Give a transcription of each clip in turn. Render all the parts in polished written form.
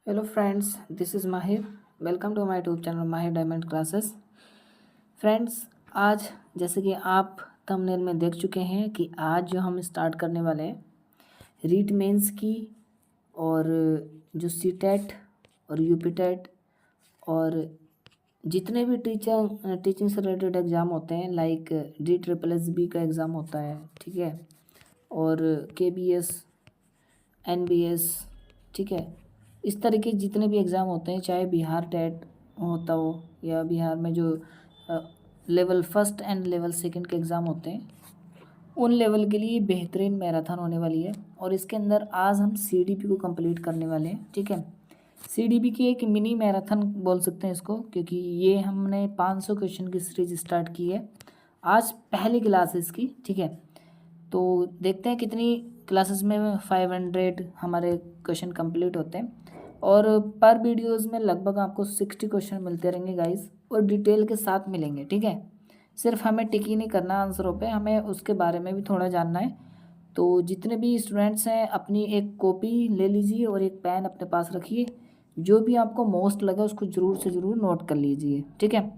Hello friends, this is Mahir. Welcome to my YouTube channel Mahir Diamond Classes. Friends, आज जैसे कि आप थंबनेल में देख चुके हैं कि आज जो हम स्टार्ट करने वाले हैं रीट मेंस की, और जो सीटेट और यूपीटेट और जितने भी टीचिंग से रिलेटेड एग्ज़ाम होते हैं, लाइक DSSB का एग्ज़ाम होता है, ठीक है, और KBS, NBS, ठीक है, इस तरह के जितने भी एग्ज़ाम होते हैं, चाहे बिहार टेट होता हो या बिहार में जो level first and level second के एग्ज़ाम होते हैं, उन लेवल के लिए बेहतरीन मैराथन होने वाली है। और इसके अंदर आज हम CDP को कंप्लीट करने वाले हैं, ठीक है। CDP की एक मिनी मैराथन बोल सकते हैं इसको, क्योंकि ये हमने 500 क्वेश्चन की सीरीज स्टार्ट की है। आज पहली क्लास है इसकी, ठीक है। तो देखते हैं कितनी क्लासेस में 500 हमारे क्वेश्चन कंप्लीट होते हैं, और पर वीडियोस में लगभग आपको 60 क्वेश्चन मिलते रहेंगे गाइस, और डिटेल के साथ मिलेंगे, ठीक है। सिर्फ हमें टिक ही नहीं करना आंसरों पे, हमें उसके बारे में भी थोड़ा जानना है। तो जितने भी स्टूडेंट्स हैं, अपनी एक कॉपी ले लीजिए और एक पेन अपने पास रखिए। जो भी आपको मोस्ट लगा उसको ज़रूर से ज़रूर नोट कर लीजिए, ठीक है।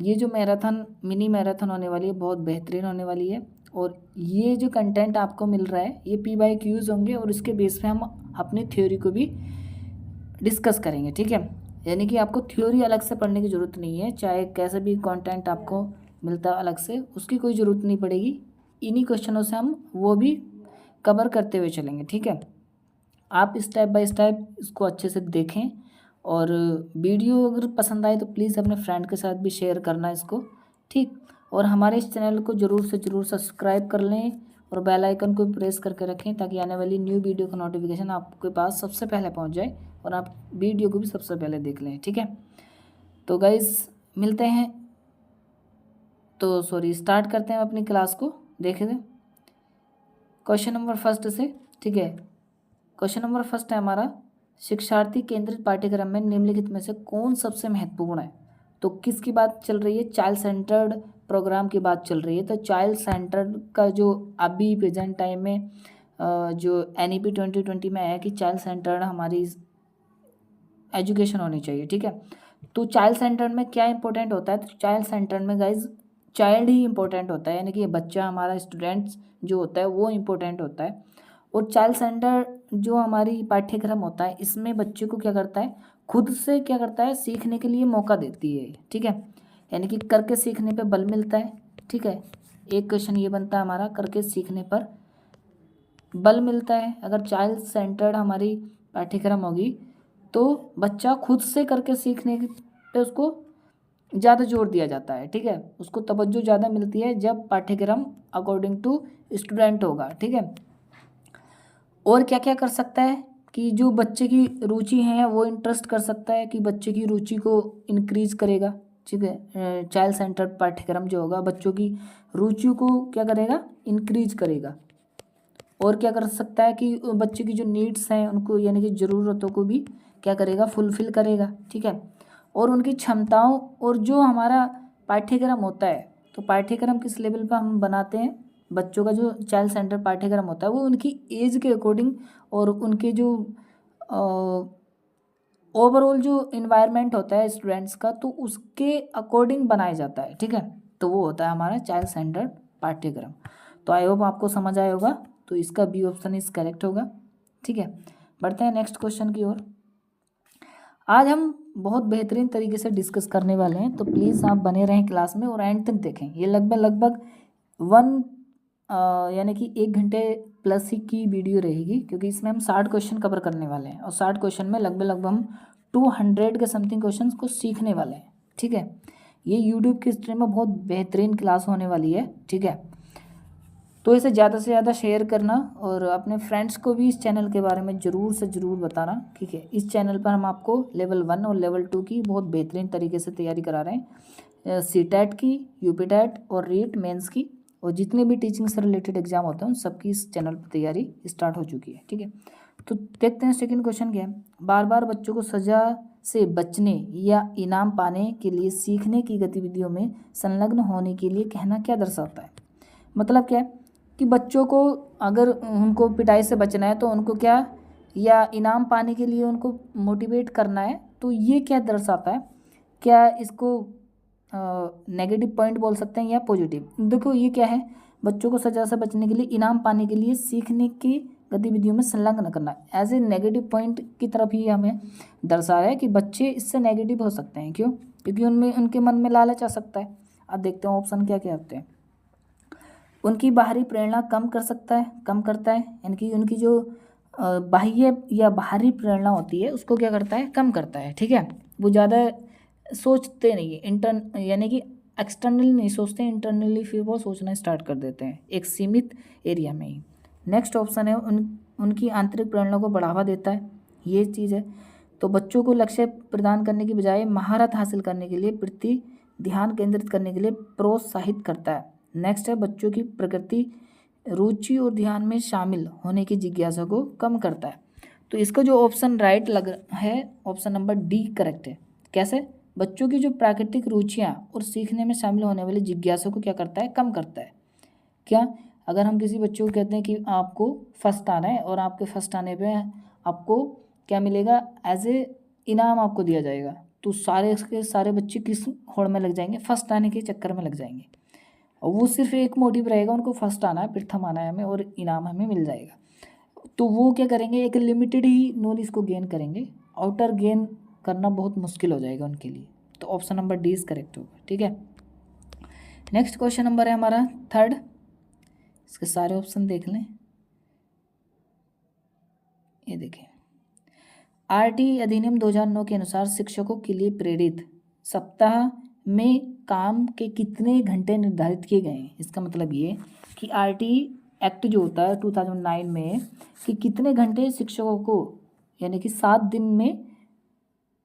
ये जो मैराथन मिनी मैराथन होने वाली है बहुत बेहतरीन होने वाली है, और ये जो कंटेंट आपको मिल रहा है ये P/Qs होंगे, और इसके बेस पे हम अपनी थ्योरी को भी डिस्कस करेंगे, ठीक है। यानी कि आपको थ्योरी अलग से पढ़ने की ज़रूरत नहीं है, चाहे कैसे भी कंटेंट आपको मिलता है अलग से, उसकी कोई ज़रूरत नहीं पड़ेगी। इन्हीं क्वेश्चनों से हम वो भी कवर करते हुए चलेंगे, ठीक है। आप स्टेप बाय स्टेप इसको अच्छे से देखें, और वीडियो अगर पसंद आए तो प्लीज़ अपने फ्रेंड के साथ भी शेयर करना इसको, ठीक। और हमारे इस चैनल को ज़रूर से ज़रूर सब्सक्राइब कर लें, और बेल आइकन को प्रेस करके रखें, ताकि आने वाली न्यू वीडियो का नोटिफिकेशन आपके पास सबसे पहले पहुंच जाए, और आप वीडियो को भी सबसे पहले देख लें, ठीक है। तो गाइज़, मिलते हैं, तो सॉरी स्टार्ट करते हैं अपनी क्लास को। देखें क्वेश्चन नंबर फर्स्ट से, ठीक है। क्वेश्चन नंबर फर्स्ट है हमारा, शिक्षार्थी केंद्रित पाठ्यक्रम में निम्नलिखित में से कौन सबसे महत्वपूर्ण है। तो किसकी बात चल रही है? चाइल्ड सेंटर्ड प्रोग्राम की बात चल रही है। तो चाइल्ड सेंटर्ड का जो अभी प्रेजेंट टाइम में जो NEP 2020 में है कि चाइल्ड सेंटर्ड हमारी एजुकेशन होनी चाहिए, ठीक है। तो चाइल्ड सेंटर्ड में क्या इंपॉर्टेंट होता है? तो चाइल्ड सेंटर्ड में गाइज चाइल्ड ही इंपॉर्टेंट होता है, यानी कि ये बच्चा हमारा स्टूडेंट्स जो होता है वो इम्पोर्टेंट होता है। और चाइल्ड सेंटर जो हमारी पाठ्यक्रम होता है, इसमें बच्चे को क्या करता है, खुद से क्या करता है, सीखने के लिए मौका देती है, ठीक है। यानी कि करके सीखने पे बल मिलता है, ठीक है। एक क्वेश्चन ये बनता है हमारा, करके सीखने पर बल मिलता है। अगर चाइल्ड सेंटर्ड हमारी पाठ्यक्रम होगी तो बच्चा खुद से करके सीखने पे उसको ज़्यादा जोर दिया जाता है, ठीक है। उसको तवज्जो ज़्यादा मिलती है जब पाठ्यक्रम अकॉर्डिंग टू स्टूडेंट होगा, ठीक है। और क्या क्या कर सकता है कि जो बच्चे की रुचि है वो इंटरेस्ट कर सकता है, कि बच्चे की रुचि को इंक्रीज करेगा, ठीक है। चाइल्ड सेंटर पाठ्यक्रम जो होगा बच्चों की रुचि को क्या करेगा, इंक्रीज करेगा। और क्या कर सकता है कि बच्चे की जो नीड्स हैं उनको, यानी कि ज़रूरतों को भी क्या करेगा, फुलफिल करेगा, ठीक है। और उनकी क्षमताओं, और जो हमारा पाठ्यक्रम होता है, तो पाठ्यक्रम किस लेवल पर हम बनाते हैं, बच्चों का जो चाइल्ड सेंटर पाठ्यक्रम होता है वो उनकी एज के अकॉर्डिंग, और उनके जो ओवरऑल जो इन्वायरमेंट होता है स्टूडेंट्स का, तो उसके अकॉर्डिंग बनाया जाता है, ठीक है। तो वो होता है हमारा चाइल्ड सेंटर्ड पाठ्यक्रम। तो आई होप आपको समझ आया होगा, तो इसका बी ऑप्शन इज करेक्ट होगा, ठीक है। बढ़ते हैं नेक्स्ट क्वेश्चन की ओर। आज हम बहुत बेहतरीन तरीके से डिस्कस करने वाले हैं, तो प्लीज़ आप बने रहें क्लास में और एंड तक देखें। ये लगभग वन यानी कि 1 घंटे प्लस ही की वीडियो रहेगी, क्योंकि इसमें हम 60 क्वेश्चन कवर करने वाले हैं, और 60 क्वेश्चन में लगभग हम 200 के समथिंग क्वेश्चन को सीखने वाले हैं, ठीक है। ये यूट्यूब की स्ट्रीम में बहुत बेहतरीन क्लास होने वाली है, ठीक है। तो इसे ज़्यादा से ज़्यादा शेयर करना, और अपने फ्रेंड्स को भी इस चैनल के बारे में ज़रूर से ज़रूर बताना, ठीक है। इस चैनल पर हम आपको लेवल 1 और लेवल 2 की बहुत बेहतरीन तरीके से तैयारी करा रहे हैं, सीटेट की, यूपीटेट और रीट मेंस की, और जितने भी टीचिंग से रिलेटेड एग्जाम होते हैं उन सबकी इस चैनल पर तैयारी स्टार्ट हो चुकी है, ठीक है। तो देखते हैं सेकंड क्वेश्चन क्या है। बार बार बच्चों को सजा से बचने या इनाम पाने के लिए सीखने की गतिविधियों में संलग्न होने के लिए कहना क्या दर्शाता है। मतलब क्या है कि बच्चों को अगर उनको पिटाई से बचना है तो उनको क्या, या इनाम पाने के लिए उनको मोटिवेट करना है, तो ये क्या दर्शाता है, क्या इसको नेगेटिव पॉइंट बोल सकते हैं या पॉजिटिव। देखो ये क्या है, बच्चों को सजा से बचने के लिए, इनाम पाने के लिए सीखने की गतिविधियों में संलग्न करना, एज ए नेगेटिव पॉइंट की तरफ ही हमें दर्शा रहा है कि बच्चे इससे नेगेटिव हो सकते हैं। क्यों? क्योंकि उनमें, उनके मन में लालच आ सकता है। अब देखते हैं ऑप्शन क्या क्या होते हैं। उनकी बाहरी प्रेरणा कम कर सकता है, कम करता है, यानी कि उनकी जो बाह्य या बाहरी प्रेरणा होती है उसको क्या करता है, कम करता है। ठीक है, वो ज़्यादा सोचते नहीं है, यानी कि एक्सटर्नली नहीं सोचते, इंटरनली फिर वो सोचना स्टार्ट कर देते हैं एक सीमित एरिया में ही। नेक्स्ट ऑप्शन है उनकी आंतरिक प्रेरणा को बढ़ावा देता है, ये चीज़ है। तो बच्चों को लक्ष्य प्रदान करने की बजाय महारत हासिल करने के लिए प्रति ध्यान केंद्रित करने के लिए प्रोत्साहित करता है। नेक्स्ट है बच्चों की प्रकृति, रुचि और ध्यान में शामिल होने की जिज्ञासा को कम करता है। तो इसका जो ऑप्शन राइट लग है, ऑप्शन नंबर डी करेक्ट है। कैसे? बच्चों की जो प्राकृतिक रुचियाँ और सीखने में शामिल होने वाली जिज्ञासा को क्या करता है, कम करता है। क्या? अगर हम किसी बच्चे को कहते हैं कि आपको फर्स्ट आना है और आपके फर्स्ट आने पे आपको क्या मिलेगा, एज ए इनाम आपको दिया जाएगा, तो सारे के सारे बच्चे किस होड़ में लग जाएंगे, फर्स्ट आने के चक्कर में लग जाएंगे। और वो सिर्फ एक मोटिव रहेगा, उनको फर्स्ट आना है, प्रथम आना है हमें और इनाम हमें मिल जाएगा। तो वो क्या करेंगे, एक लिमिटेड ही नॉलेज को गेन करेंगे, आउटर गेन करना बहुत मुश्किल हो जाएगा उनके लिए। तो option number D is correct होगा। ठीक है, नेक्स्ट क्वेश्चन नंबर है हमारा थर्ड, इसके सारे ऑप्शन देख लें। ये देखें, आरटी अधिनियम 2009 के अनुसार शिक्षकों के लिए प्रेरित सप्ताह में काम के कितने घंटे निर्धारित किए गए हैं। इसका मतलब ये कि आरटी एक्ट जो होता है 2009 में, कि कितने घंटे शिक्षकों को, यानी कि 7 दिन में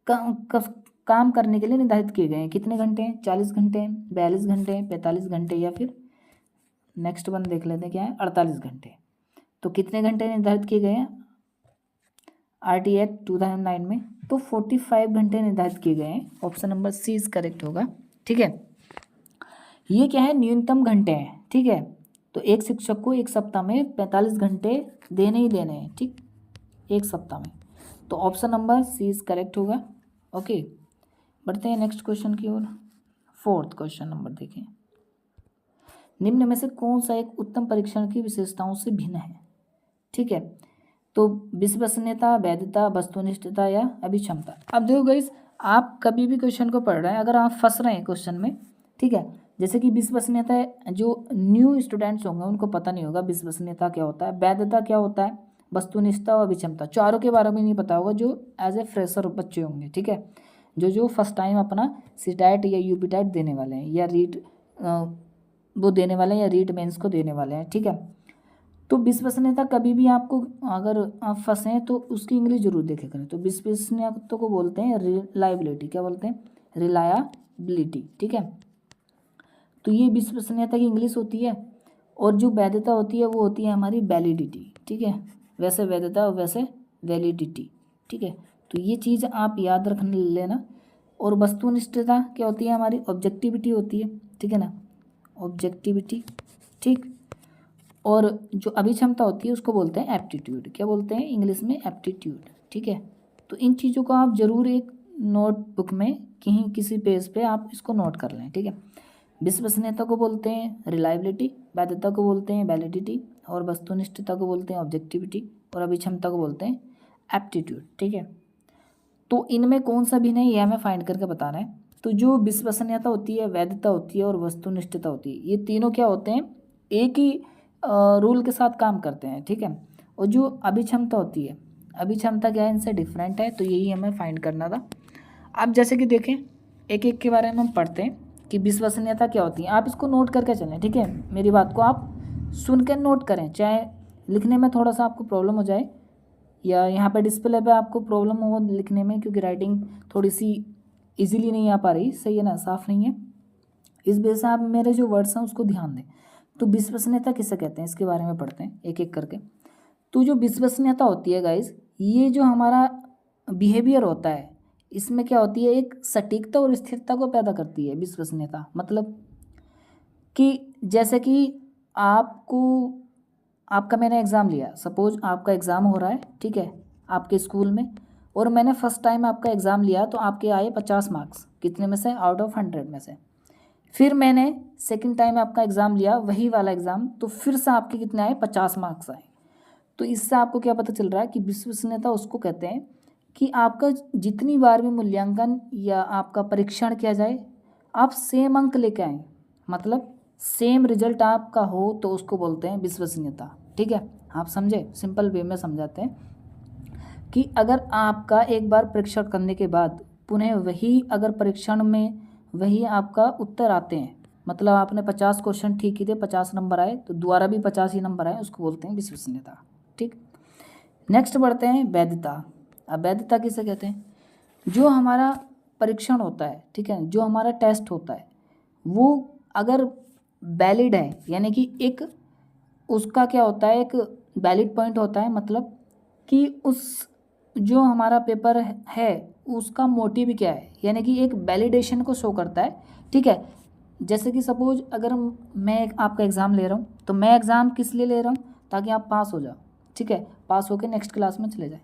काम करने के लिए निर्धारित किए गए हैं। कितने घंटे हैं? 40 घंटे हैं, 42 घंटे हैं, 45 घंटे, या फिर नेक्स्ट वन देख लेते हैं क्या है, 48 घंटे। तो कितने घंटे निर्धारित किए गए हैं आरटी एक्ट 2009 में? तो 45 घंटे निर्धारित किए गए हैं। Option number C is correct होगा। ठीक है, ये क्या है, न्यूनतम घंटे हैं। ठीक है, तो एक शिक्षक को एक सप्ताह में 45 घंटे देने ही देने हैं। ठीक, एक सप्ताह में। तो option number C is correct होगा। ओके, बढ़ते हैं नेक्स्ट क्वेश्चन की ओर। फोर्थ क्वेश्चन नंबर देखें, निम्न में से कौन सा एक उत्तम परीक्षण की विशेषताओं से भिन्न है। ठीक है, तो विश्वसनीयता, वैधता, वस्तुनिष्ठता या अभिक्षमता। अब देखो गाइस, आप कभी भी क्वेश्चन को पढ़ रहे हैं, अगर आप फंस रहे हैं क्वेश्चन में, ठीक है, जैसे कि विश्वसनीयता, जो न्यू स्टूडेंट्स होंगे उनको पता नहीं होगा विश्वसनीयता क्या होता है, वैधता क्या होता है, वस्तुनिष्ठता और अभिक्षमता, चारों के बारे में नहीं पता होगा जो एज ए फ्रेशर बच्चे होंगे। ठीक है, जो फर्स्ट टाइम अपना सीटेट या यूपीटेट देने वाले हैं, या रीट वो देने वाले हैं, या रीट मेंस को देने वाले हैं। ठीक है, तो विश्वसनीयता कभी भी आपको, अगर आप फंसे तो उसकी इंग्लिश जरूर देखे करें। तो विश्वसनीयता को बोलते हैं रिलायबिलिटी। क्या बोलते हैं? रिलायबिलिटी। ठीक है, तो ये विश्वसनीयता की इंग्लिश होती है। और जो वैधता होती है वो होती है हमारी वैलिडिटी। ठीक है, वैसे वैधता और वैसे वैलिडिटी। ठीक है, तो ये चीज़ आप याद रख लेना। और वस्तुनिष्ठता क्या होती है हमारी? ऑब्जेक्टिविटी होती है। ठीक है ना, ऑब्जेक्टिविटी। ठीक, और जो अभिक्षमता होती है उसको बोलते हैं एप्टीट्यूड। क्या बोलते हैं इंग्लिश में? एप्टीट्यूड। ठीक है, तो इन चीज़ों को आप ज़रूर एक नोटबुक में कहीं किसी पेज पे आप इसको नोट कर लें। ठीक है, विश्वसनीयता को बोलते हैं रिलायबिलिटी, वैधता को बोलते हैं वैलिडिटी, और वस्तुनिष्ठता को बोलते हैं ऑब्जेक्टिविटी, और अभिक्षमता को बोलते हैं एप्टीट्यूड। ठीक है, तो इनमें कौन सा भिन्न है ये हमें फाइंड करके बताना है। तो जो विश्वसनीयता होती है, वैधता होती है और वस्तुनिष्ठता होती है, ये तीनों क्या होते हैं? एक ही रूल के साथ काम करते हैं। ठीक है, और जो अभिक्षमता होती है, अभिक्षमता क्या है? इनसे डिफरेंट है। तो यही हमें फाइंड करना था। अब जैसे कि देखें, एक एक के बारे में हम पढ़ते हैं कि विश्वसनीयता क्या होती है। आप इसको नोट करके चलें। ठीक है, मेरी बात को आप सुन के नोट करें, चाहे लिखने में थोड़ा सा आपको प्रॉब्लम हो जाए, या यहाँ पे डिस्प्ले पे आपको प्रॉब्लम हो लिखने में, क्योंकि राइटिंग थोड़ी सी इजीली नहीं आ पा रही, सही है ना, साफ़ नहीं है, इस वजह से आप मेरे जो वर्ड्स हैं उसको ध्यान दें। तो विश्वसनीयता किसे कहते हैं इसके बारे में पढ़ते हैं एक एक करके। तो जो विश्वसनीयता होती है गाइज, ये जो हमारा बिहेवियर होता है, इसमें क्या होती है? एक सटीकता और स्थिरता को पैदा करती है विश्वसनीयता। मतलब कि जैसे कि आपका मैंने एग्ज़ाम लिया, सपोज आपका एग्ज़ाम हो रहा है। ठीक है, आपके स्कूल में, और मैंने फर्स्ट टाइम आपका एग्ज़ाम लिया तो आपके आए 50 मार्क्स, कितने में से, आउट ऑफ 100 में से। फिर मैंने सेकंड टाइम आपका एग्ज़ाम लिया, वही वाला एग्ज़ाम, तो फिर से आपके कितने आए, 50 मार्क्स आए। तो इससे आपको क्या पता चल रहा है कि विश्वसनीयता उसको कहते हैं कि आपका जितनी बार भी मूल्यांकन या आपका परीक्षण किया जाए, आप सेम अंक लेके आएँ, मतलब सेम रिजल्ट आपका हो, तो उसको बोलते हैं विश्वसनीयता। ठीक है, आप समझे, सिंपल वे में समझाते हैं कि अगर आपका एक बार परीक्षण करने के बाद पुनः वही अगर परीक्षण में वही आपका उत्तर आते हैं, मतलब आपने 50 क्वेश्चन ठीक ही थे, 50 नंबर आए, तो दोबारा भी 50 ही नंबर आए, उसको बोलते हैं विश्वसनीयता। ठीक, नेक्स्ट बढ़ते हैं वैधता। अब वैधता किसे कहते हैं, जो हमारा परीक्षण होता है, ठीक है, जो हमारा टेस्ट होता है, वो अगर वैलिड है, यानी कि एक उसका क्या होता है, एक वैलिड पॉइंट होता है, मतलब कि उस जो हमारा पेपर है उसका मोटिव क्या है, यानी कि एक वैलिडेशन को शो करता है। ठीक है, जैसे कि सपोज अगर मैं आपका एग्ज़ाम ले रहा हूँ, तो मैं एग्ज़ाम किस लिए ले रहा हूँ, ताकि आप पास हो जाओ। ठीक है, पास होकर नेक्स्ट क्लास में चले जाए।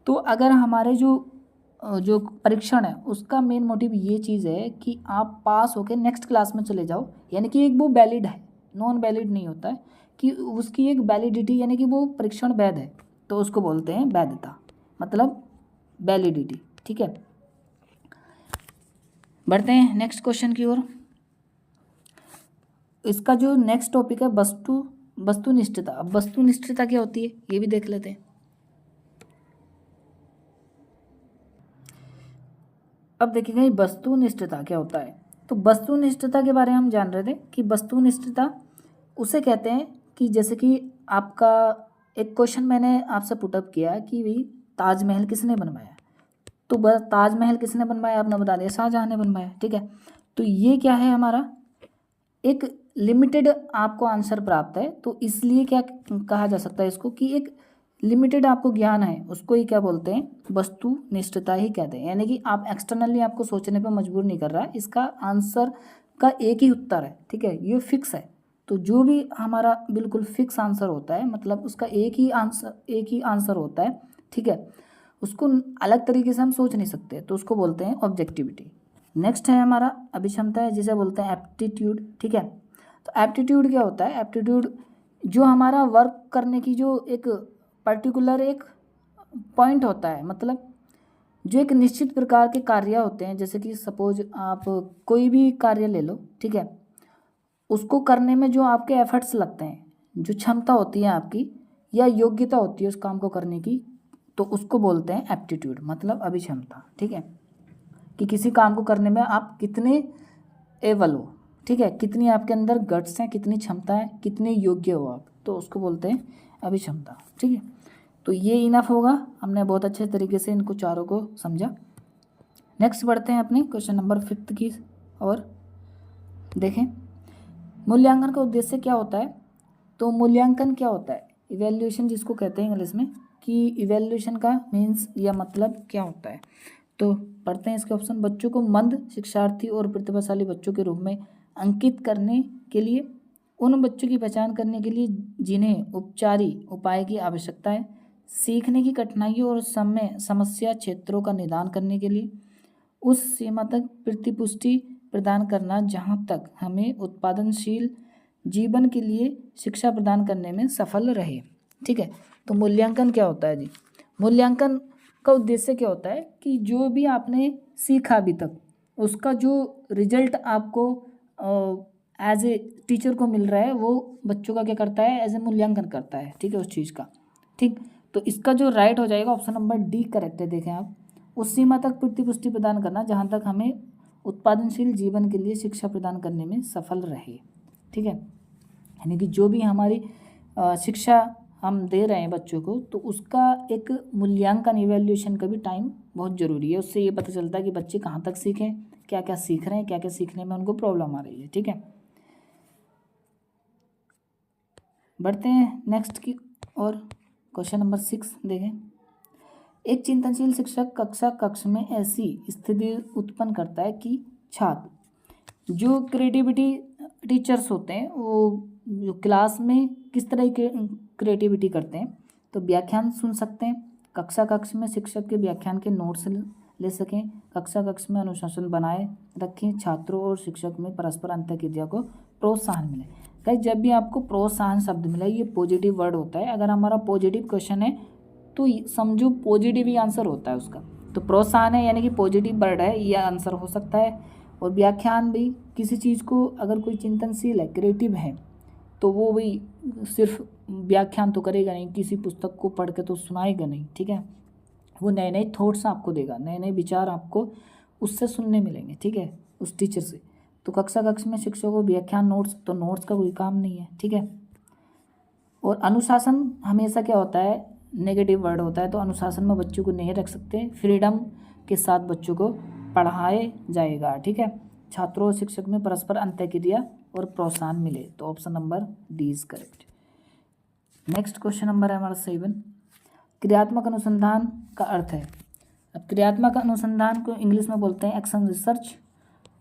तो अगर हमारे जो परीक्षण है उसका मेन मोटिव ये चीज़ है कि आप पास होकर नेक्स्ट क्लास में चले जाओ, यानी कि एक वो वैलिड है, नॉन वैलिड नहीं होता है, कि उसकी एक वैलिडिटी, यानी कि वो परीक्षण वैध है, तो उसको बोलते हैं वैधता, मतलब वैलिडिटी। ठीक है, बढ़ते हैं नेक्स्ट क्वेश्चन की ओर। इसका जो नेक्स्ट टॉपिक है वस्तुनिष्ठता। अब वस्तुनिष्ठता क्या होती है ये भी देख लेते हैं। अब देखिएगा ये वस्तुनिष्ठता क्या होता है। तो वस्तुनिष्ठता के बारे में हम जान रहे थे कि वस्तुनिष्ठता उसे कहते हैं कि जैसे कि आपका एक क्वेश्चन मैंने आपसे पुटअप किया कि भाई ताजमहल किसने बनवाया, तो बस ताजमहल किसने बनवाया आपने बता दिया, शाहजहाँ ने बनवाया। ठीक है, तो ये क्या है, हमारा एक लिमिटेड आपको आंसर प्राप्त है, तो इसलिए क्या कहा जा सकता है इसको कि एक लिमिटेड आपको ज्ञान है, उसको ही क्या बोलते हैं, वस्तुनिष्ठता ही कहते हैं। यानी कि आप एक्सटर्नली आपको सोचने पर मजबूर नहीं कर रहा है, इसका आंसर का एक ही उत्तर है। ठीक है, ये फिक्स है। तो जो भी हमारा बिल्कुल फिक्स आंसर होता है, मतलब उसका एक ही आंसर होता है। ठीक है, उसको अलग तरीके से हम सोच नहीं सकते, तो उसको बोलते हैं ऑब्जेक्टिविटी। नेक्स्ट है हमारा अभिक्षमता है, जिसे बोलते हैं एप्टीट्यूड। ठीक है, तो एप्टीट्यूड क्या होता है, एप्टीट्यूड जो हमारा वर्क करने की जो एक पर्टिकुलर एक पॉइंट होता है, मतलब जो एक निश्चित प्रकार के कार्य होते हैं, जैसे कि सपोज आप कोई भी कार्य ले लो। ठीक है, उसको करने में जो आपके एफर्ट्स लगते हैं, जो क्षमता होती है आपकी या योग्यता होती है उस काम को करने की, तो उसको बोलते हैं एप्टीट्यूड, मतलब अभिक्षमता। ठीक है, कि किसी काम को करने में आप कितने एबल हो। ठीक है, कितनी आपके अंदर गट्स हैं, कितनी क्षमता है, कितने योग्य हो आप, तो उसको बोलते हैं अभिक्षमता। ठीक है, तो ये इनफ होगा, हमने बहुत अच्छे तरीके से इनको चारों को समझा। नेक्स्ट बढ़ते हैं अपने क्वेश्चन नंबर 5 की और देखें मूल्यांकन का उद्देश्य क्या होता है। तो मूल्यांकन क्या होता है, इवैल्यूएशन जिसको कहते हैं इंग्लिश में, कि इवैल्यूएशन का मीन्स या मतलब क्या होता है। तो पढ़ते हैं इसके ऑप्शन। बच्चों को मंद शिक्षार्थी और प्रतिभाशाली बच्चों के रूप में अंकित करने के लिए, उन बच्चों की पहचान करने के लिए जिन्हें उपचारी उपाय की आवश्यकता है, सीखने की कठिनाइयों और समस्या क्षेत्रों का निदान करने के लिए, उस सीमा तक प्रतिपुष्टि प्रदान करना जहाँ तक हमें उत्पादनशील जीवन के लिए शिक्षा प्रदान करने में सफल रहे। ठीक है, तो मूल्यांकन क्या होता है जी, मूल्यांकन का उद्देश्य क्या होता है कि जो भी आपने सीखा अभी तक उसका जो रिजल्ट आपको एज ए टीचर को मिल रहा है, वो बच्चों का क्या करता है, एज ए मूल्यांकन करता है। ठीक है, उस चीज़ का। ठीक, तो इसका जो राइट हो जाएगा ऑप्शन नंबर डी करेक्ट है। देखें आप, उस सीमा तक प्रतिपुष्टि प्रदान करना जहाँ तक हमें उत्पादनशील जीवन के लिए शिक्षा प्रदान करने में सफल रहे। ठीक है, यानी कि जो भी हमारी शिक्षा हम दे रहे हैं बच्चों को, तो उसका एक मूल्यांकन इवैल्यूएशन का भी टाइम बहुत ज़रूरी है। उससे ये पता चलता है कि बच्चे कहाँ तक सीखें, क्या क्या सीख रहे हैं, क्या क्या सीखने में उनको प्रॉब्लम आ रही है। ठीक है, बढ़ते हैं नेक्स्ट की और क्वेश्चन नंबर 6 देखें। एक चिंतनशील शिक्षक कक्ष में ऐसी स्थिति उत्पन्न करता है कि छात्र जो क्रिएटिविटी टीचर्स होते हैं वो जो क्लास में किस तरह के क्रिएटिविटी करते हैं, तो व्याख्यान सुन सकते हैं, कक्षा में शिक्षक के व्याख्यान के नोट्स ले सकें, कक्षा में अनुशासन बनाए रखें, छात्रों और शिक्षक में परस्पर अंतःक्रिया को प्रोत्साहन मिले। गाइस जब भी आपको प्रोत्साहन शब्द मिला, ये पॉजिटिव वर्ड होता है। अगर हमारा पॉजिटिव क्वेश्चन है तो समझो पॉजिटिव ही आंसर होता है उसका। तो प्रोत्साहन है यानी कि पॉजिटिव वर्ड है, ये आंसर हो सकता है। और व्याख्यान भी किसी चीज़ को, अगर कोई चिंतनशील है, क्रिएटिव है, तो वो भी सिर्फ व्याख्यान तो करेगा नहीं, किसी पुस्तक को पढ़ के तो सुनाएगा नहीं, ठीक है। वो नए नए थॉट्स आपको देगा, नए नए विचार आपको उससे सुनने मिलेंगे, ठीक है, उस टीचर से। तो कक्षा में शिक्षकों को व्याख्यान नोट्स, तो नोट्स का कोई काम नहीं है, ठीक है। और अनुशासन हमेशा क्या होता है, नेगेटिव वर्ड होता है। तो अनुशासन में बच्चों को नहीं रख सकते, फ्रीडम के साथ बच्चों को पढ़ाए जाएगा, ठीक है। छात्रों और शिक्षक में परस्पर अंतःक्रिया और प्रोत्साहन मिले, तो option number D is correct. Next question number है हमारा 7। क्रियात्मक अनुसंधान का अर्थ है। अब क्रियात्मक अनुसंधान को इंग्लिश में बोलते हैं एक्शन रिसर्च।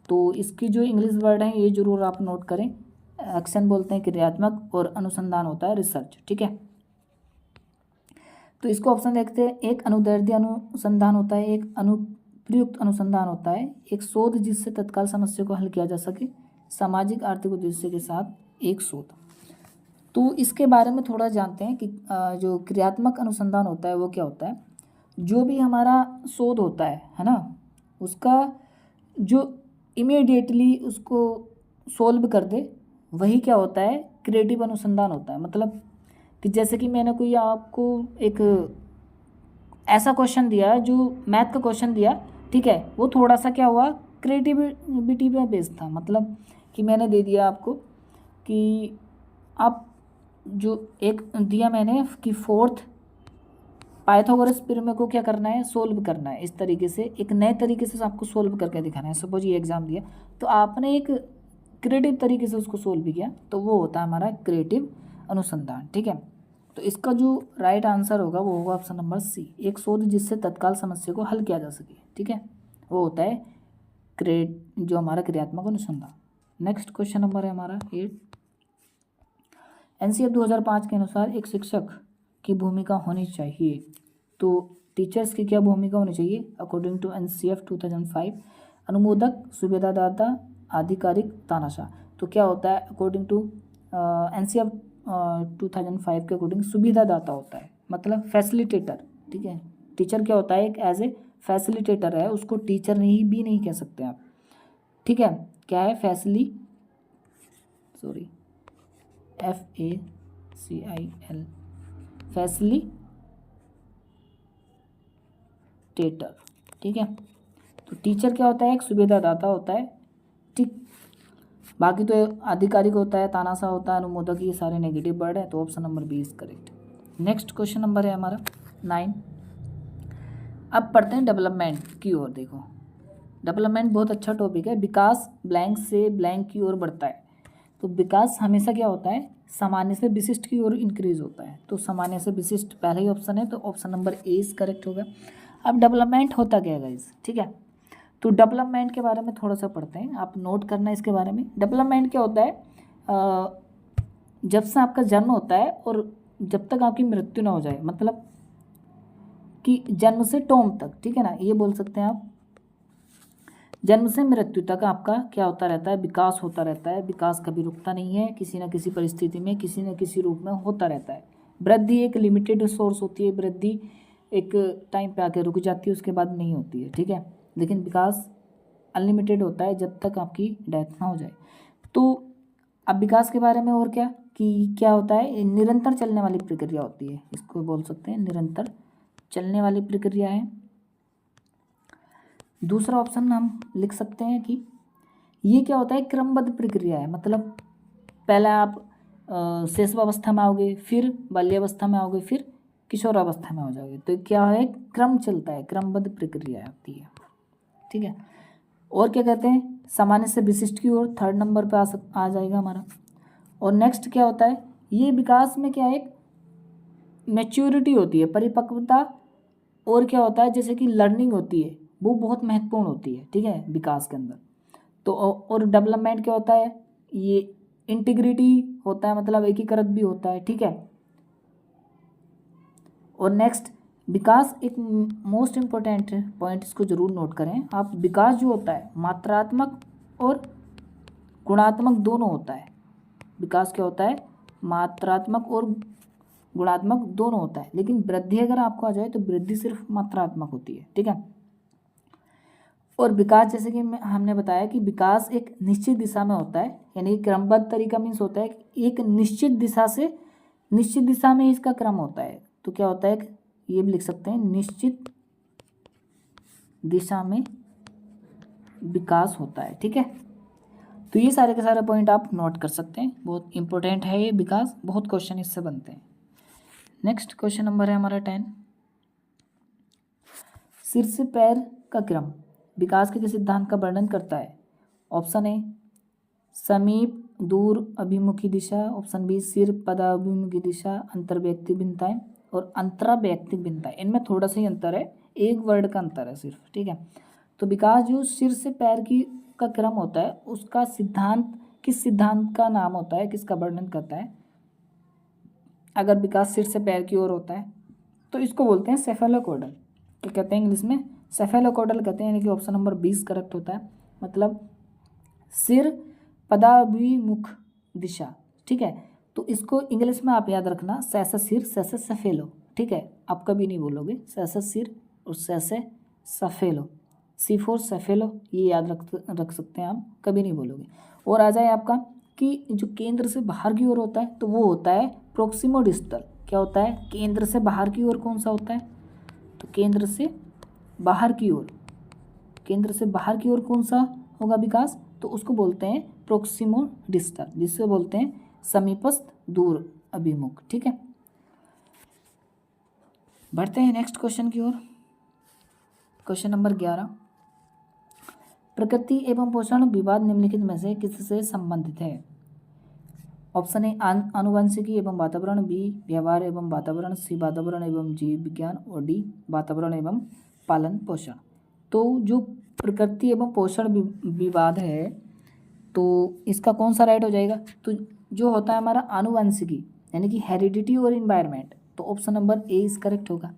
तो इसकी जो इंग्लिश वर्ड है ये जरूर आप नोट करें। एक्शन बोलते हैं क्रियात्मक और अनुसंधान होता है रिसर्च, ठीक है। तो इसको ऑप्शन देखते हैं। एक अनुदैर्ध्य अनुसंधान होता है, एक अनुप्रयुक्त अनुसंधान होता है, एक शोध जिससे तत्काल समस्या को हल किया जा सके, सामाजिक आर्थिक उद्देश्य के साथ एक शोध। तो इसके बारे में थोड़ा जानते हैं कि जो क्रियात्मक अनुसंधान होता है वो क्या होता है। जो भी हमारा शोध होता है ना, उसका जो इमीडिएटली उसको सोल्व कर दे, वही क्या होता है, क्रिएटिव अनुसंधान होता है। मतलब कि जैसे कि मैंने कोई आपको एक ऐसा क्वेश्चन दिया जो मैथ का क्वेश्चन दिया, ठीक है, वो थोड़ा सा क्या हुआ, क्रिएटिविटी पे बेस्ड था। मतलब कि मैंने दे दिया आपको कि आप जो एक दिया मैंने कि फोर्थ पाइथागोरस प्रमेय को क्या करना है, सोल्व करना है। इस तरीके से एक नए तरीके से आपको सोल्व करके दिखाना है। सपोज ये एग्जाम दिया तो आपने एक क्रिएटिव तरीके से उसको सोल्व किया, तो वो होता है हमारा क्रिएटिव अनुसंधान, ठीक है। तो इसका जो राइट आंसर होगा वो होगा ऑप्शन नंबर सी, एक शोध जिससे तत्काल समस्या को हल किया जा सके, ठीक है, वो होता है जो हमारा क्रियात्मक अनुसंधान। नेक्स्ट क्वेश्चन नंबर है हमारा 8। एनसीएफ 2005 के अनुसार एक शिक्षक की भूमिका होनी चाहिए। तो टीचर्स की क्या भूमिका होनी चाहिए अकॉर्डिंग टू एनसीएफ 2005? अनुमोदक, सुविधादाता, आधिकारिक, तानाशाह। तो क्या होता है अकॉर्डिंग टू एनसीएफ 2005 के अकॉर्डिंग सुविधादाता होता है, मतलब फैसिलिटेटर, ठीक है। टीचर क्या होता है, एक एज ए फैसिलिटेटर है, उसको टीचर नहीं भी नहीं कह सकते आप, ठीक है। क्या है FACIL फैसिलिटेटर, ठीक है। तो टीचर क्या होता है, एक सुविधादाता होता है, ठीक। बाकी तो आधिकारिक होता है, तानाशाह होता है, अनुमोदक, ये सारे नेगेटिव वर्ड है। तो option number B is correct. Next question number है हमारा 9। अब पढ़ते हैं डेवलपमेंट की ओर। देखो डेवलपमेंट बहुत अच्छा टॉपिक है। विकास ब्लैंक से ब्लैंक की ओर बढ़ता है। तो विकास हमेशा क्या होता है, सामान्य से विशिष्ट की ओर इंक्रीज होता है। तो सामान्य से विशिष्ट पहला ही ऑप्शन है, तो option number A is correct होगा। अब डेवलपमेंट होता क्या है गाइस, ठीक है। तो डेवलपमेंट के बारे में थोड़ा सा पढ़ते हैं, आप नोट करना है इसके बारे में। डेवलपमेंट क्या होता है, जब से आपका जन्म होता है और जब तक आपकी मृत्यु ना हो जाए, मतलब कि जन्म से टॉम तक, ठीक है ना, ये बोल सकते हैं आप। जन्म से मृत्यु तक आपका क्या होता रहता है, विकास होता रहता है। विकास कभी रुकता नहीं है, किसी न किसी परिस्थिति में, किसी न किसी रूप में होता रहता है। वृद्धि एक लिमिटेड सोर्स होती है, वृद्धि एक टाइम पे आके रुक जाती है, उसके बाद नहीं होती है, ठीक है। लेकिन विकास अनलिमिटेड होता है जब तक आपकी डेथ ना हो जाए। तो अब विकास के बारे में और क्या कि क्या होता है, निरंतर चलने वाली प्रक्रिया होती है, इसको बोल सकते हैं निरंतर चलने वाली प्रक्रिया है। दूसरा ऑप्शन हम लिख सकते हैं कि ये क्या होता है, क्रमबद्ध प्रक्रिया है। मतलब पहले आप शैशवावस्था में आओगे, फिर बाल्यावस्था में आओगे, फिर किशोरावस्था में हो जाओगे। तो क्या है, क्रम चलता है, क्रमबद्ध प्रक्रिया होती है, ठीक है। और क्या कहते हैं, सामान्य से विशिष्ट की ओर थर्ड नंबर पे आ जाएगा हमारा। और नेक्स्ट क्या होता है, ये विकास में क्या है, एक मैच्योरिटी होती है, परिपक्वता। और क्या होता है, जैसे कि लर्निंग होती है, वो बहुत महत्वपूर्ण होती है, ठीक है, विकास के अंदर। तो और डेवलपमेंट क्या होता है, ये इंटीग्रिटी होता है, मतलब एकीकृत भी होता है, ठीक है। और नेक्स्ट विकास एक मोस्ट इम्पोर्टेंट पॉइंट, इसको जरूर नोट करें आप। विकास जो होता है मात्रात्मक और गुणात्मक दोनों होता है। विकास क्या होता है, मात्रात्मक और गुणात्मक दोनों होता है, लेकिन वृद्धि अगर आपको आ जाए तो वृद्धि सिर्फ मात्रात्मक होती है, ठीक है। और विकास जैसे कि हमने बताया कि विकास एक निश्चित दिशा में होता है, यानी क्रमबद्ध तरीका मीन्स होता है कि एक निश्चित दिशा में इसका क्रम होता है। तो क्या होता है, ये भी लिख सकते हैं, निश्चित दिशा में विकास होता है, ठीक है। तो ये सारे के सारे पॉइंट आप नोट कर सकते हैं, बहुत इंपॉर्टेंट है ये विकास, बहुत क्वेश्चन इससे बनते हैं। नेक्स्ट क्वेश्चन नंबर है हमारा 10। सिर से पैर का क्रम विकास के किस सिद्धांत का वर्णन करता है? ऑप्शन ए समीप दूर अभिमुखी दिशा, ऑप्शन बी सिर पदाभिमुखी दिशा, अंतर्वैयक्तिक भिन्नताएं और अंतरावैयक्तिक भिन्नताएं। इनमें थोड़ा सा ही अंतर है, एक वर्ड का अंतर है सिर्फ, ठीक है। तो विकास जो सिर से पैर की का क्रम होता है उसका सिद्धांत किस सिद्धांत का नाम होता है, किसका वर्णन करता है? अगर विकास सिर से पैर की ओर होता है तो इसको बोलते हैं सेफेलोकॉर्डल। क्या कहते हैं इंग्लिश में? सेफेलोकॉर्डल कहते हैं, यानी कि ऑप्शन नंबर 20 करेक्ट होता है। मतलब सिर पदाभिमुख दिशा, ठीक है। तो इसको इंग्लिश में आप याद रखना, सैसे सिर सैसे सफेलो, ठीक है। आप कभी नहीं बोलोगे सैसे सिर और सैसे सफेलो, सी फॉर सफेलो, ये याद रख सकते हैं आप, कभी नहीं बोलोगे। और आ जाए आपका कि जो केंद्र से बाहर की ओर होता है तो वो होता है प्रोक्सिमो डिस्टल। क्या होता है? केंद्र से बाहर की ओर कौन सा होता है? तो केंद्र से बाहर की ओर कौन सा होगा विकास? तो उसको बोलते हैं प्रोक्सिमो डिस्टल, जिससे बोलते हैं समीपस्थ दूर अभिमुख, ठीक है। बढ़ते हैं नेक्स्ट क्वेश्चन की ओर। Question number 11। प्रकृति एवं पोषण विवाद निम्नलिखित में से किससे संबंधित है? ऑप्शन ए आनुवंशिकी एवं वातावरण, बी व्यवहार एवं वातावरण, सी वातावरण एवं जीव विज्ञान और डी वातावरण एवं पालन पोषण। तो जो प्रकृति एवं पोषण विवाद है तो इसका कौन सा राइट हो जाएगा? तो जो होता है हमारा आनुवंशिकी यानी कि हेरिडिटी और इन्वायरमेंट, तो option number A is correct होगा।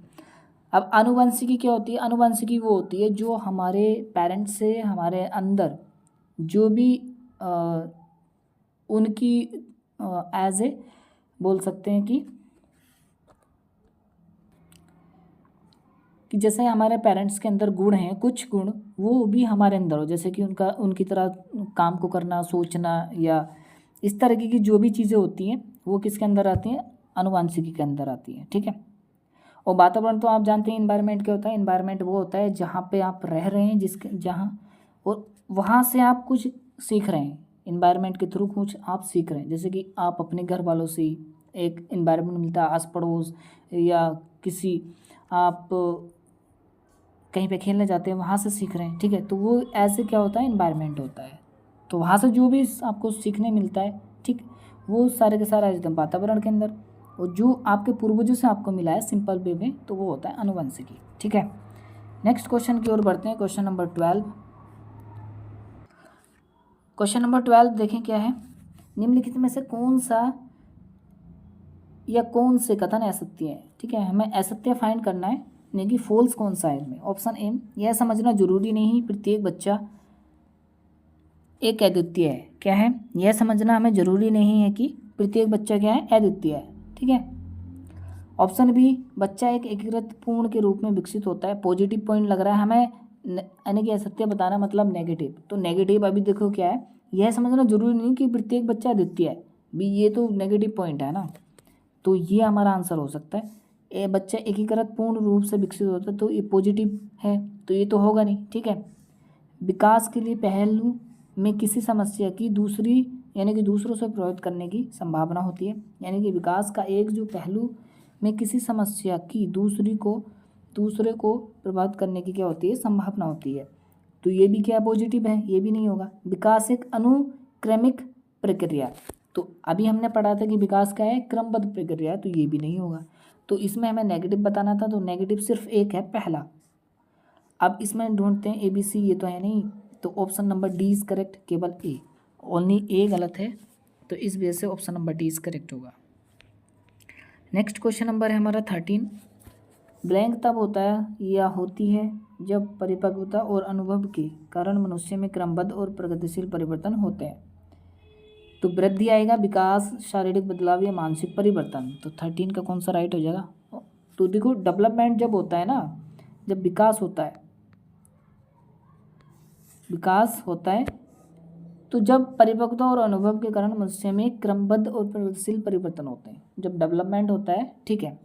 अब आनुवंशिकी क्या होती है? आनुवंशिकी वो होती है जो हमारे पेरेंट्स से हमारे अंदर जो भी उनकी एज ए बोल सकते हैं कि जैसे हमारे पेरेंट्स के अंदर गुण हैं, कुछ गुण वो भी हमारे अंदर हो, जैसे कि उनकी तरह काम को करना, सोचना, या इस तरह की जो भी चीज़ें होती हैं वो किसके अंदर आती हैं? आनुवंशिकी के अंदर आती हैं, ठीक है। और वातावरण तो आप जानते हैं इन्वायरमेंट क्या होता है? इन्वायरमेंट वो होता है जहाँ पे आप रह रहे हैं, जहाँ और वहाँ से आप कुछ सीख रहे हैं, इन्वायरमेंट के थ्रू कुछ आप सीख रहे हैं। जैसे कि आप अपने घर वालों से एक इन्वायरमेंट मिलता है, आस पड़ोस या किसी आप कहीं पे खेलने जाते हैं वहाँ से सीख रहे हैं, ठीक है। तो वो ऐसे क्या होता है? इन्वायरमेंट होता है। तो वहाँ से जो भी आपको सीखने मिलता है, ठीक, वो सारे के सारे एकदम वातावरण के अंदर, और जो आपके पूर्वजों से आपको मिला है सिंपल वे में, तो वो होता है आनुवंशिकी, ठीक है। नेक्स्ट क्वेश्चन की ओर बढ़ते हैं। Question number 12। क्वेश्चन नंबर 12 देखें क्या है? निम्नलिखित में से कौन सा या कौन से कथन असत्य है, ठीक है। हमें असत्य फाइंड करना है, यानी कि फॉल्स कौन सा है इसमें। ऑप्शन ए, यह समझना जरूरी नहीं प्रत्येक बच्चा एक अद्वितीय है। क्या है? यह समझना हमें जरूरी नहीं है कि प्रत्येक बच्चा क्या है? अद्वितीय है, ठीक है। ऑप्शन बी, बच्चा एक एकीकृत पूर्ण के रूप में विकसित होता है। पॉजिटिव पॉइंट लग रहा है हमें, यानी कि असत्य बताना मतलब नेगेटिव। तो नेगेटिव अभी देखो क्या है, यह समझना जरूरी नहीं कि प्रत्येक बच्चा अद्वितीय है, भी ये तो नेगेटिव पॉइंट है ना। तो ये हमारा आंसर हो सकता है। ए, बच्चा एकीकृत पूर्ण रूप से विकसित होता है, तो ये पॉजिटिव है, तो ये तो होगा नहीं, ठीक है। विकास के लिए पहलू में किसी समस्या की दूसरी यानी कि दूसरों से प्रभावित करने की संभावना होती है, यानी कि विकास का एक जो पहलू में किसी समस्या की दूसरे को प्रभावित करने की क्या होती है? संभावना होती है। तो ये भी क्या पॉजिटिव है? ये भी नहीं होगा। विकास एक अनुक्रमिक प्रक्रिया, तो अभी हमने पढ़ा था कि विकास क्या है? क्रमबद्ध प्रक्रिया, तो ये भी नहीं होगा। तो इसमें हमें नेगेटिव बताना था, तो नेगेटिव सिर्फ एक है, पहला। अब इसमें ढूंढते हैं ABC, ये तो है नहीं, तो option number D is correct. केवल ए, ओनली ए गलत है, तो इस वजह से option number D is correct होगा। नेक्स्ट क्वेश्चन नंबर है हमारा 13। ब्लैंक तब होता है या होती है जब परिपक्वता और अनुभव के कारण मनुष्य में क्रमबद्ध और प्रगतिशील परिवर्तन होते हैं। तो वृद्धि आएगा, विकास, शारीरिक बदलाव या मानसिक परिवर्तन। तो 13 का कौन सा राइट हो जाएगा? तो देखो डेवलपमेंट जब होता है ना, जब विकास होता है, विकास होता है तो जब परिपक्वता और अनुभव के कारण मनुष्य में क्रमबद्ध और प्रगतिशील परिवर्तन होते हैं, जब डेवलपमेंट होता है। ठीक है,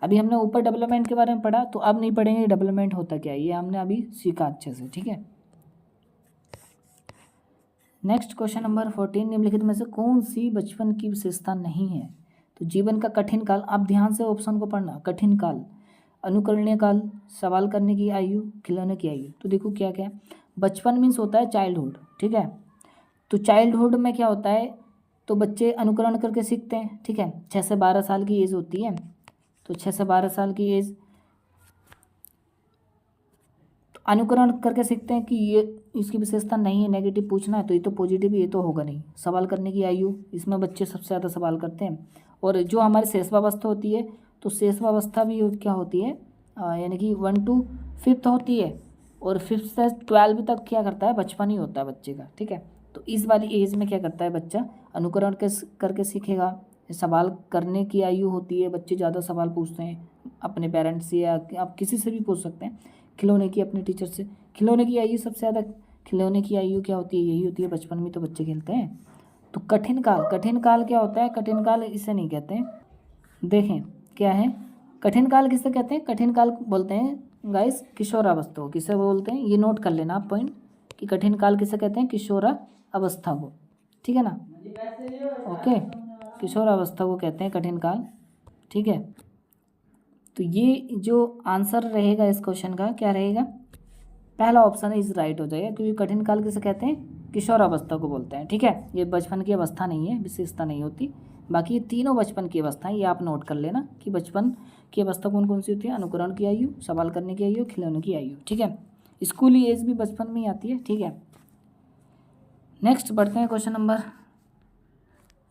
अभी हमने ऊपर डेवलपमेंट के बारे में पढ़ा, तो अब नहीं पढ़ेंगे डेवलपमेंट होता क्या है, ये हमने अभी सीखा अच्छे से। ठीक है, नेक्स्ट क्वेश्चन नंबर 14, निम्नलिखित में से कौन सी बचपन की विशेषता नहीं है? तो जीवन का कठिन काल, आप ध्यान से ऑप्शन को पढ़ना। कठिन काल, अनुकरणीय काल, सवाल करने की आयु, खिलौने की आयु। तो देखो क्या क्या, बचपन मीन्स होता है चाइल्डहुड। ठीक है, तो चाइल्डहुड में क्या होता है, तो बच्चे अनुकरण करके सीखते हैं। ठीक है, 6 से 12 साल की एज होती है, तो 6 से 12 साल की एज तो अनुकरण करके सीखते हैं कि ये इसकी विशेषता नहीं है, नेगेटिव पूछना है तो ये तो पॉजिटिव, ये तो होगा नहीं। सवाल करने की आयु, इसमें बच्चे सबसे ज़्यादा सवाल करते हैं। और जो हमारी शेषवावस्था होती है, तो शेषवावस्था भी क्या होती है, यानी कि 1 to 5th होती है, और 5th से 12 तक क्या करता है, बचपन ही होता है बच्चे का। ठीक है, तो इस वाली एज में क्या करता है बच्चा, अनुकरण करके सीखेगा। सवाल करने की आयु होती है, बच्चे ज़्यादा सवाल पूछते हैं अपने पेरेंट्स से, या आप किसी से भी पूछ सकते हैं। खिलौने की अपने टीचर से, खिलौने की आयु सबसे ज़्यादा, खिलौने की आयु क्या होती है, यही होती है, बचपन में तो बच्चे खेलते हैं। तो कठिन काल, कठिन काल क्या होता है, कठिन काल इसे नहीं कहते हैं, देखें क्या है, कठिन काल किसे कहते हैं, कठिन काल बोलते हैं गाइस किशोरावस्था को। किसे बोलते हैं, ये नोट कर लेना आप पॉइंट, कि कठिन काल किसे कहते हैं, किशोरावस्था को। ठीक है ना, ओके, किशोरावस्था को कहते हैं कठिन काल। ठीक है, तो ये जो आंसर रहेगा इस क्वेश्चन का क्या रहेगा, पहला ऑप्शन इज राइट हो जाएगा, क्योंकि कठिन काल किसे कहते हैं, किशोरावस्था को बोलते हैं। ठीक है, ये बचपन की अवस्था नहीं है, विशेषता नहीं होती। बाकी ये तीनों बचपन की अवस्था है, ये आप नोट कर लेना कि बचपन की अवस्था कौन कौन सी होती है, अनुकरण की आयु, सवाल करने की आयु, खिलौने की आयु। ठीक है, स्कूली एज भी बचपन में ही आती है। ठीक है, नेक्स्ट बढ़ते हैं क्वेश्चन नंबर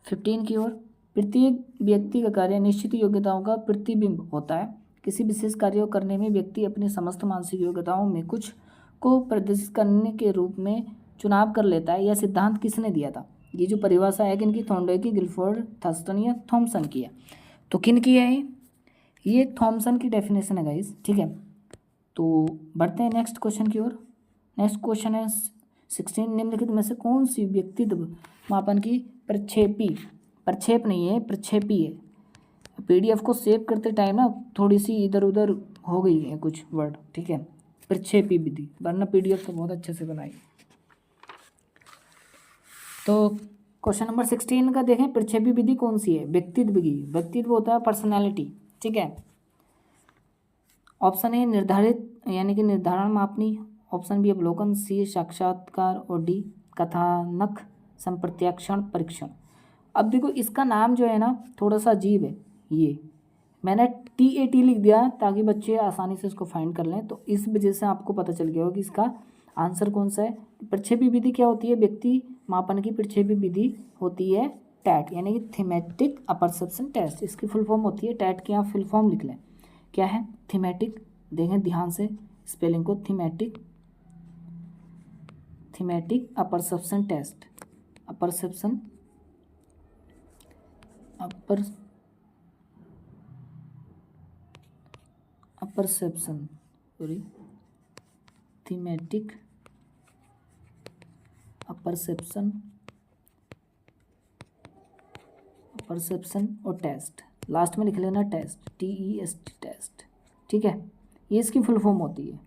15 की ओर। प्रत्येक व्यक्ति का कार्य निश्चित योग्यताओं का प्रतिबिंब होता है। किसी विशेष कार्य को करने में व्यक्ति अपनी समस्त मानसिक योग्यताओं में कुछ को प्रदर्शित करने के रूप में चुनाव कर लेता है। यह सिद्धांत किसने दिया था? ये जो परिभाषा है किनकी, थॉर्नडाइक, गिलफोर्ड, थर्स्टन या थॉमसन की है। तो किन की है ये थॉमसन की डेफिनेशन है गाइस। ठीक है, तो बढ़ते हैं नेक्स्ट क्वेश्चन की ओर। नेक्स्ट क्वेश्चन है 16, निम्नलिखित में से कौन सी व्यक्तित्व मापन की प्रक्षेप नहीं है, प्रक्षेपी है। पीडीएफ को सेव करते टाइम ना थोड़ी सी इधर उधर हो गई है कुछ वर्ड। ठीक है, प्रक्षेपी विधि, वरना पीडीएफ तो बहुत अच्छे से बनाई। तो क्वेश्चन नंबर 16 का देखें, प्रक्षेपी विधि कौन सी है, व्यक्तित्व की। व्यक्तित्व होता है पर्सनैलिटी। ठीक है, ऑप्शन ए निर्धारित यानी कि निर्धारण मापनी, ऑप्शन बी अवलोकन, सी साक्षात्कार और डी कथानक संप्रत्याक्षण परीक्षण। अब देखो इसका नाम जो है ना थोड़ा सा अजीब है, ये मैंने TAT लिख दिया ताकि बच्चे आसानी से इसको फाइंड कर लें, तो इस वजह से आपको पता चल गया होगा कि इसका आंसर कौन सा है। प्रक्षेपी विधि क्या होती है, व्यक्ति मापन की प्रक्षेपी विधि होती है टैट, यानी कि थीमेटिक अपरसेप्शन टेस्ट। इसकी फुल फॉर्म होती है टैट की, आप फुल फॉर्म लिख लें, क्या है, थीमेटिक, देखें ध्यान से स्पेलिंग को, thematic apperception test, apperception sorry, thematic apperception और टेस्ट, लास्ट में लिख लेना टेस्ट, TEST टेस्ट। ठीक है, ये इसकी फुल फॉर्म होती है।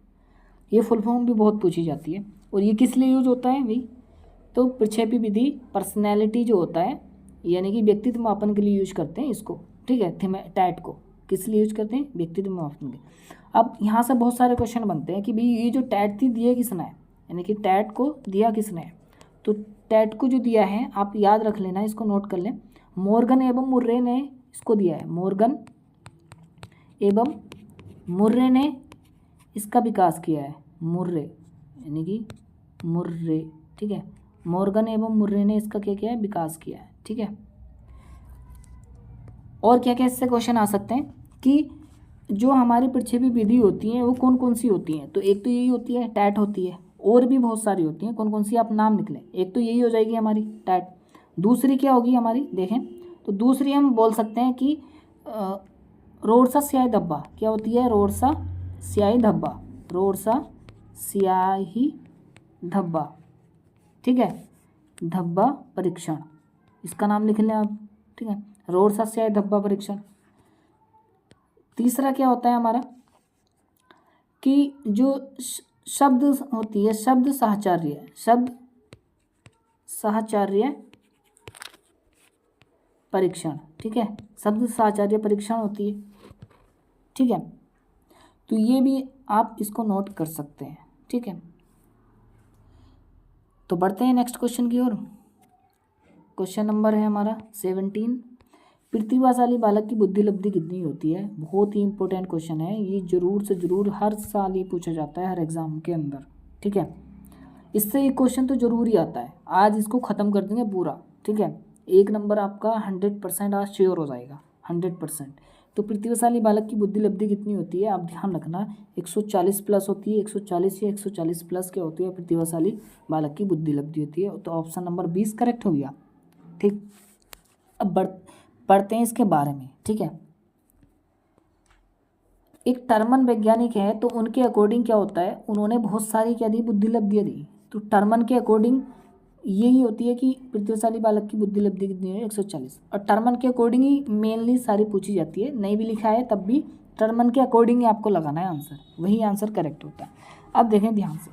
ये फुल फॉर्म भी बहुत पूछी जाती है। और ये किस लिए यूज होता है भाई, तो प्रक्षेपी विधि पर्सनैलिटी जो होता है यानी कि व्यक्तित्व मापन के लिए यूज करते हैं इसको। ठीक है, टैट को किस लिए यूज करते हैं, व्यक्तित्व मापन के। अब यहाँ से बहुत सारे क्वेश्चन बनते हैं कि भाई ये जो टैट थी दिया किसने है, यानी कि टैट को दिया किसने है। तो टैट को जो दिया है आप याद रख लेना, इसको नोट कर लें, मॉर्गन एवं मुर्रे ने इसको दिया है। मॉर्गन एवं मुर्रे ने इसका विकास किया है, मुर्रे यानी कि मुर्रे। ठीक है, मॉर्गन एवं मुर्रे ने इसका क्या किया है, विकास किया है। ठीक है, और क्या क्या इससे क्वेश्चन आ सकते हैं कि जो हमारी प्रक्षेपी विधि होती हैं वो कौन कौन सी होती हैं? तो एक तो यही होती है, टैट होती है, और भी बहुत सारी होती हैं। कौन कौन सी आप नाम निकलें? एक तो यही हो जाएगी हमारी टैट। दूसरी क्या होगी हमारी, देखें तो दूसरी हम बोल सकते हैं कि रोडसा स्याही धब्बा। क्या होती है? रोडसा स्याही धब्बा, रोडसा स्याही धब्बा, ठीक है, धब्बा परीक्षण, इसका नाम लिख लें आप, ठीक है, रोडसा स्याही धब्बा परीक्षण। तीसरा क्या होता है हमारा कि जो शब्द होती है, शब्द साहचर्य, शब्द साहचर्य परीक्षण, ठीक है, शब्द साहचर्य परीक्षण होती है, ठीक है। तो ये भी आप इसको नोट कर सकते हैं, ठीक है। तो बढ़ते हैं नेक्स्ट क्वेश्चन की ओर। क्वेश्चन नंबर है हमारा 17। प्रतिभाशाली बालक की बुद्धि लब्धि कितनी होती है? बहुत ही इंपॉर्टेंट क्वेश्चन है ये, जरूर से जरूर हर साल ये पूछा जाता है हर एग्जाम के अंदर, ठीक है। इससे एक क्वेश्चन तो जरूर ही आता है। आज इसको ख़त्म कर देंगे पूरा, ठीक है। 1 नंबर आपका 100% आज श्योर हो जाएगा, 100%। तो प्रतिभाशाली बालक की बुद्धि लब्धि कितनी होती है? आप ध्यान रखना, 140 प्लस होती है, 140 या 140 प्लस क्या होती है? प्रतिभाशाली बालक की बुद्धि लब्धि होती है। तो ऑप्शन नंबर 20 करेक्ट हो गया, ठीक। अब पढ़ते हैं इसके बारे में, ठीक है। एक टर्मन वैज्ञानिक है, तो उनके अकॉर्डिंग क्या होता है, उन्होंने बहुत सारी क्या दी? बुद्धि लब्धियाँ दी। तो टर्मन के अकॉर्डिंग यही होती है कि प्रतिभाशाली बालक की बुद्धि लब्धि कितनी है? 140। और टर्मन के अकॉर्डिंग ही मेनली सारी पूछी जाती है, नहीं भी लिखा है तब भी टर्मन के अकॉर्डिंग ही आपको लगाना है आंसर, वही आंसर करेक्ट होता है। अब देखें ध्यान से,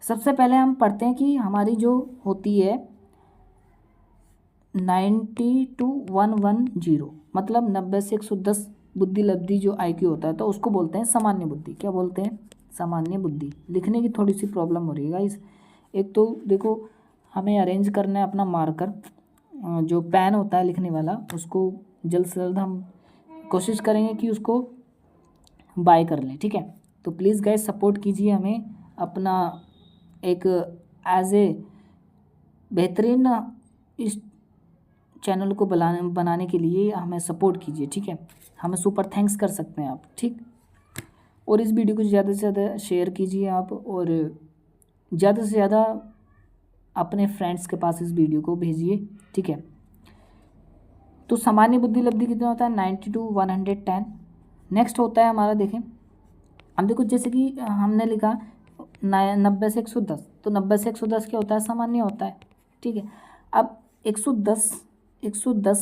सबसे पहले हम पढ़ते हैं कि हमारी जो होती है 90 to 110, मतलब 90 से 110 बुद्धि लब्धि जो IQ होता है, तो उसको बोलते हैं सामान्य बुद्धि। क्या बोलते हैं? सामान्य बुद्धि। लिखने की थोड़ी सी प्रॉब्लम हो रही है गाइस। एक तो देखो हमें अरेंज करना है अपना मार्कर, जो पेन होता है लिखने वाला, उसको जल्द से जल्द हम कोशिश करेंगे कि उसको बाय कर लें, ठीक है। तो प्लीज़ गाइस सपोर्ट कीजिए हमें, अपना एक एज ए बेहतरीन इस चैनल को बनाने के लिए हमें सपोर्ट कीजिए, ठीक है। हमें सुपर थैंक्स कर सकते हैं आप, ठीक। और इस वीडियो को ज़्यादा से ज़्यादा शेयर कीजिए आप, और ज़्यादा से ज़्यादा अपने फ्रेंड्स के पास इस वीडियो को भेजिए, ठीक है। तो सामान्य बुद्धि लब्धि कितना होता है? 90 to 110। नेक्स्ट होता है हमारा, देखें हम देखो, जैसे कि हमने लिखा 90 से 110, तो 90 से 110 क्या होता है? सामान्य होता है, ठीक है। अब 110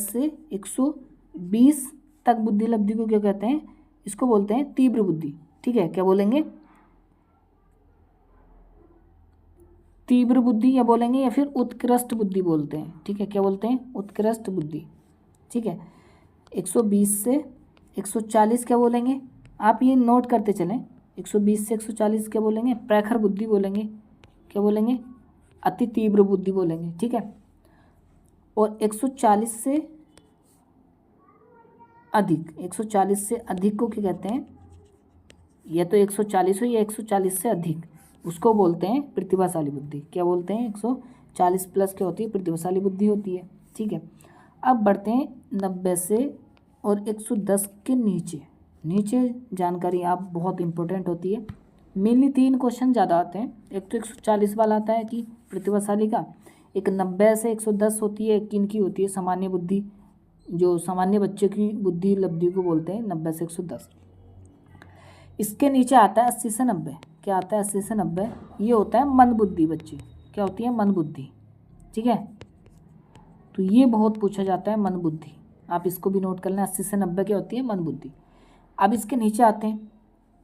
से 120 तक बुद्धि लब्धि को क्या कहते हैं? इसको बोलते हैं तीव्र बुद्धि, ठीक है। क्या बोलेंगे? तीव्र बुद्धि या बोलेंगे, या फिर उत्कृष्ट बुद्धि बोलते हैं, ठीक है। क्या बोलते हैं? उत्कृष्ट बुद्धि, ठीक है। 120 से 140 क्या बोलेंगे? आप ये नोट करते चलें, 120 से 140 क्या बोलेंगे? प्रखर बुद्धि बोलेंगे। क्या बोलेंगे? अति तीव्र बुद्धि बोलेंगे, ठीक है। और 140 से अधिक, 140 से अधिक को क्या कहते हैं? या तो 140 हो या 140 से अधिक, उसको बोलते हैं प्रतिभाशाली बुद्धि। क्या बोलते हैं? 140 प्लस क्या होती है? प्रतिभाशाली बुद्धि होती है, ठीक है। अब बढ़ते हैं 90 से और 110 के नीचे। नीचे जानकारी आप बहुत इंपॉर्टेंट होती है। मेनली 3 क्वेश्चन ज़्यादा आते हैं। एक तो 140 वाला आता है कि प्रतिभाशाली का, एक 90 से 110 होती है, किन की होती है? सामान्य बुद्धि, जो सामान्य बच्चे की बुद्धि लब्धि को बोलते हैं 90 से 110। इसके नीचे आता है 80 से 90। क्या आता है? 80 से 90, ये होता है मंद बुद्धि बच्चे। क्या होती है? मंद बुद्धि, ठीक है। तो ये बहुत पूछा जाता है मंद बुद्धि, आप इसको भी नोट कर लें। 80 से 90 क्या होती है? मंद बुद्धि। अब इसके नीचे आते हैं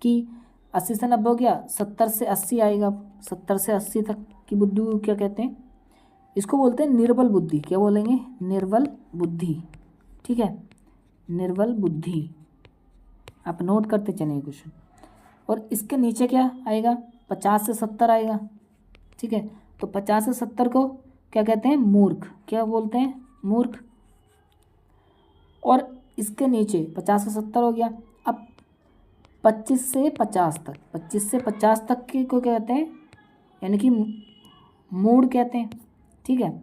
कि 80 से 90 हो गया, 70 से 80 आएगा। 70 से 80 तक की बुद्धि को क्या कहते हैं? इसको बोलते हैं निर्बल बुद्धि। क्या बोलेंगे? निर्बल बुद्धि, ठीक है, निर्बल बुद्धि। आप नोट करते चलिए क्वेश्चन। और इसके नीचे क्या आएगा? 50 से 70 आएगा, ठीक है। तो 50 से 70 को क्या कहते हैं? मूर्ख। क्या बोलते हैं? मूर्ख। और इसके नीचे 50 से 70 हो गया। अब 25 से 50 तक, 25 से 50 तक के को क्या कहते हैं? यानी कि मूढ़ कहते हैं, ठीक है।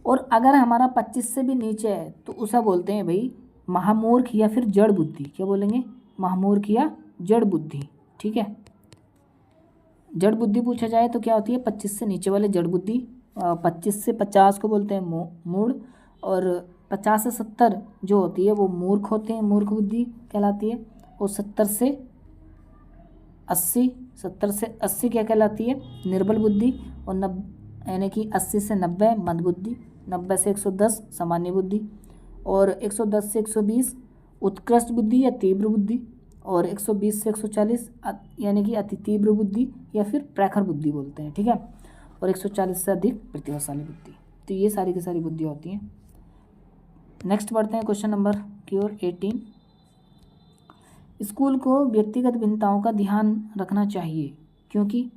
और अगर हमारा 25 से भी नीचे है तो उसे बोलते हैं भाई महामूर्ख या फिर जड़ बुद्धि। क्या बोलेंगे? माहमूर किया जड़ बुद्धि। ठीक है, जड़ बुद्धि पूछा जाए तो क्या होती है, 25 से नीचे वाले जड़ बुद्धि। 25 से 50 को बोलते हैं मूढ़, और 50 से 70 जो होती है वो मूर्ख होते हैं, मूर्ख बुद्धि कहलाती है। और 70 से 80 क्या कहलाती है, निर्बल बुद्धि। और यानी कि 80 से 90 मंद बुद्धि, 90 से 110 सामान्य बुद्धि, और 110 से 120 उत्कृष्ट बुद्धि या तीव्र बुद्धि, और 120 से 140 यानी कि अति तीव्र बुद्धि या फिर प्रखर बुद्धि बोलते हैं। ठीक है, और 140 से अधिक प्रतिभाशाली बुद्धि। तो ये सारी की सारी बुद्धियाँ होती हैं। नेक्स्ट बढ़ते हैं क्वेश्चन नंबर की ओर 18। स्कूल को व्यक्तिगत भिन्नताओं का ध्यान रखना चाहिए क्योंकि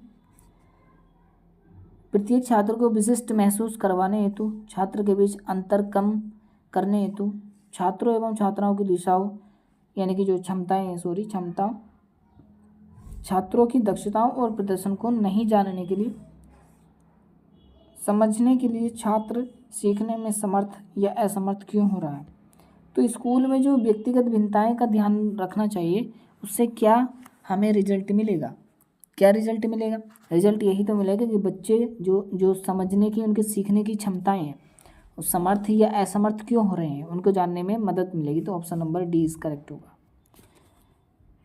प्रत्येक छात्र को विशिष्ट महसूस करवाने हेतु, छात्र के बीच अंतर कम करने हेतु, छात्रों एवं छात्राओं की दिशाओं यानी कि जो क्षमता छात्रों की दक्षताओं और प्रदर्शन को नहीं जानने के लिए, समझने के लिए छात्र सीखने में समर्थ या असमर्थ क्यों हो रहा है। तो स्कूल में जो व्यक्तिगत भिन्नताएं का ध्यान रखना चाहिए, उससे क्या हमें रिजल्ट मिलेगा, क्या रिजल्ट मिलेगा, रिजल्ट यही तो मिलेगा कि बच्चे जो समझने की, उनके सीखने की क्षमताएं हैं, वो समर्थ या असमर्थ क्यों हो रहे हैं, उनको जानने में मदद मिलेगी। तो option number D is correct होगा।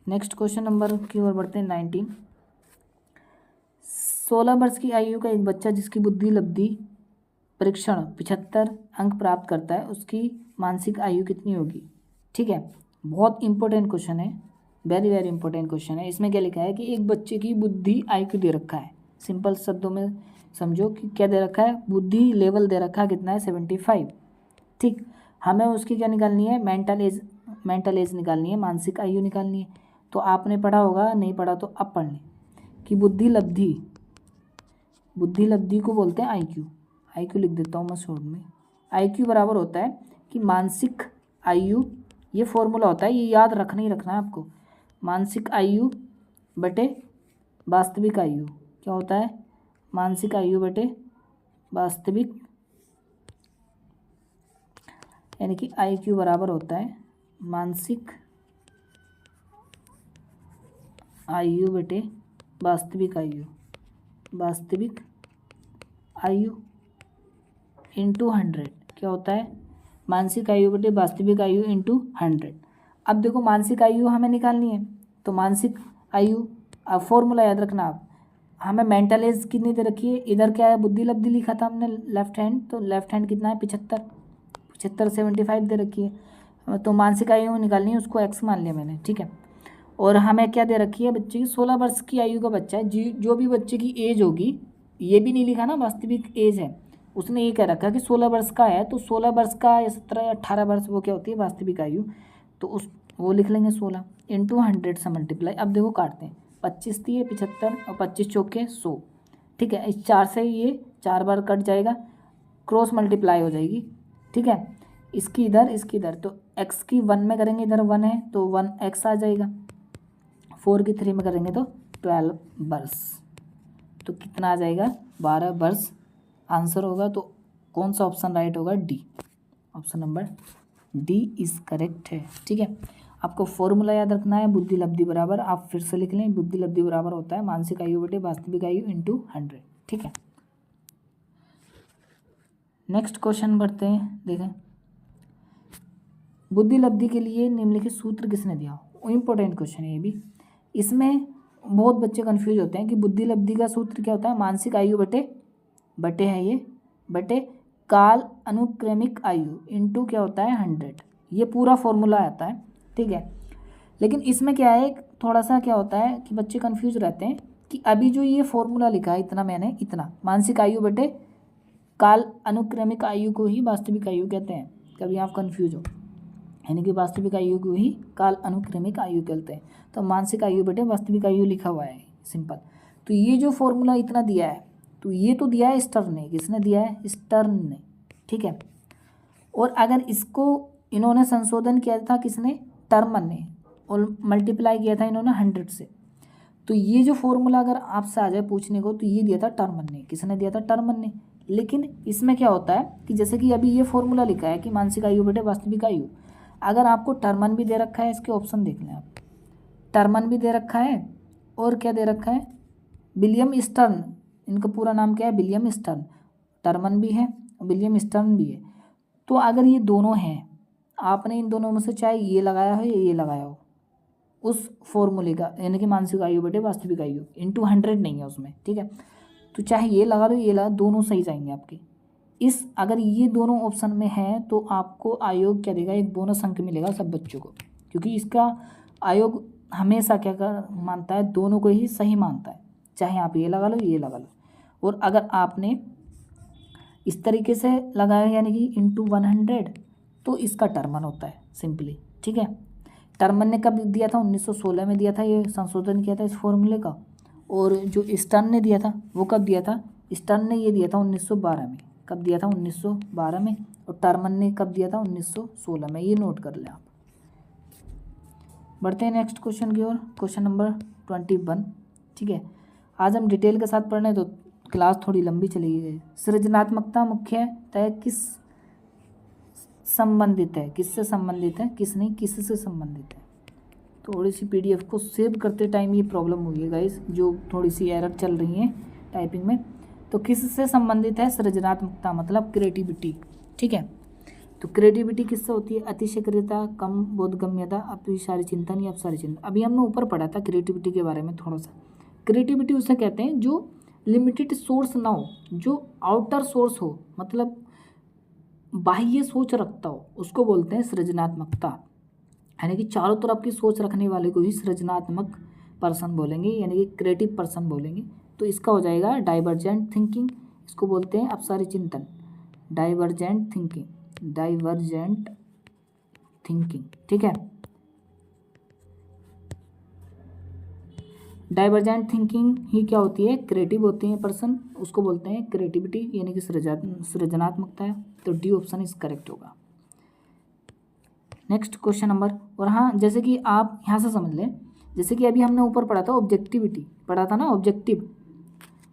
नेक्स्ट क्वेश्चन नंबर की ओर बढ़ते हैं 19। 16 वर्ष की आयु का एक बच्चा जिसकी बुद्धि लब्धि परीक्षण 75 अंक प्राप्त करता है, उसकी मानसिक आयु कितनी होगी। ठीक है, बहुत इंपॉर्टेंट क्वेश्चन है, वेरी वेरी इंपॉर्टेंट क्वेश्चन है। इसमें क्या लिखा है कि एक बच्चे की बुद्धि आईक्यू दे रखा है, सिंपल शब्दों में समझो कि क्या दे रखा है, बुद्धि लेवल दे रखा है कितना है, 75। ठीक, हमें उसकी क्या निकालनी है, मेंटल एज निकालनी है, मानसिक आयु निकालनी है। तो आपने पढ़ा होगा, नहीं पढ़ा तो अब पढ़ लें कि बुद्धि लब्धि को बोलते हैं आईक्यू लिख देता हूँ मैं शॉर्ट में। आईक्यू बराबर होता है कि मानसिक आयु, ये फॉर्मूला होता है, ये याद रखना ही रखना है आपको। मानसिक आयु बटे वास्तविक आयु क्या होता है, मानसिक आयु बटे वास्तविक, यानी कि आईक्यू बराबर होता है मानसिक आयु बटे वास्तविक आयु इंटू 100 क्या होता है, मानसिक आयु बटे वास्तविक आयु इंटू 100। अब देखो मानसिक आयु हमें निकालनी है, तो मानसिक आयु, अब फॉर्मूला याद रखना आप, हमें मेंटल एज कितनी दे रखी है, इधर क्या है बुद्धि लब्धि लिखा था हमने लेफ्ट हैंड, तो लेफ्ट हैंड कितना है 75 75 दे रखी है। तो मानसिक आयु निकालनी है, उसको एक्स मान लिया मैंने। ठीक है, और हमें क्या दे रखी है, बच्चे की 16 वर्ष की आयु का बच्चा है, जो भी बच्चे की एज होगी, ये भी नहीं लिखा ना वास्तविक एज है, उसने ये कह रखा कि 16 वर्ष का है, तो 16 वर्ष का या 17 या 18 वर्ष वो क्या होती है वास्तविक आयु, तो वो लिख लेंगे 16 इंटू 100 से मल्टीप्लाई। अब देखो काटते हैं, 25 थी 75 और 25 चौके 100। ठीक है, इस 4 से ये 4 बार कट जाएगा, क्रॉस मल्टीप्लाई हो जाएगी। ठीक है, इसकी इधर, तो x की 1 में करेंगे, इधर 1 है तो 1x आ जाएगा, 4 की 3 में करेंगे तो 12 वर्ष, तो कितना आ जाएगा 12 वर्ष आंसर होगा। तो कौन सा ऑप्शन राइट होगा, D, option number D is correct है। ठीक है, आपको फॉर्मूला याद रखना है, बुद्धि लब्धि बराबर, आप फिर से लिख लें, बुद्धि लब्धि बराबर होता है मानसिक आयु बटे वास्तविक आयु इंटू 100। ठीक है, नेक्स्ट क्वेश्चन बढ़ते हैं, देखें बुद्धि लब्धि के लिए निम्नलिखित सूत्र किसने दिया, इंपॉर्टेंट क्वेश्चन है ये भी। इसमें बहुत बच्चे कंफ्यूज होते हैं कि बुद्धि लब्धि का सूत्र क्या होता है, मानसिक आयु बटे है ये, बटे काल अनुक्रमिक आयु इंटू क्या होता है 100, ये पूरा फॉर्मूला आता है। ठीक है, लेकिन इसमें क्या है, थोड़ा सा क्या होता है कि बच्चे कंफ्यूज रहते हैं कि अभी जो ये फॉर्मूला लिखा है इतना मानसिक आयु बटे काल अनुक्रमिक आयु को ही वास्तविक आयु कहते हैं, कभी आप कंफ्यूज हो, यानी कि वास्तविक आयु को ही काल अनुक्रमिक आयु कहते हैं। तो मानसिक आयु बटे वास्तविक आयु लिखा हुआ है सिंपल। तो ये जो फॉर्मूला इतना दिया है, तो ये तो दिया है स्टर्न ने, किसने दिया है, स्टर्न ने। ठीक है, और अगर इसको इन्होंने संशोधन किया था किसने, टर्मन ने, और मल्टीप्लाई किया था इन्होंने 100 से। तो ये जो फॉर्मूला अगर आपसे आ जाए पूछने को, तो ये दिया था टर्मन ने, किसने दिया था, टर्मन ने। लेकिन इसमें क्या होता है कि जैसे कि अभी ये फॉर्मूला लिखा है कि मानसिक आयु बटे वास्तविक आयु, अगर आपको टर्मन भी दे रखा है, इसके ऑप्शन देख लें आप, टर्मन भी दे रखा है और क्या दे रखा है, विलियम स्टर्न, इनका पूरा नाम क्या है, विलियम स्टर्न। टर्मन भी है, विलियम स्टर्न भी है। तो अगर ये दोनों हैं, आपने इन दोनों में से चाहे ये लगाया हो या ये लगाया हो, उस फॉर्मूले का, यानी कि मानसिक आयु बटे वास्तविक आयु इंटू 100 नहीं है उसमें, ठीक है। तो चाहे ये लगा लो ये लगा, दोनों सही जाएंगे आपके। इस अगर ये दोनों ऑप्शन में है तो आपको आयोग क्या देगा, एक बोनस अंक मिलेगा सब बच्चों को, क्योंकि इसका आयोग हमेशा क्या कर मानता है, दोनों को ही सही मानता है, चाहे आप ये लगा लो ये लगा लो। और अगर आपने इस तरीके से लगाया यानी कि इंटू 100, तो इसका टर्मन होता है सिंपली, ठीक है। टर्मन ने कब दिया था, 1916 में दिया था, ये संशोधन किया था इस फॉर्मूले का। और जो स्टर्न ने दिया था वो कब दिया था, स्टर्न ने ये दिया था 1912 में। कब दिया था, 1912 में। और टर्मन ने कब दिया था, 1916 में। ये नोट कर लें आप। बढ़ते हैं नेक्स्ट क्वेश्चन की ओर, क्वेश्चन नंबर 21, ठीक है। आज हम डिटेल के साथ पढ़ रहे हैं तो क्लास थोड़ी लंबी चली गई। सृजनात्मकता मुख्यतः किस संबंधित है, किससे संबंधित है, किस नहीं, किससे संबंधित है। थोड़ी सी पीडीएफ को सेव करते टाइम ये प्रॉब्लम हुई है गाइस, जो थोड़ी सी एरर चल रही है टाइपिंग में। तो किससे संबंधित है सृजनात्मकता, मतलब क्रिएटिविटी, ठीक है। तो क्रिएटिविटी किससे होती है, अतिशयक्रियता, कम बोधगम्यता, अतिसारी चिंतन या अपसारी चिंतन। अभी हमने ऊपर पढ़ा था क्रिएटिविटी के बारे में थोड़ा सा। क्रिएटिविटी उसे कहते हैं जो लिमिटेड सोर्स ना हो, जो आउटर सोर्स हो, मतलब बाह्य सोच रखता हो, उसको बोलते हैं सृजनात्मकता। यानी कि चारों तरफ की सोच रखने वाले को ही सृजनात्मक पर्सन बोलेंगे, यानी कि क्रिएटिव पर्सन बोलेंगे। तो इसका हो जाएगा डाइवर्जेंट थिंकिंग, इसको बोलते हैं अपसारी चिंतन। डाइवर्जेंट थिंकिंग, डाइवर्जेंट थिंकिंग, ठीक है। डाइवर्जेंट थिंकिंग ही क्या होती है, क्रिएटिव होती है पर्सन, उसको बोलते हैं क्रिएटिविटी, यानी कि सृजनात्मकता है। तो डी ऑप्शन इज करेक्ट होगा। नेक्स्ट क्वेश्चन नंबर, और हाँ जैसे कि आप यहाँ से समझ लें, जैसे कि अभी हमने ऊपर पढ़ा था ऑब्जेक्टिविटी, पढ़ा था ना ऑब्जेक्टिव।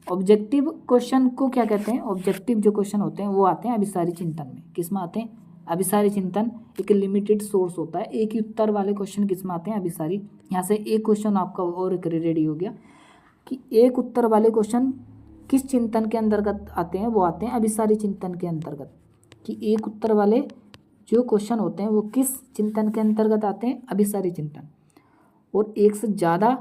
ऑब्जेक्टिव क्वेश्चन को क्या कहते हैं, ऑब्जेक्टिव जो क्वेश्चन होते हैं वो आते हैं अभिसारी चिंतन में। किस में आते हैं, अभिसारी चिंतन। एक लिमिटेड सोर्स होता है, एक ही उत्तर वाले क्वेश्चन किस में आते हैं, अभिसारी। यहाँ से एक क्वेश्चन आपका और एक रेडी हो गया कि एक उत्तर वाले क्वेश्चन किस चिंतन के अंतर्गत आते हैं, वो आते हैं अभिसारी चिंतन के अंतर्गत। कि एक उत्तर वाले जो क्वेश्चन होते हैं वो किस चिंतन के अंतर्गत आते हैं, अभिसारी चिंतन। और एक से ज़्यादा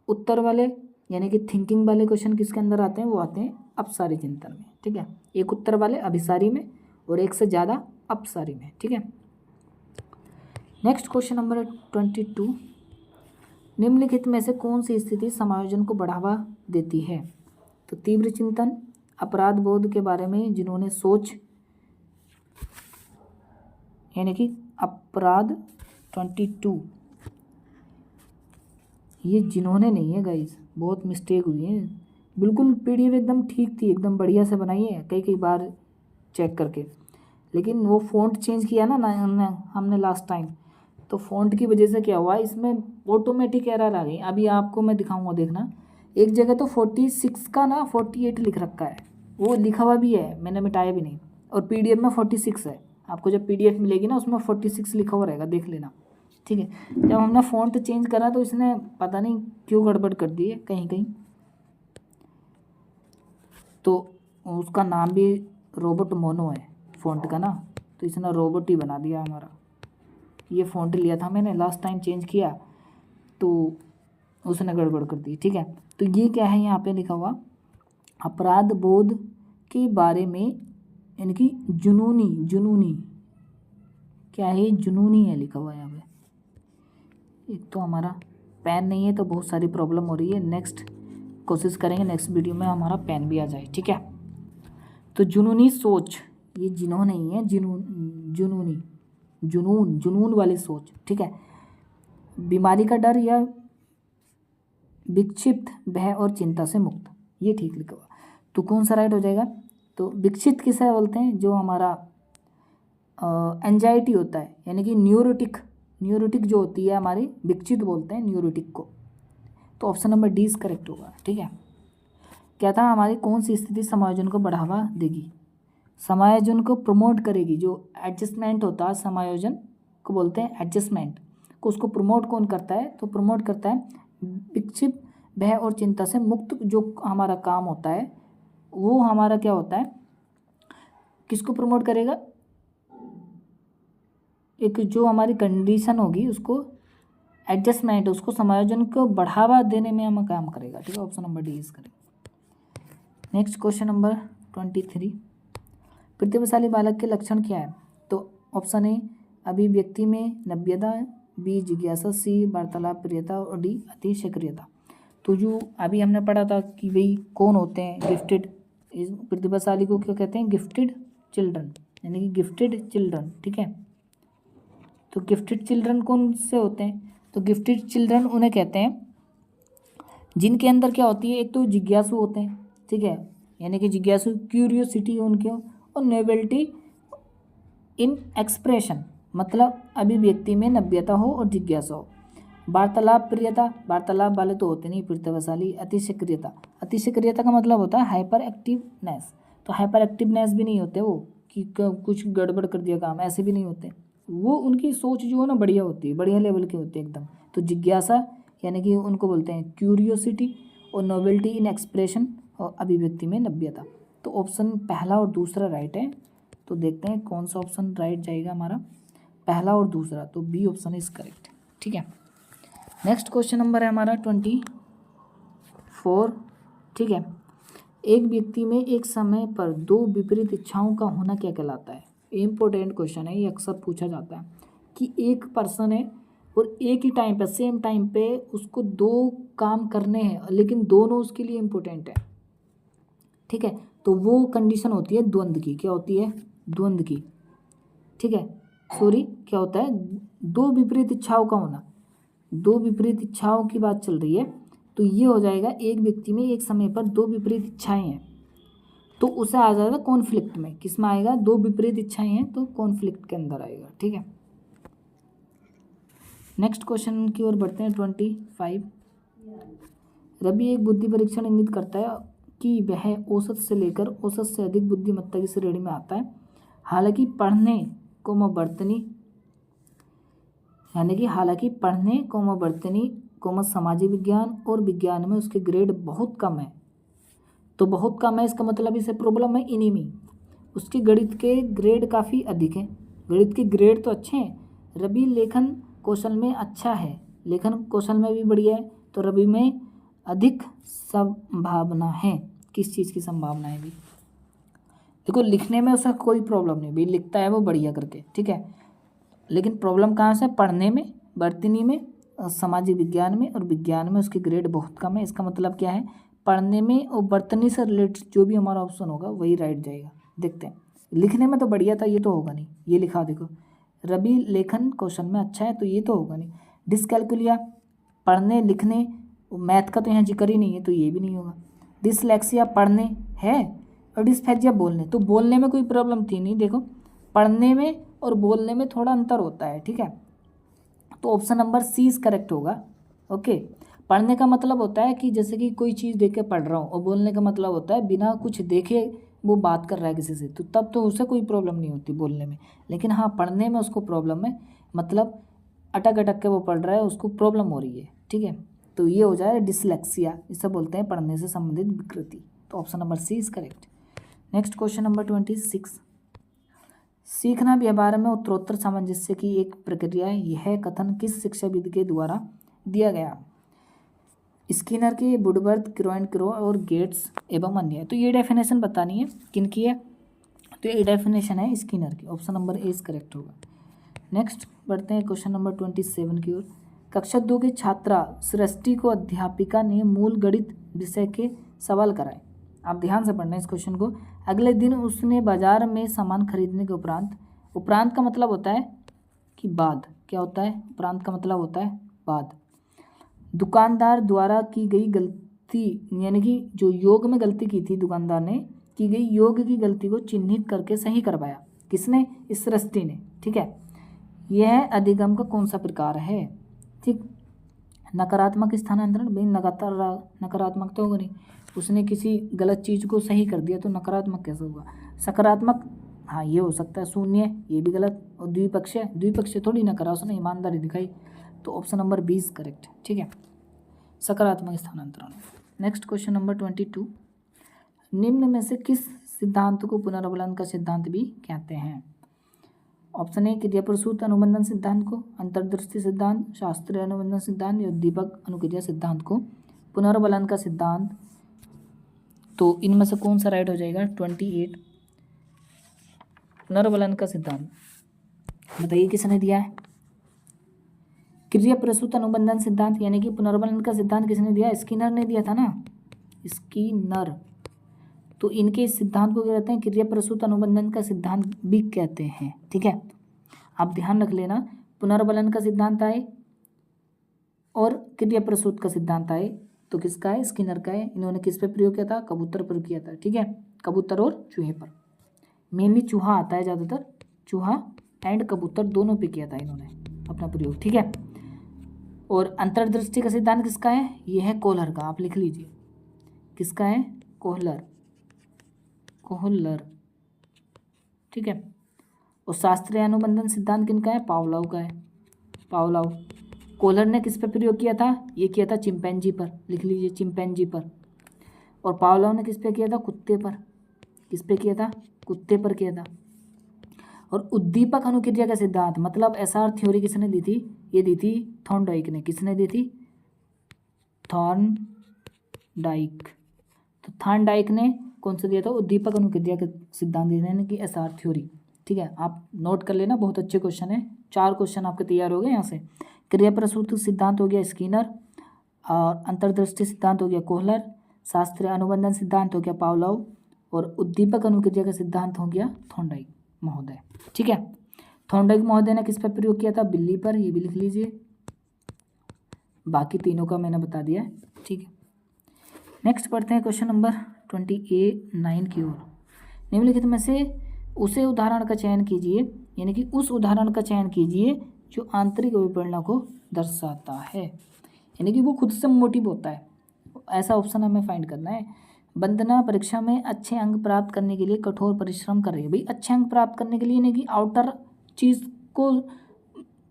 उत्तर वाले यानी कि थिंकिंग वाले क्वेश्चन किसके अंदर आते हैं, वो आते हैं अपसारी चिंतन में, ठीक है। एक उत्तर वाले अभिसारी में और एक से ज़्यादा अपसारी में, ठीक है। नेक्स्ट क्वेश्चन नंबर 22, निम्नलिखित में से कौन सी स्थिति समायोजन को बढ़ावा देती है। तो तीव्र चिंतन, अपराध बोध के बारे में जिन्होंने सोच, यानी कि अपराध 22, ये जिन्होंने नहीं है गाइस, बहुत मिस्टेक हुई है। बिल्कुल पीडीएफ एकदम ठीक थी, एकदम बढ़िया से बनाई है कई बार चेक करके, लेकिन वो फ़ॉन्ट चेंज किया ना हमने लास्ट टाइम, तो फ़ॉन्ट की वजह से क्या हुआ, इसमें ऑटोमेटिक एरर आ गई। अभी आपको मैं दिखाऊंगा, देखना। एक जगह तो 46 का ना 48 लिख रखा है, वो लिखा हुआ भी है, मैंने मिटाया भी नहीं। और पीडीएफ में 46 है, आपको जब पीडीएफ मिलेगी ना उसमें 46 लिखा हुआ रहेगा, देख लेना, ठीक है। जब हमने फ़ॉन्ट चेंज करा तो इसने पता नहीं क्यों गड़बड़ कर दी है कहीं कहीं, तो उसका नाम भी रोबोट मोनो है फ़ॉन्ट का ना, तो इसने रोबोट ही बना दिया हमारा। ये फ़ॉन्ट लिया था मैंने लास्ट टाइम, चेंज किया तो उसने गड़बड़ कर दी, ठीक है। तो ये क्या है यहाँ पे लिखा हुआ, अपराध बोध के बारे में, यानी कि जुनूनी क्या है, जुनूनी है लिखा हुआ यहाँ पे। एक तो हमारा पेन नहीं है तो बहुत सारी प्रॉब्लम हो रही है। नेक्स्ट कोशिश करेंगे नेक्स्ट वीडियो में हमारा पेन भी आ जाए, ठीक है। तो जुनूनी सोच, ये जिन्हों नहीं है, जुनूनी, जुनून वाली सोच, ठीक है। बीमारी का डर या विक्षिप्त भय और चिंता से मुक्त, ये ठीक लिखा हुआ। तो कौन सा राइट हो जाएगा, तो विक्षिप्त किसे बोलते हैं, जो हमारा एंजाइटी होता है, यानी कि न्यूरोटिक जो होती है हमारी, विक्षिप्त बोलते हैं न्यूरोटिक को। तो option number D is correct होगा, ठीक है। क्या था, हमारी कौन सी स्थिति समायोजन को बढ़ावा देगी, समायोजन को प्रमोट करेगी। जो एडजस्टमेंट होता है, समायोजन को बोलते हैं एडजस्टमेंट, को उसको प्रमोट कौन करता है? तो प्रमोट करता है विक्षिप्त, भय और चिंता से मुक्त जो हमारा काम होता है वो हमारा क्या होता है, किसको प्रमोट करेगा? एक जो हमारी कंडीशन होगी उसको एडजस्टमेंट, उसको समायोजन को बढ़ावा देने में हम काम करेगा। ठीक है, option number D is correct. Next question number 23, प्रतिभाशाली बालक के लक्षण क्या है? तो ऑप्शन ए अभिव्यक्ति में नव्यता, बी जिज्ञासा, सी वार्तालाप प्रियता और डी अति सक्रियता। तो जो अभी हमने पढ़ा था कि भाई कौन होते हैं गिफ्टेड, प्रतिभाशाली को क्या कहते हैं? गिफ्टेड चिल्ड्रन, यानी कि गिफ्टेड चिल्ड्रन। ठीक है, तो गिफ्टेड चिल्ड्रन कौन से होते हैं? तो गिफ्टेड चिल्ड्रन उन्हें कहते हैं जिनके अंदर क्या होती है, एक तो जिज्ञासु होते हैं। ठीक है, यानी कि जिज्ञासु, क्यूरियोसिटी उनके, और नोवेल्टी इन एक्सप्रेशन, मतलब अभिव्यक्ति में नव्यता हो और जिज्ञासा हो। वार्तालाप प्रियता, वार्तालाप वाले तो होते नहीं प्रतिभाशाली। अति सक्रियता, अति सक्रियता का मतलब होता है हाइपर एक्टिवनेस, तो हाइपर एक्टिवनेस भी नहीं होते वो कि कुछ गड़बड़ कर दिया काम, ऐसे भी नहीं होते वो। उनकी सोच जो है ना बढ़िया होती है, बढ़िया लेवल की होती है एकदम। तो जिज्ञासा यानी कि उनको बोलते हैं क्यूरियोसिटी, और नोवेल्टी इन एक्सप्रेशन और अभिव्यक्ति में नव्यता। तो ऑप्शन पहला और दूसरा राइट है। तो देखते हैं कौन सा ऑप्शन राइट जाएगा हमारा, पहला और दूसरा। तो बी ऑप्शन इज करेक्ट। ठीक है, नेक्स्ट क्वेश्चन नंबर है हमारा 24। ठीक है, एक व्यक्ति में एक समय पर दो विपरीत इच्छाओं का होना क्या कहलाता है? इम्पोर्टेंट क्वेश्चन है ये, अक्सर पूछा जाता है कि एक पर्सन है और एक ही टाइम पे, सेम टाइम पे उसको दो काम करने हैं, लेकिन दोनों उसके लिए इम्पोर्टेंट है। ठीक है, तो वो कंडीशन होती है द्वंद्व की। क्या होती है? द्वंद्व की। ठीक है, सॉरी, क्या होता है? दो विपरीत इच्छाओं का होना। दो विपरीत इच्छाओं की बात चल रही है, तो ये हो जाएगा एक व्यक्ति में एक समय पर दो विपरीत इच्छाएं हैं, तो उसे आ जाएगा कॉन्फ्लिक्ट में। किस में आएगा? दो विपरीत इच्छाएं हैं तो कॉन्फ्लिक्ट के अंदर आएगा। ठीक है, नेक्स्ट क्वेश्चन की ओर बढ़ते हैं 25। रवि एक बुद्धि परीक्षण इंगित करता है कि वह औसत से लेकर औसत से अधिक बुद्धिमत्ता की श्रेणी में आता है। हालांकि पढ़ने वर्तनी सामाजिक विज्ञान और विज्ञान में उसके ग्रेड बहुत कम है। तो बहुत कम है इसका मतलब इसे प्रॉब्लम है इन्हीं में। उसके गणित के ग्रेड काफ़ी अधिक हैं। गणित के ग्रेड तो अच्छे हैं। रवि लेखन कौशल में अच्छा है, लेखन कौशल में भी बढ़िया है, तो रवि में अधिक संभावना है। किस चीज़ की संभावना है भी? देखो, लिखने में उसका कोई प्रॉब्लम नहीं, भाई लिखता है वो बढ़िया करके। ठीक है, लेकिन प्रॉब्लम कहाँ से? पढ़ने में, वर्तनी में, सामाजिक विज्ञान में और विज्ञान में उसके ग्रेड बहुत कम है। इसका मतलब क्या है? पढ़ने में और वर्तनी से रिलेटेड जो भी हमारा ऑप्शन होगा वही राइट जाएगा। देखते हैं, लिखने में तो बढ़िया था, ये तो होगा नहीं। ये लिखा देखो, रवि लेखन कौशल में अच्छा है, तो ये तो होगा नहीं। डिसकैलकुलिया, पढ़ने लिखने, मैथ का तो यहाँ जिक्र ही नहीं है, तो ये भी नहीं होगा। डिसलेक्सिया पढ़ने है, और डिस्फेजिया बोलने, तो बोलने में कोई प्रॉब्लम थी नहीं। देखो, पढ़ने में और बोलने में थोड़ा अंतर होता है। ठीक है, तो option number C is correct होगा। ओके, पढ़ने का मतलब होता है कि जैसे कि कोई चीज़ देख के पढ़ रहा हूँ, और बोलने का मतलब होता है बिना कुछ देखे वो बात कर रहा है किसी से, तो तब तो उसे कोई प्रॉब्लम नहीं होती बोलने में। लेकिन हाँ, पढ़ने में उसको प्रॉब्लम है, मतलब अटक अटक के वो पढ़ रहा है, उसको प्रॉब्लम हो रही है। ठीक है, तो ये हो जाए डिसलेक्सिया, इसे बोलते हैं पढ़ने से संबंधित विकृति। तो option number C is correct. Next question number 26। सीखना व्यवहार में उत्तरोत्तर सामंजस्य की एक प्रक्रिया है, यह कथन किस शिक्षाविद के द्वारा दिया गया? स्किनर के, वुडवर्थ, क्रो और गेट्स एवं अन्य। तो ये डेफिनेशन बतानी है, किन की है? तो ये डेफिनेशन है स्किनर की। Option number A is correct होगा। नेक्स्ट बढ़ते हैं क्वेश्चन नंबर 27 की ओर। कक्षा 2 की छात्रा सृष्टि को अध्यापिका ने मूल गणित विषय के सवाल कराए। आप ध्यान से पढ़ना इस क्वेश्चन को। अगले दिन उसने बाजार में सामान खरीदने के उपरांत का मतलब होता है कि बाद। क्या होता है? उपरांत का मतलब होता है बाद। दुकानदार द्वारा की गई गलती, यानी कि जो योग में गलती की थी दुकानदार ने, की गई योग की गलती को चिन्हित करके सही करवाया। किसने? इस सृष्टि ने। ठीक है, यह अधिगम का कौन सा प्रकार है? ठीक, नकारात्मक स्थानांतरण। भाई नकारात्मक तो होगा नहीं, उसने किसी गलत चीज़ को सही कर दिया, तो नकारात्मक कैसे होगा? सकारात्मक, हाँ ये हो सकता है। शून्य, ये भी गलत। और द्विपक्षीय थोड़ी ना करा उसने, ईमानदारी दिखाई। तो ऑप्शन नंबर 20 करेक्ट। ठीक है, सकारात्मक स्थानांतरण। नेक्स्ट क्वेश्चन नंबर 22, निम्न में से किस सिद्धांत को पुनर्वलन का सिद्धांत भी कहते हैं? ऑप्शन ए क्रियाप्रसूत अनुबंधन सिद्धांत को, अंतर्दृष्टि सिद्धांत, शास्त्रीय अनुबंधन सिद्धांत या उद्दीपक अनुक्रिया सिद्धांत को पुनर्वलन का सिद्धांत। तो इनमें से कौन सा राइट हो जाएगा? 28 पुनर्वलन का सिद्धांत। बताइए किसने दिया है? क्रियाप्रसूत अनुबंधन सिद्धांत यानी कि पुनर्वलन का सिद्धांत किसने दिया? स्किनर ने दिया था ना, स्किनर। तो इनके इस सिद्धांत को क्या कहते हैं? क्रियाप्रसूत अनुबंधन का सिद्धांत भी कहते हैं। ठीक है, आप ध्यान रख लेना, पुनर्वलन का सिद्धांत आए और क्रियाप्रसूत का सिद्धांत आए तो किसका है? स्किनर का है। इन्होंने किस पे प्रयोग किया था? कबूतर पर किया था। ठीक है, कबूतर और चूहे पर, मेनली चूहा आता है ज़्यादातर, चूहा एंड कबूतर दोनों पे किया था इन्होंने अपना प्रयोग। ठीक है, और अंतर्दृष्टि का सिद्धांत किसका है? ये है कोहलर का, आप लिख लीजिए। किसका है? Kohler, Kohler. ठीक है, और शास्त्रीय अनुबंधन सिद्धांत किनका है? पावलोव का है, पावलोव। कोहलर ने किस पे प्रयोग किया था? ये किया था चिंपैंजी पर, लिख लीजिए चिंपैंजी पर। और पावलोव ने किस पे किया था? कुत्ते पर। किस पे किया था? कुत्ते पर किया था। और उद्दीपक अनुक्रिया का सिद्धांत मतलब एसआर थ्योरी किसने दी थी? ये दी थी थॉर्नडाइक ने। किसने दी थी? थॉर्नडाइक। तो थॉर्नडाइक ने कौन सा दिया था? उद्दीपक अनुक्रिया का सिद्धांत दिया, यानी कि एसआर थ्योरी। ठीक है, आप नोट कर लेना, बहुत अच्छे क्वेश्चन है। 4 क्वेश्चन आपके तैयार हो गए यहाँ से। क्रियाप्रसूत सिद्धांत हो गया स्किनर, और अंतर्दृष्टि सिद्धांत हो गया कोहलर, शास्त्रीय अनुबंधन सिद्धांत हो गया पावलोव, और उद्दीपक अनुक्रिया का सिद्धांत हो गया थॉर्नडाइक महोदय। ठीक है, थॉर्नडाइक महोदय ने किस पर प्रयोग किया था? बिल्ली पर, ये भी लिख लीजिए। बाकी तीनों का मैंने बता दिया है। ठीक है, नेक्स्ट पढ़ते हैं क्वेश्चन नंबर 29 की ओर। निम्नलिखित में से उसे उदाहरण का चयन कीजिए, यानी कि उस उदाहरण का चयन कीजिए जो आंतरिक अभिप्रेरणा को दर्शाता है, यानी कि वो खुद से मोटिव होता है। ऐसा ऑप्शन हमें फाइंड करना है। वंदना परीक्षा में अच्छे अंक प्राप्त करने के लिए कठोर परिश्रम कर रही है। भाई अच्छे अंक प्राप्त करने के लिए, यानी कि आउटर चीज़ को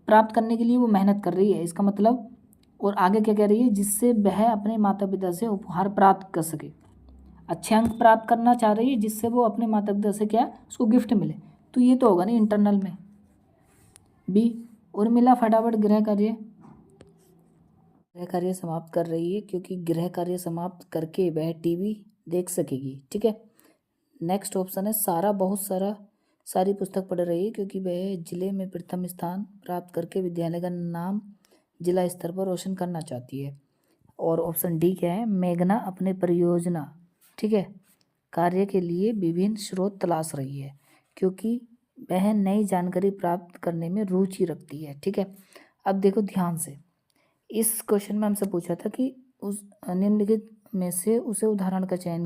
प्राप्त करने के लिए वो मेहनत कर रही है, इसका मतलब। और आगे क्या कह रही है? जिससे वह अपने माता पिता से उपहार प्राप्त कर सके। अच्छे अंक प्राप्त करना चाह रही है जिससे वो अपने माता पिता से क्या, उसको गिफ्ट मिले। तो ये तो होगा नहीं इंटरनल में। बी, उर्मिला फटाफट गृह कार्य समाप्त कर रही है, क्योंकि गृह कार्य समाप्त करके वह टीवी देख सकेगी। ठीक है, नेक्स्ट ऑप्शन है सारा बहुत सारी पुस्तक पढ़ रही है, क्योंकि वह जिले में प्रथम स्थान प्राप्त करके विद्यालय का नाम जिला स्तर पर रोशन करना चाहती है। और ऑप्शन डी क्या है? मेघना अपने परियोजना, ठीक है, कार्य के लिए विभिन्न स्रोत तलाश रही है, क्योंकि वह नई जानकारी प्राप्त करने में रुचि रखती है। ठीक है, अब देखो ध्यान से, इस क्वेश्चन में हमसे पूछा था कि उस निम्नलिखित में से उस उदाहरण का चयन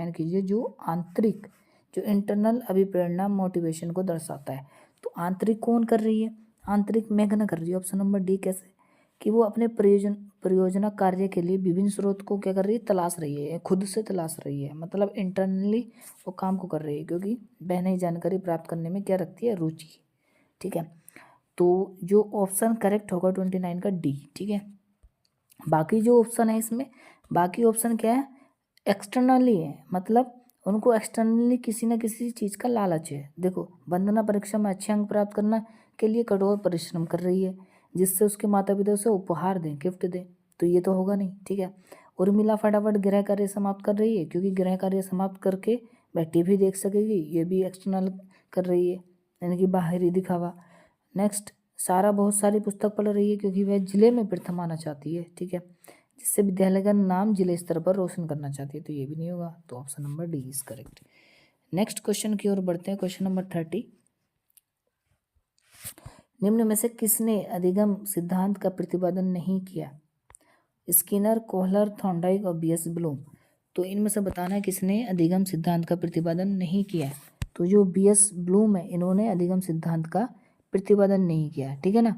कीजिए जो आंतरिक, जो इंटरनल अभिप्रेरणा मोटिवेशन को दर्शाता है। तो आंतरिक कौन कर रही है? आंतरिक मेघना कर रही है। Option number D. कैसे? कि वो अपने परियोजना कार्य के लिए विभिन्न स्रोत को क्या कर रही है? तलाश रही है, खुद से तलाश रही है, मतलब इंटरनली वो काम को कर रही है, क्योंकि वह नई जानकारी प्राप्त करने में क्या रखती है? रुचि। ठीक है, तो जो ऑप्शन करेक्ट होगा 29 का डी। ठीक है, बाकी जो ऑप्शन है इसमें, बाकी ऑप्शन क्या है? एक्सटर्नली है, मतलब उनको एक्सटर्नली किसी न किसी चीज़ का लालच है। देखो, वंदना परीक्षा में अच्छे अंक प्राप्त करने के लिए कठोर परिश्रम कर रही है, जिससे उसके माता पिता उसे उपहार दें, गिफ्ट दें, तो ये तो होगा नहीं। ठीक है, उर्मिला फटाफट गृह कार्य समाप्त कर रही है, क्योंकि गृह कार्य समाप्त करके वह टीवी देख सकेगी, ये भी एक्सटर्नल कर रही है, यानी कि बाहरी दिखावा। नेक्स्ट, सारा बहुत सारी पुस्तक पढ़ रही है, क्योंकि वह जिले में प्रथम आना चाहती है। ठीक है, जिससे विद्यालय का नाम जिले स्तर पर रोशन करना चाहती है, तो ये भी नहीं होगा। तो option number D is correct. Next question की ओर बढ़ते हैं। क्वेश्चन नंबर 30, निम्न में से किसने अधिगम सिद्धांत का प्रतिपादन नहीं किया? स्किनर, कोहलर, थॉर्नडाइक और बीएस ब्लूम। तो इनमें से बताना है किसने अधिगम सिद्धांत का प्रतिपादन नहीं किया। तो जो बीएस ब्लूम है, इन्होंने अधिगम सिद्धांत का प्रतिपादन नहीं किया। ठीक है ना,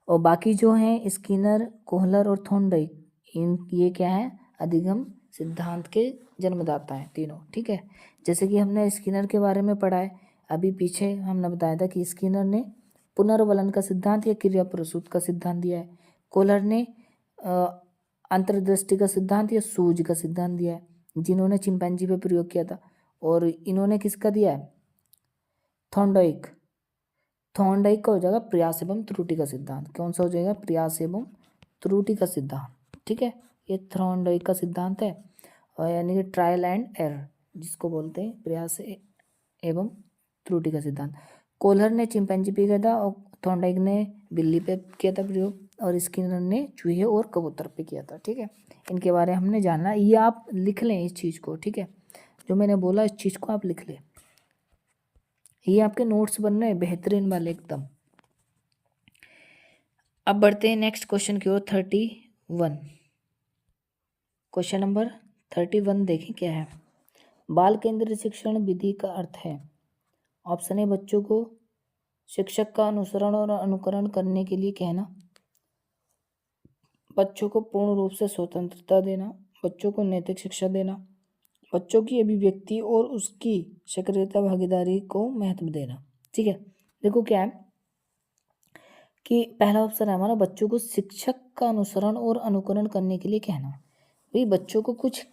और बाकी जो हैं स्किनर, कोहलर और थॉर्नडाइक, ये क्या है? अधिगम सिद्धांत के जन्मदाता हैं तीनों। ठीक है, जैसे कि हमने स्किनर के बारे में पढ़ा है अभी पीछे, हमने बताया था कि स्किनर ने पुनर्वलन का सिद्धांत या क्रिया प्रसूत का सिद्धांत दिया है। कोहलर ने अंतर्दृष्टि का सिद्धांत या सूझ का सिद्धांत दिया है, जिन्होंने चिंपैंजी पे प्रयोग किया था। और इन्होंने किसका दिया है? थॉर्नडाइक का हो जाएगा प्रयास एवं त्रुटि का सिद्धांत। कौन सा हो जाएगा? प्रयास एवं त्रुटि का सिद्धांत। ठीक है, ये थॉर्नडाइक का सिद्धांत है, और यानी कि ट्रायल एंड एरर जिसको बोलते हैं, प्रयास एवं त्रुटि का सिद्धांत। कोहलर ने चिंपैंजी पे किया था और थॉर्नडाइक ने बिल्ली पे किया था प्रयोग, और स्किनर ने चूहे और कबूतर पे किया था। ठीक है, इनके बारे में हमने जानना। ये आप लिख लें इस चीज़ को। ठीक है, जो मैंने बोला इस चीज़ को आप लिख लें, ये आपके नोट्स बन रहे हैं बेहतरीन वाले एकदम। अब बढ़ते हैं नेक्स्ट क्वेश्चन की ओर। 31 क्वेश्चन नंबर 31 देखें क्या है। बाल केंद्रित शिक्षण विधि का अर्थ है। ऑप्शन ए, बच्चों को शिक्षक का अनुसरण और अनुकरण करने के लिए कहना, बच्चों को पूर्ण रूप से स्वतंत्रता देना, बच्चों को नैतिक शिक्षा देना, बच्चों की अभिव्यक्ति और उसकी सक्रियता भागीदारी को महत्व देना। ठीक है, देखो क्या है कि पहला ऑप्शन है हमारा, बच्चों को शिक्षक का अनुसरण और अनुकरण करने के लिए कहना। भाई बच्चों को कुछ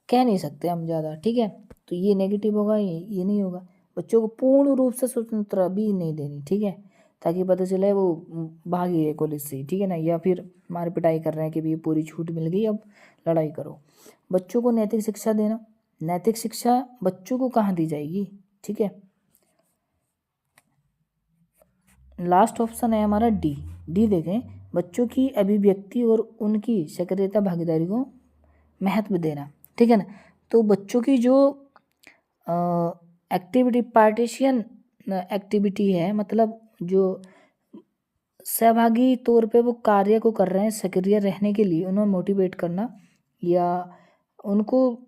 कह नहीं सकते हम ज़्यादा। ठीक है, तो ये नेगेटिव होगा, ये नहीं होगा। बच्चों को पूर्ण रूप से स्वतंत्रता भी नहीं देनी। ठीक है, ताकि पता चले वो भाग गए कॉलेज से। ठीक है ना, या फिर मार पिटाई कर रहे हैं कि भाई पूरी छूट मिल गई अब लड़ाई करो। बच्चों को नैतिक शिक्षा देना, नैतिक शिक्षा बच्चों को कहाँ दी जाएगी? ठीक है, लास्ट ऑप्शन है हमारा डी देखें, बच्चों की अभिव्यक्ति और उनकी सक्रियता भागीदारी को महत्व देना। ठीक है ना, तो बच्चों की जो एक्टिविटी पार्टिशियन एक्टिविटी है, मतलब जो सहभागी तौर पे वो कार्य को कर रहे हैं सक्रिय रहने के लिए, उन्हें मोटिवेट करना या उनको,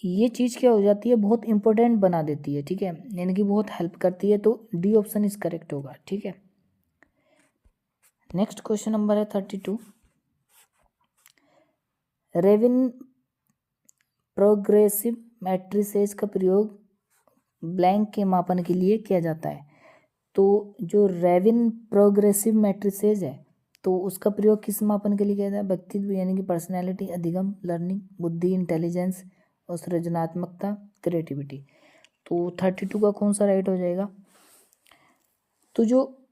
ये चीज़ क्या हो जाती है, बहुत इंपॉर्टेंट बना देती है। ठीक है, यानी कि बहुत हेल्प करती है। तो डी ऑप्शन इज करेक्ट होगा। ठीक है, नेक्स्ट क्वेश्चन नंबर है 32। रेविन प्रोग्रेसिव मैट्रिसेस का प्रयोग ब्लैंक के मापन के लिए किया जाता है। तो जो रेविन प्रोग्रेसिव मैट्रिसेस है, तो उसका प्रयोग किस मापन के लिए किया जाता है? व्यक्तित्व यानी कि पर्सनैलिटी, अधिगम लर्निंग, बुद्धि इंटेलिजेंस और सृजनात्मकता क्रिएटिविटी। तो 32 का कौन सा राइट हो जाएगा? तो जो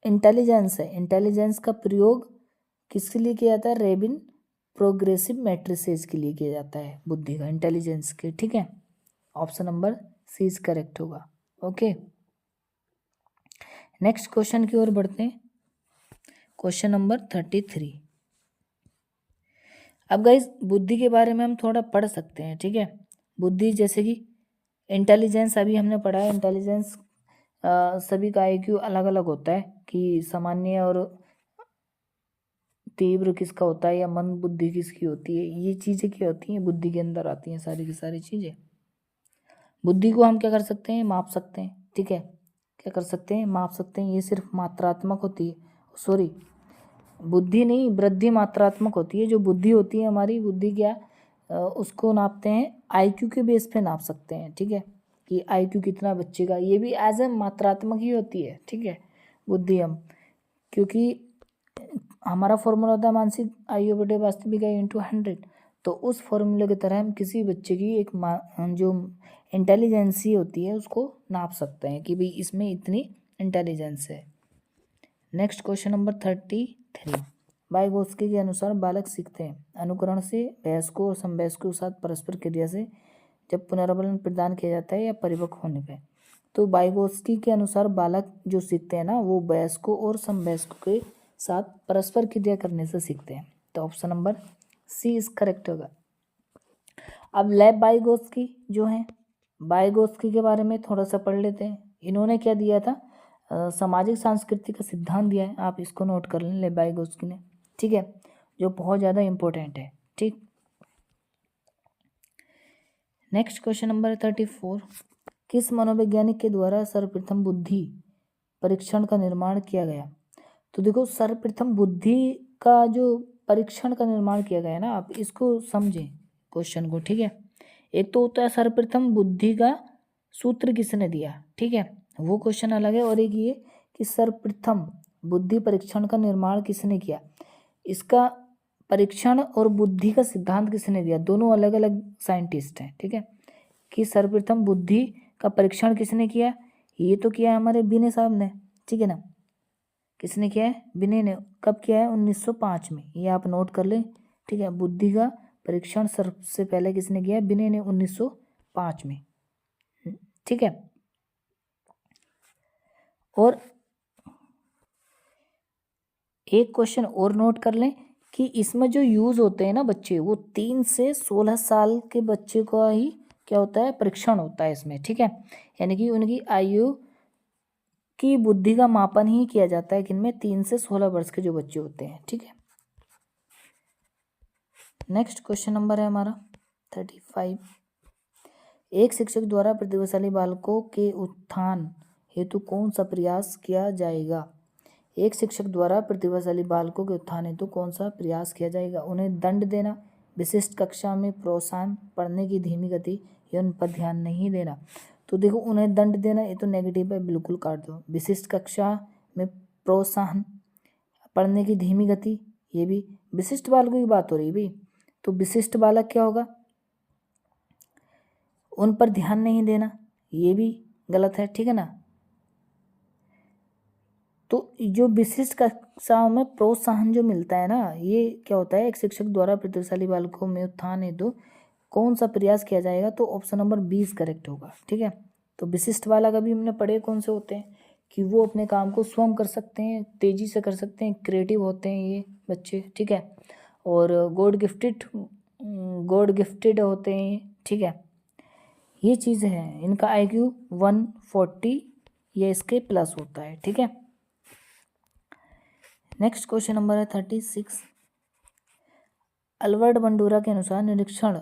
इंटेलिजेंस है, इंटेलिजेंस का प्रयोग किसके लिए किया जाता है? रेविन प्रोग्रेसिव मैट्रिसेस के लिए किया जाता है, बुद्धि का, इंटेलिजेंस के। ठीक है, option number C is correct होगा। ओके, नेक्स्ट क्वेश्चन की ओर बढ़ते हैं। Question number 33। अब गाइस बुद्धि के बारे में हम थोड़ा पढ़ सकते हैं। ठीक है, बुद्धि जैसे कि इंटेलिजेंस अभी हमने पढ़ा है। इंटेलिजेंस सभी का IQ अलग अलग होता है, कि सामान्य और तीव्र किसका होता है, या मन बुद्धि किसकी होती है। ये चीज़ें क्या होती हैं, बुद्धि के अंदर आती हैं सारी की सारी चीज़ें। बुद्धि को हम क्या कर सकते हैं? माप सकते हैं। ठीक है, क्या कर सकते हैं? माप सकते हैं। ये सिर्फ मात्रात्मक होती है, सॉरी बुद्धि नहीं, वृद्धि मात्रात्मक होती है। जो बुद्धि होती है हमारी, बुद्धि क्या उसको नापते हैं IQ के बेस पे नाप सकते हैं। ठीक है, कि IQ कितना बच्चे का, ये भी एज ए मात्रात्मक ही होती है। ठीक है, बुद्धि हम, क्योंकि हमारा फॉर्मूला होता है मानसिक आयु बटे वास्तविक आयु इंटू 100। तो उस फॉर्मूले की तरह हम किसी बच्चे की एक जो इंटेलिजेंसी होती है उसको नाप सकते हैं कि भाई इसमें इतनी इंटेलिजेंस है। Next question number 33। वाइगोत्स्की के अनुसार बालक सीखते हैं अनुकरण से, वयस्कों और समवयस्कों के साथ परस्पर क्रिया से, जब पुनर्बलन प्रदान किया जाता है या परिपक्व होने पे। तो वाइगोत्स्की के अनुसार बालक जो सीखते हैं ना, वो वयस्कों और समवयस्कों के साथ परस्पर क्रिया करने से सीखते हैं। तो option number C is correct होगा। अब लेव वाइगोत्स्की जो हैं, वाइगोत्स्की के बारे में थोड़ा सा पढ़ लेते हैं। इन्होंने क्या दिया था? सामाजिक सांस्कृतिक का सिद्धांत दिया है, आप इसको नोट कर लें, लेव वाइगोत्स्की ने। ठीक है, जो बहुत ज़्यादा इंपॉर्टेंट है। ठीक, नेक्स्ट क्वेश्चन नंबर 34। किस मनोवैज्ञानिक के द्वारा सर्वप्रथम बुद्धि परीक्षण का निर्माण किया गया? तो देखो, सर्वप्रथम बुद्धि का जो परीक्षण का निर्माण किया गया है ना, आप इसको समझें क्वेश्चन को। ठीक है, एक तो होता है सर्वप्रथम बुद्धि का सूत्र किसने दिया। ठीक है, वो क्वेश्चन अलग है। और एक ये कि सर्वप्रथम बुद्धि परीक्षण का निर्माण किसने किया। इसका परीक्षण और बुद्धि का सिद्धांत किसने दिया, दोनों अलग अलग साइंटिस्ट हैं, ठीक है। कि सर्वप्रथम बुद्धि का परीक्षण किसने किया, ये तो किया है हमारे बिने साहब ने, ठीक है ना। किसने किया है, बिने ने। कब किया है, 1905 में। ये आप नोट कर लें, ठीक है। बुद्धि का परीक्षण सबसे पहले किसने किया है, बिने ने, 1905 में, ठीक है। और एक क्वेश्चन और नोट कर लें कि इसमें जो यूज होते हैं ना बच्चे, वो 3 से 16 साल के बच्चे का ही क्या होता है, परीक्षण होता है इसमें, ठीक है। यानी कि उनकी आयु की बुद्धि का मापन ही किया जाता है किनमें, 3 से 16 वर्ष के जो बच्चे होते हैं, ठीक है। नेक्स्ट क्वेश्चन नंबर है हमारा 35। एक शिक्षक द्वारा प्रतिभाशाली बालकों के उत्थान हेतु कौन सा प्रयास किया जाएगा। एक शिक्षक द्वारा प्रतिभाशाली बालकों के उत्थान हेतु कौन सा प्रयास किया जाएगा। उन्हें दंड देना, विशिष्ट कक्षा में प्रोत्साहन, पढ़ने की धीमी गति या उन पर ध्यान नहीं देना। तो देखो, उन्हें दंड देना, ये तो नेगेटिव है, बिल्कुल काट दो। विशिष्ट कक्षा में प्रोत्साहन, पढ़ने की धीमी गति, ये भी विशिष्ट बालकों की बात हो रही है भाई। तो विशिष्ट बालक क्या होगा, उन पर ध्यान नहीं देना, ये भी गलत है, ठीक है ना। तो जो विशिष्ट कक्षाओं में प्रोत्साहन जो मिलता है ना, ये क्या होता है, एक शिक्षक द्वारा प्रतिभाशाली बालकों में उत्थान हेतु कौन सा प्रयास किया जाएगा। तो ऑप्शन नंबर 20 करेक्ट होगा, ठीक है। तो विशिष्ट बालक अभी हमने पढ़े कौन से होते हैं, कि वो अपने काम को स्वयं कर सकते हैं, तेजी से कर सकते हैं, क्रिएटिव होते हैं ये बच्चे, ठीक है। और गॉड गिफ्टेड होते हैं, ठीक है। ये चीज़ है, इनका IQ 140 या इसके प्लस होता है, ठीक है। नेक्स्ट क्वेश्चन नंबर है 36। अल्बर्ट बंडूरा के अनुसार निरीक्षण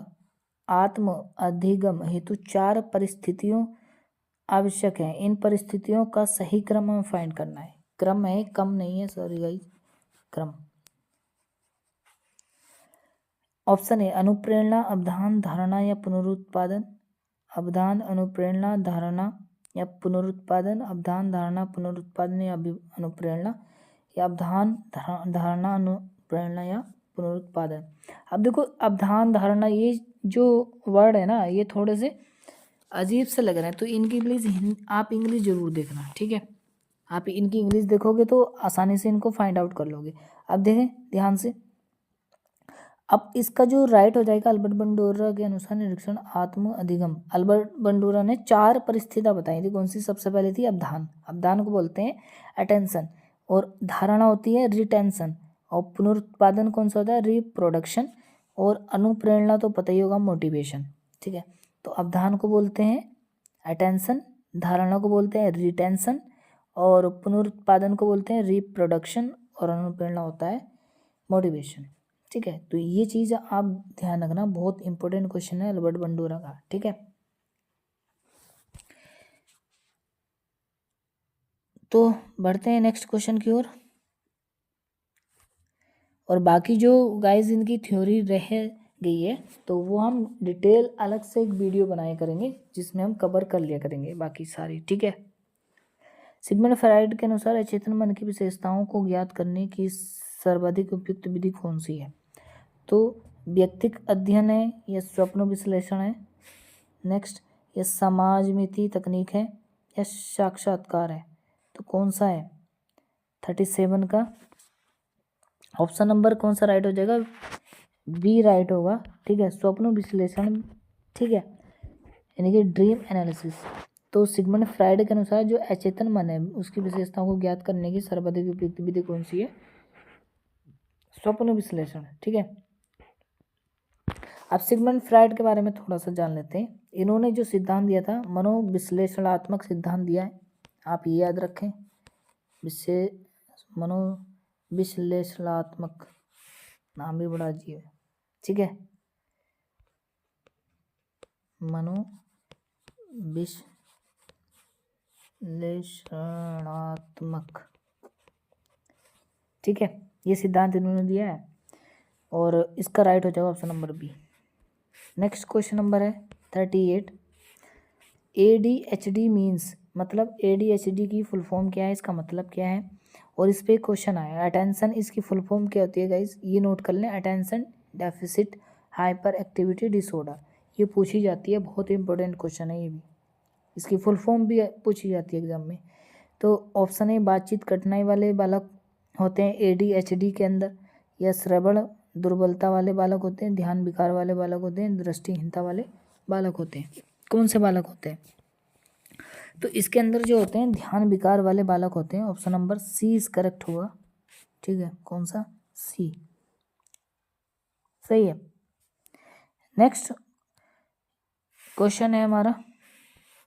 आत्म अधिगम हेतु 4 परिस्थितियों आवश्यक है। इन परिस्थितियों का सही क्रम हमें फाइंड करना है। क्रम है, कम नहीं है, सॉरी गाइस, क्रम। ऑप्शन है अनुप्रेरणा, अवधान, धारणा या पुनरुत्पादन। अवधान, अनुप्रेरणा, धारणा या पुनरुत्पादन। अवधान, धारणा, पुनरुत्पादन या अनुप्रेरणा, या अवधान, धारणा, अनुप्रेरणा या पुनरुत्पादन। अब देखो, अवधान, धारणा, ये जो वर्ड है ना, ये थोड़े से अजीब से लग रहे हैं, तो इनकी प्लीज़ आप इंग्लिश जरूर देखना, ठीक है। आप इनकी इंग्लिश देखोगे तो आसानी से इनको फाइंड आउट कर लोगे। अब देखें ध्यान से, अब इसका जो राइट हो जाएगा, अल्बर्ट बंडूरा के अनुसार निरीक्षण आत्म अधिगम। अल्बर्ट बंडूरा ने 4 परिस्थितियां बताई थी। कौन सी, सबसे पहले थी अवधान। अवधान को बोलते हैं अटेंशन। और धारणा होती है रिटेंशन। और पुनरुत्पादन कौन सा होता है, रिप्रोडक्शन। और अनुप्रेरणा तो पता ही होगा, मोटिवेशन, ठीक है। तो अवधान को बोलते हैं अटेंशन, धारणा को बोलते हैं रिटेंशन, और पुनरुत्पादन को बोलते हैं रिप्रोडक्शन, और अनुप्रेरणा होता है मोटिवेशन, ठीक है। तो ये चीज़ आप ध्यान रखना, बहुत इंपॉर्टेंट क्वेश्चन है अल्बर्ट बंडूरा का, ठीक है। तो बढ़ते हैं नेक्स्ट क्वेश्चन की ओर। और बाकी जो गाइस इनकी थ्योरी रह गई है, तो वो हम डिटेल अलग से एक वीडियो बनाए करेंगे, जिसमें हम कवर कर लिया करेंगे बाकी सारी, ठीक है। सिगमंड फ्राइड के अनुसार अचेतन मन की विशेषताओं को ज्ञात करने की सर्वाधिक उपयुक्त विधि कौन सी है। तो व्यक्तिक अध्ययन है, या स्वप्न विश्लेषण है, नेक्स्ट, या समाजमिति तकनीक है, या साक्षात्कार है। तो कौन सा है 37 का ऑप्शन नंबर कौन सा राइट हो जाएगा, बी राइट होगा, ठीक है। स्वप्न विश्लेषण, ठीक है, यानी कि ड्रीम एनालिसिस। तो सिगमंड फ्राइड के अनुसार जो अचेतन मन है, उसकी विशेषताओं को ज्ञात करने की सर्वाधिक उपयुक्त विधि कौन सी है, स्वप्न विश्लेषण, ठीक है। अब सिगमंड फ्राइड के बारे में थोड़ा सा जान लेते हैं। इन्होंने जो सिद्धांत दिया था, मनोविश्लेषणात्मक सिद्धांत दिया है, आप ये याद रखें, मनोविश्लेषणात्मक, नाम भी बड़ा अजीब है, ठीक है। मनोविश्लेषणात्मक, ठीक है, ये सिद्धांत इन्होंने दिया है, और इसका राइट हो जाएगा option number B. Next question number है 38। ADHD मीन्स मतलब ADHD की फुल फॉर्म क्या है, इसका मतलब क्या है, और इस पर क्वेश्चन आया। अटेंशन इसकी फुल फॉर्म क्या होती है गाइस, ये नोट कर लें, attention deficit hyper activity disorder, ये पूछी जाती है, बहुत इंपॉर्टेंट क्वेश्चन है ये भी, इसकी फुल फॉर्म भी पूछी जाती है एग्जाम में। तो ऑप्शन ए बातचीत कठिनाई वाले बालक होते हैं ADHD के अंदर, या श्रवण दुर्बलता वाले बालक होते हैं, ध्यान विकार वाले बालक होते हैं, दृष्टिहीनता वाले बालक होते हैं। कौन से बालक होते हैं, तो इसके अंदर जो होते हैं ध्यान विकार वाले बालक होते हैं। Option number C is correct होगा, ठीक है, कौन सा, सी, सही है। नेक्स्ट क्वेश्चन है हमारा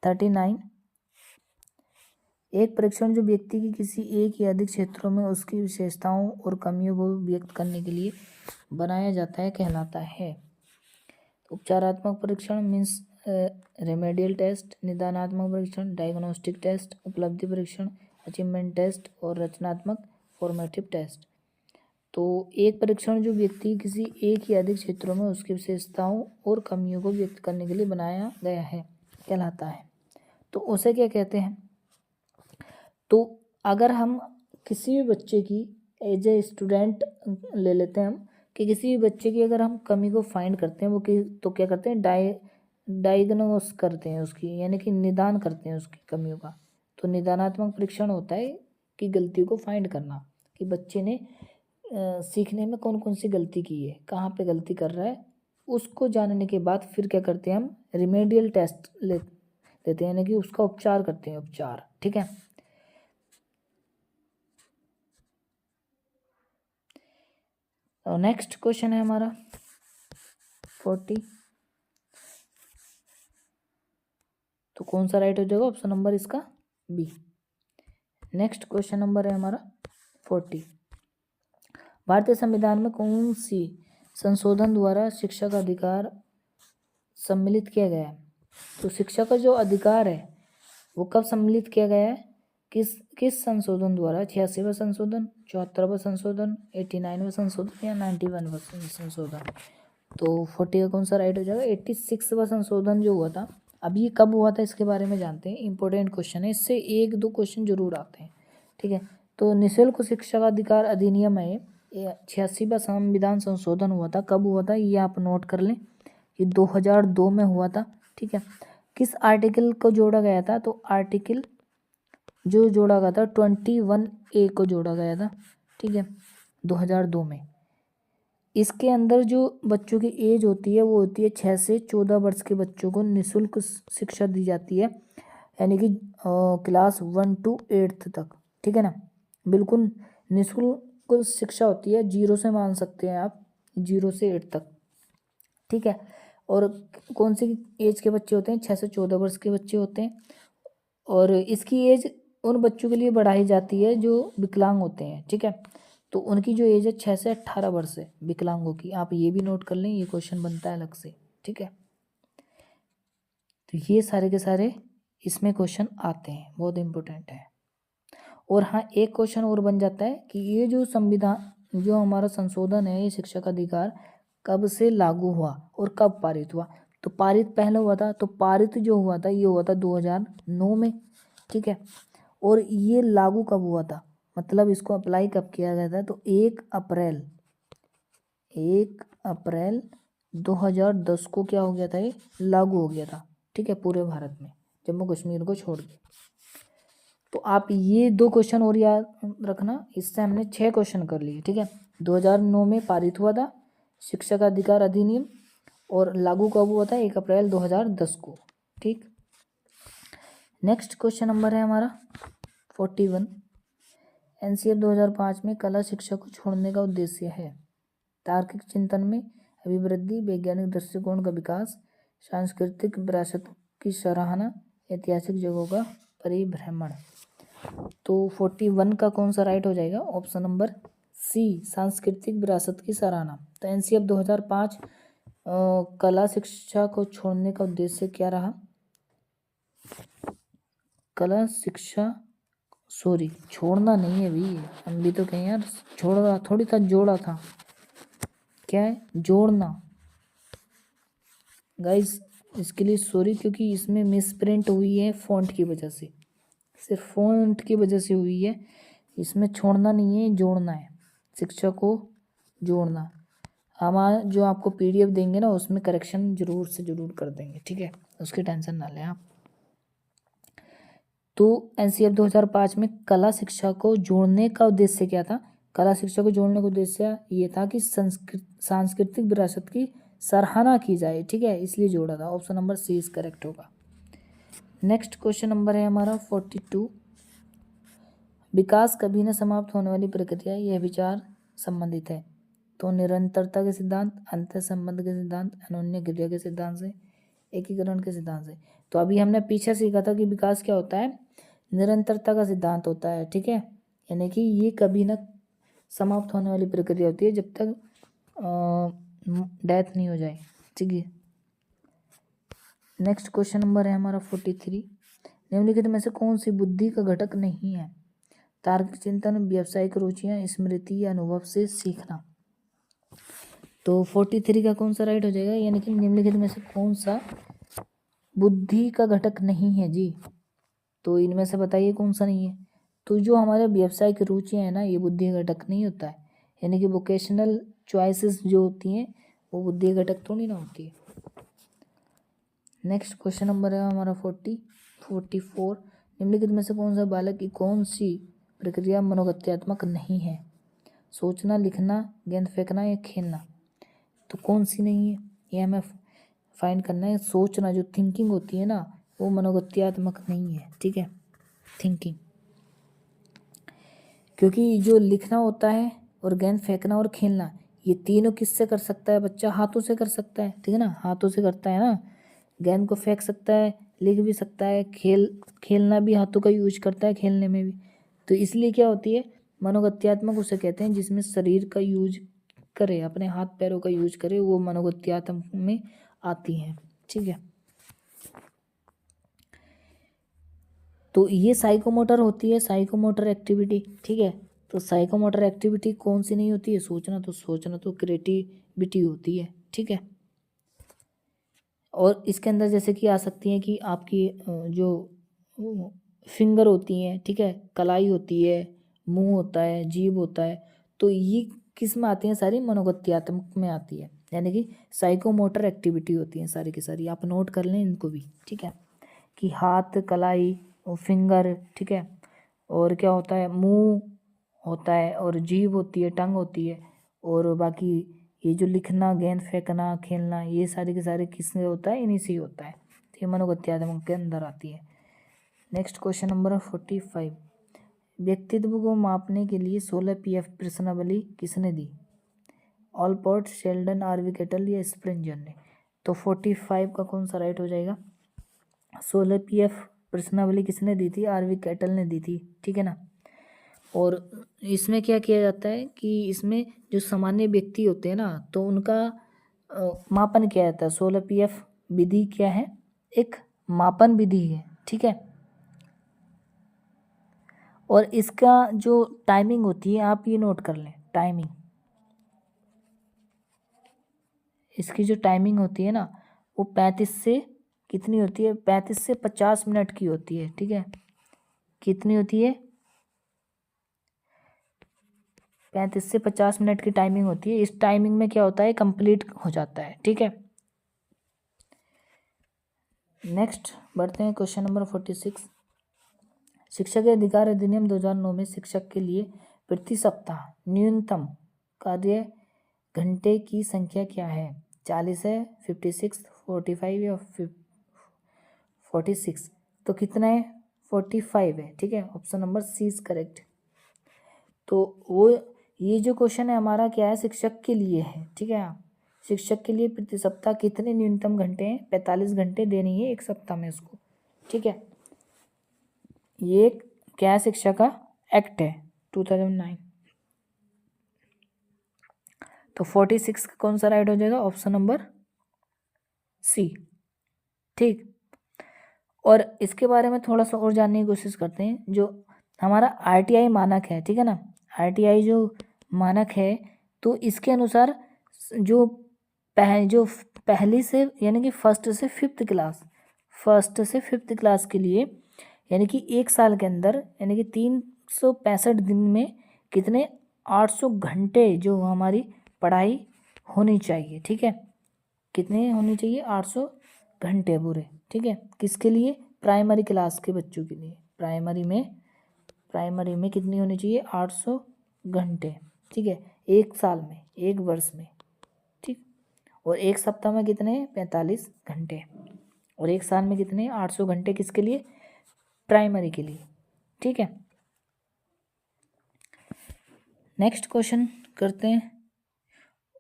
39। एक परीक्षण जो व्यक्ति की किसी एक या अधिक क्षेत्रों में उसकी विशेषताओं और कमियों को व्यक्त करने के लिए बनाया जाता है कहलाता है। उपचारात्मक परीक्षण मीन्स रेमेडियल टेस्ट, निदानात्मक परीक्षण, डायग्नोस्टिक टेस्ट, उपलब्धि परीक्षण, अचीवमेंट टेस्ट और रचनात्मक फॉर्मेटिव टेस्ट। तो एक परीक्षण जो व्यक्ति किसी एक या अधिक क्षेत्रों में उसकी विशेषताओं और कमियों को व्यक्त करने के लिए बनाया गया है कहलाता है। तो उसे क्या कहते हैं, तो अगर हम किसी भी बच्चे की एज ए स्टूडेंट ले लेते हैं हम, कि किसी भी बच्चे की अगर हम कमी को फाइंड करते हैं वो कि तो क्या करते हैं, डायग्नोस करते हैं उसकी, यानी कि निदान करते हैं उसकी कमियों का। तो निदानात्मक परीक्षण होता है कि गलतियों को फाइंड करना, कि बच्चे ने सीखने में कौन कौन सी गलती की है, कहाँ पे गलती कर रहा है, उसको जानने के बाद फिर क्या करते हैं हम, रिमेडियल टेस्ट लेते हैं, यानी कि उसका उपचार करते हैं, उपचार, ठीक है। और नेक्स्ट क्वेश्चन है हमारा 40। तो कौन सा राइट हो जाएगा, ऑप्शन नंबर इसका बी। नेक्स्ट क्वेश्चन नंबर है हमारा 40। भारतीय संविधान में कौन सी संशोधन द्वारा शिक्षा का अधिकार सम्मिलित किया गया है। तो शिक्षा का जो अधिकार है वो कब सम्मिलित किया गया है, किस संशोधन द्वारा, 86वां संशोधन, 74वां संशोधन, 89वां संशोधन या 91वां संशोधन। तो 40 का कौन सा राइट हो जाएगा, 86वां संशोधन जो हुआ था। अब ये कब हुआ था इसके बारे में जानते हैं, इंपॉर्टेंट क्वेश्चन है, इससे 1-2 क्वेश्चन जरूर आते हैं, ठीक है। तो निःशुल्क शिक्षा का अधिकार अधिनियम है, 86वां संविधान संशोधन हुआ था, कब हुआ था ये आप नोट कर लें, कि 2002 में हुआ था, ठीक है। किस आर्टिकल को जोड़ा गया था, तो आर्टिकल जो जोड़ा गया था 21A को जोड़ा गया था, ठीक है, 2002 में। इसके अंदर जो बच्चों की एज होती है वो होती है 6 से 14 वर्ष के बच्चों को निःशुल्क शिक्षा दी जाती है, यानी कि क्लास 1 to 8 तक, ठीक है ना, बिल्कुल निःशुल्क शिक्षा होती है, 0 से मान सकते हैं आप, 0 से 8 तक, ठीक है। और कौन सी एज के बच्चे होते हैं, 6 से 14 वर्ष के बच्चे होते हैं, और इसकी एज उन बच्चों के लिए बढ़ाई जाती है जो विकलांग होते हैं, ठीक है। तो उनकी जो एज है 6 से 18 वर्ष है विकलांगों की, आप ये भी नोट कर लें, ये क्वेश्चन बनता है अलग से, ठीक है। तो ये सारे के सारे इसमें क्वेश्चन आते हैं, बहुत इंपॉर्टेंट है। और हाँ, एक क्वेश्चन और बन जाता है कि ये जो संविधान जो हमारा संशोधन है, ये शिक्षा का अधिकार कब से लागू हुआ और कब पारित हुआ। तो पारित पहले हुआ था, तो पारित जो हुआ था ये हुआ था 2009 में, ठीक है। और ये लागू कब हुआ था, मतलब इसको अप्लाई कब किया गया था, तो 1 अप्रैल 2010 को क्या हो गया था, ये लागू हो गया था, ठीक है, पूरे भारत में, जम्मू कश्मीर को छोड़ के। तो आप ये 2 क्वेश्चन और याद रखना, इससे हमने 6 क्वेश्चन कर लिए, ठीक है। 2009 में पारित हुआ था शिक्षा का अधिकार अधिनियम, और लागू कब हुआ था, 1 अप्रैल 2010 को, ठीक। नेक्स्ट क्वेश्चन नंबर है हमारा 41। NCF 2005 में कला शिक्षा को छोड़ने का उद्देश्य है तार्किक चिंतन में अभिवृद्धि, वैज्ञानिक दृष्टिकोण का विकास, सांस्कृतिक विरासत की सराहना, ऐतिहासिक जगहों का परिभ्रमण। तो 41 का कौन सा राइट हो जाएगा, ऑप्शन नंबर सी, सांस्कृतिक विरासत की सराहना। तो NCF 2005 कला शिक्षा को छोड़ने का उद्देश्य क्या रहा, कला शिक्षा, सॉरी छोड़ना नहीं है अभी, हम भी तो कहें यार छोड़ा थोड़ी था, जोड़ा था, क्या है, जोड़ना गाइस, इसके लिए सॉरी, क्योंकि इसमें मिस प्रिंट हुई है फॉन्ट की वजह से, सिर्फ फ़ॉन्ट की वजह से हुई है, इसमें छोड़ना नहीं है, जोड़ना है, शिक्षा को जोड़ना। हमारा जो आपको PDF देंगे ना उसमें करेक्शन ज़रूर से ज़रूर कर देंगे, ठीक है, उसकी टेंशन ना लें आप। तो NCF 2005 में कला शिक्षा को जोड़ने का उद्देश्य क्या था? कला शिक्षा को जोड़ने का उद्देश्य ये था कि सांस्कृतिक विरासत की सराहना की जाए, ठीक है, इसलिए जोड़ा था। Option number C is correct होगा। नेक्स्ट क्वेश्चन नंबर है हमारा 42। विकास कभी न समाप्त होने वाली प्रक्रिया, यह विचार संबंधित है। तो निरंतरता के सिद्धांत, अंतर संबंध के सिद्धांत, अनन्य क्रिया के सिद्धांत से, एकीकरण के सिद्धांत से। तो अभी हमने पीछे सीखा था कि विकास क्या होता है, निरंतरता का सिद्धांत होता है, ठीक है, यानी कि ये कभी न समाप्त होने वाली प्रक्रिया होती है जब तक डेथ नहीं हो जाए, ठीक है। नेक्स्ट क्वेश्चन नंबर है हमारा 43। निम्नलिखित में से कौन सी बुद्धि का घटक नहीं है? तार्किक चिंतन, व्यावसायिक रुचियां, स्मृति या अनुभव से सीखना। तो 43 का कौन सा राइट हो जाएगा, यानी कि निम्नलिखित में से कौन सा बुद्धि का घटक नहीं है जी? तो इनमें से बताइए कौन सा नहीं है। तो जो हमारे व्यावसायिक रुचियां हैं ना, ये बुद्धि का घटक नहीं होता है, यानी कि वोकेशनल चॉइसेस जो होती हैं वो बुद्धि का घटक थोड़ी ना होती है। नेक्स्ट क्वेश्चन नंबर है हमारा 44। निम्नलिखित में से कौन सा बालक की कौन सी प्रक्रिया मनोगत्यात्मक नहीं है? सोचना, लिखना, गेंद फेंकना या खेलना। तो कौन सी नहीं है ये हमें फाइंड करना है। सोचना, जो थिंकिंग होती है ना, वो मनोगत्यात्मक नहीं है, ठीक है, थिंकिंग। क्योंकि जो लिखना होता है और गेंद फेंकना और खेलना, ये तीनों किससे कर सकता है बच्चा? हाथों से कर सकता है, ठीक है ना, हाथों से करता है ना, गेंद को फेंक सकता है, लिख भी सकता है, खेलना भी हाथों का यूज करता है खेलने में भी। तो इसलिए क्या होती है, मनोगत्यात्मक उसे कहते हैं जिसमें शरीर का यूज करे, अपने हाथ पैरों का यूज करे, वो मनोगत्यात्मक में आती है, ठीक है। तो ये साइकोमोटर होती है, साइकोमोटर एक्टिविटी, ठीक है। तो साइकोमोटर एक्टिविटी कौन सी नहीं होती है? सोचना तो क्रिएटिविटी होती है, ठीक है। और इसके अंदर जैसे कि आ सकती है कि आपकी जो फिंगर होती हैं, ठीक है, कलाई होती है, मुंह होता है, जीभ होता है, तो ये किस में आती हैं? सारी मनोगत्यात्मक में आती है, यानी कि साइकोमोटर एक्टिविटी होती हैं सारी की सारी। आप नोट कर लें इनको भी, ठीक है, कि हाथ, कलाई और फिंगर, ठीक है, और क्या होता है, मुंह होता है, और जीभ होती है, टंग होती है, और बाकी ये जो लिखना, गेंद फेंकना, खेलना, ये सारे के सारे किससे होता है? इन्हीं से ही होता है। तो ये मनोगत्यात्मक के अंदर आती है। Next question number 45। व्यक्तित्व को मापने के लिए 16 PF प्रश्नावली किसने दी? ऑलपोर्ट, शेल्डन, आरवी केटल या स्प्रिंजर ने। तो 45 का कौन सा राइट हो जाएगा? 16 PF प्रश्नावली किसने दी थी? आरवी केटल ने दी थी, ठीक है ना। और इसमें क्या किया जाता है कि इसमें जो सामान्य व्यक्ति होते हैं ना, तो उनका मापन किया जाता है। 16 PF विधि क्या है? एक मापन विधि है, ठीक है। और इसका जो टाइमिंग होती है, आप ये नोट कर लें, टाइमिंग, इसकी जो टाइमिंग होती है ना, वो 35 से कितनी होती है? 35 से 50 मिनट की होती है, ठीक है। कितनी होती है? 35 से 50 मिनट की टाइमिंग होती है। इस टाइमिंग में क्या होता है? कंप्लीट हो जाता है, ठीक है। नेक्स्ट बढ़ते हैं क्वेश्चन नंबर 46। शिक्षक के अधिकार अधिनियम 2009 में शिक्षक के लिए प्रति सप्ताह न्यूनतम कार्य घंटे की संख्या क्या है? 40 है, 56, 45 या 46? तो कितना है? 45 है, ठीक है, option number C is correct. तो वो ये जो क्वेश्चन है हमारा क्या है? शिक्षक के लिए है, ठीक है। शिक्षक के लिए प्रति सप्ताह कितने न्यूनतम घंटे हैं? 45 घंटे देनी है एक सप्ताह में उसको, ठीक है। ये क्या है? शिक्षा का एक्ट है 2009। तो 46 का कौन सा राइट हो जाएगा? ऑप्शन नंबर सी, ठीक। और इसके बारे में थोड़ा सा और जानने की कोशिश करते हैं। जो हमारा RTI मानक है, ठीक है ना, RTI जो मानक है, तो इसके अनुसार जो पहली से यानी कि फर्स्ट से फिफ्थ क्लास के लिए यानी कि एक साल के अंदर यानी कि 365 दिन में कितने 800 घंटे जो हमारी पढ़ाई होनी चाहिए। ठीक है, कितने होनी चाहिए 800 घंटे पूरे। ठीक है, किसके लिए? प्राइमरी क्लास के बच्चों के लिए। प्राइमरी में कितनी होनी चाहिए 800 घंटे। ठीक है, एक साल में, एक वर्ष में। ठीक, और एक सप्ताह में कितने 45 घंटे, और एक साल में कितने 800 घंटे किसके लिए? प्राइमरी के लिए। ठीक है, नेक्स्ट क्वेश्चन करते हैं।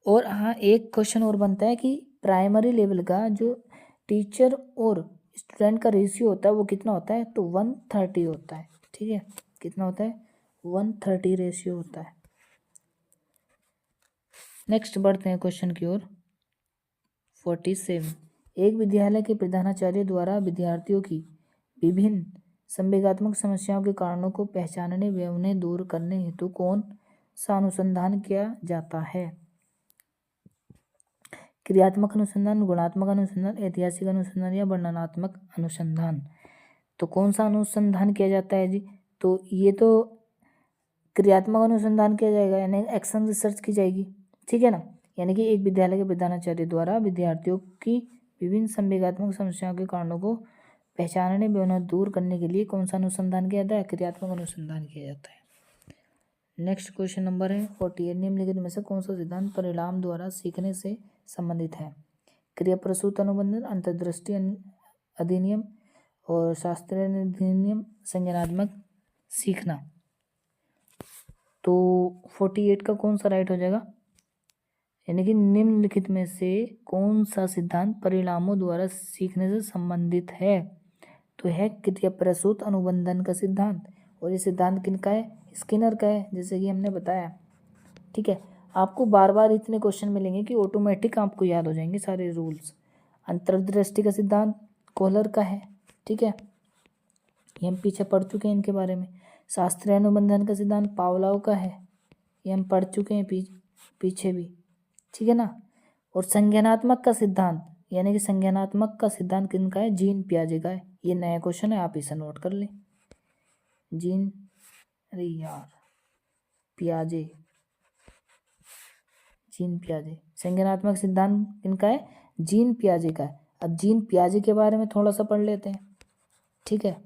और हाँ, एक क्वेश्चन और बनता है कि प्राइमरी लेवल का जो टीचर और स्टूडेंट का रेशियो होता है वो कितना होता है? तो 130 होता है। ठीक है, कितना होता है? 130 रेशियो होता है। नेक्स्ट बढ़ते हैं क्वेश्चन की ओर। 47, एक विद्यालय के प्रधानाचार्य द्वारा विद्यार्थियों की विभिन्न संवेगात्मक समस्याओं के कारणों को पहचानने व उन्हें दूर करने हेतु कौन सा अनुसंधान किया जाता है? क्रियात्मक अनुसंधान, गुणात्मक अनुसंधान, ऐतिहासिक अनुसंधान या वर्णनात्मक अनुसंधान। तो कौन सा अनुसंधान किया जाता है जी? तो ये तो क्रियात्मक अनुसंधान किया जाएगा, यानी एक्शन रिसर्च की जाएगी। ठीक है ना, यानी कि एक विद्यालय के प्रधानाचार्य द्वारा विद्यार्थियों की विभिन्न संवेगात्मक समस्याओं के कारणों को पहचानने व उन्हें दूर करने के लिए कौन सा अनुसंधान किया जाता है? क्रियात्मक अनुसंधान किया जाता है। नेक्स्ट क्वेश्चन नंबर है 48, निम्नलिखित में से कौन सा सिद्धांत परिणाम द्वारा सीखने से संबंधित है? क्रिया प्रसूत अनुबंधन, अंतर्दृष्टि अधिनियम और शास्त्रीय अधिनियम, संज्ञानात्मक सीखना। तो 48 का कौन सा राइट हो जाएगा? यानी कि निम्नलिखित में से कौन सा सिद्धांत परिणामों द्वारा सीखने से संबंधित है? तो है क्रिया प्रसूत अनुबंधन का सिद्धांत। और ये सिद्धांत किनका है? स्किनर का है, जैसे कि हमने बताया। ठीक है, आपको बार बार इतने क्वेश्चन मिलेंगे कि ऑटोमेटिक आपको याद हो जाएंगे सारे रूल्स। अंतर्दृष्टि का सिद्धांत कोहलर का है। ठीक है, ये हम पीछे पढ़ चुके हैं इनके बारे में। शास्त्रीय अनुबंधन का सिद्धांत पावलोव का है, ये हम पढ़ चुके हैं पीछे भी। ठीक है ना, और संज्ञानात्मक का सिद्धांत, यानी कि संज्ञानात्मक का सिद्धांत किनका है? जीन पियाजे का है। ये नया क्वेश्चन है, आप इसे नोट कर लें। Gene पियाजे, gene पियाजे। संज्ञानात्मक सिद्धांत किनका है? जीन पियाजे का है। अब जीन पियाजे के बारे में थोड़ा सा पढ़ लेते हैं। ठीक है,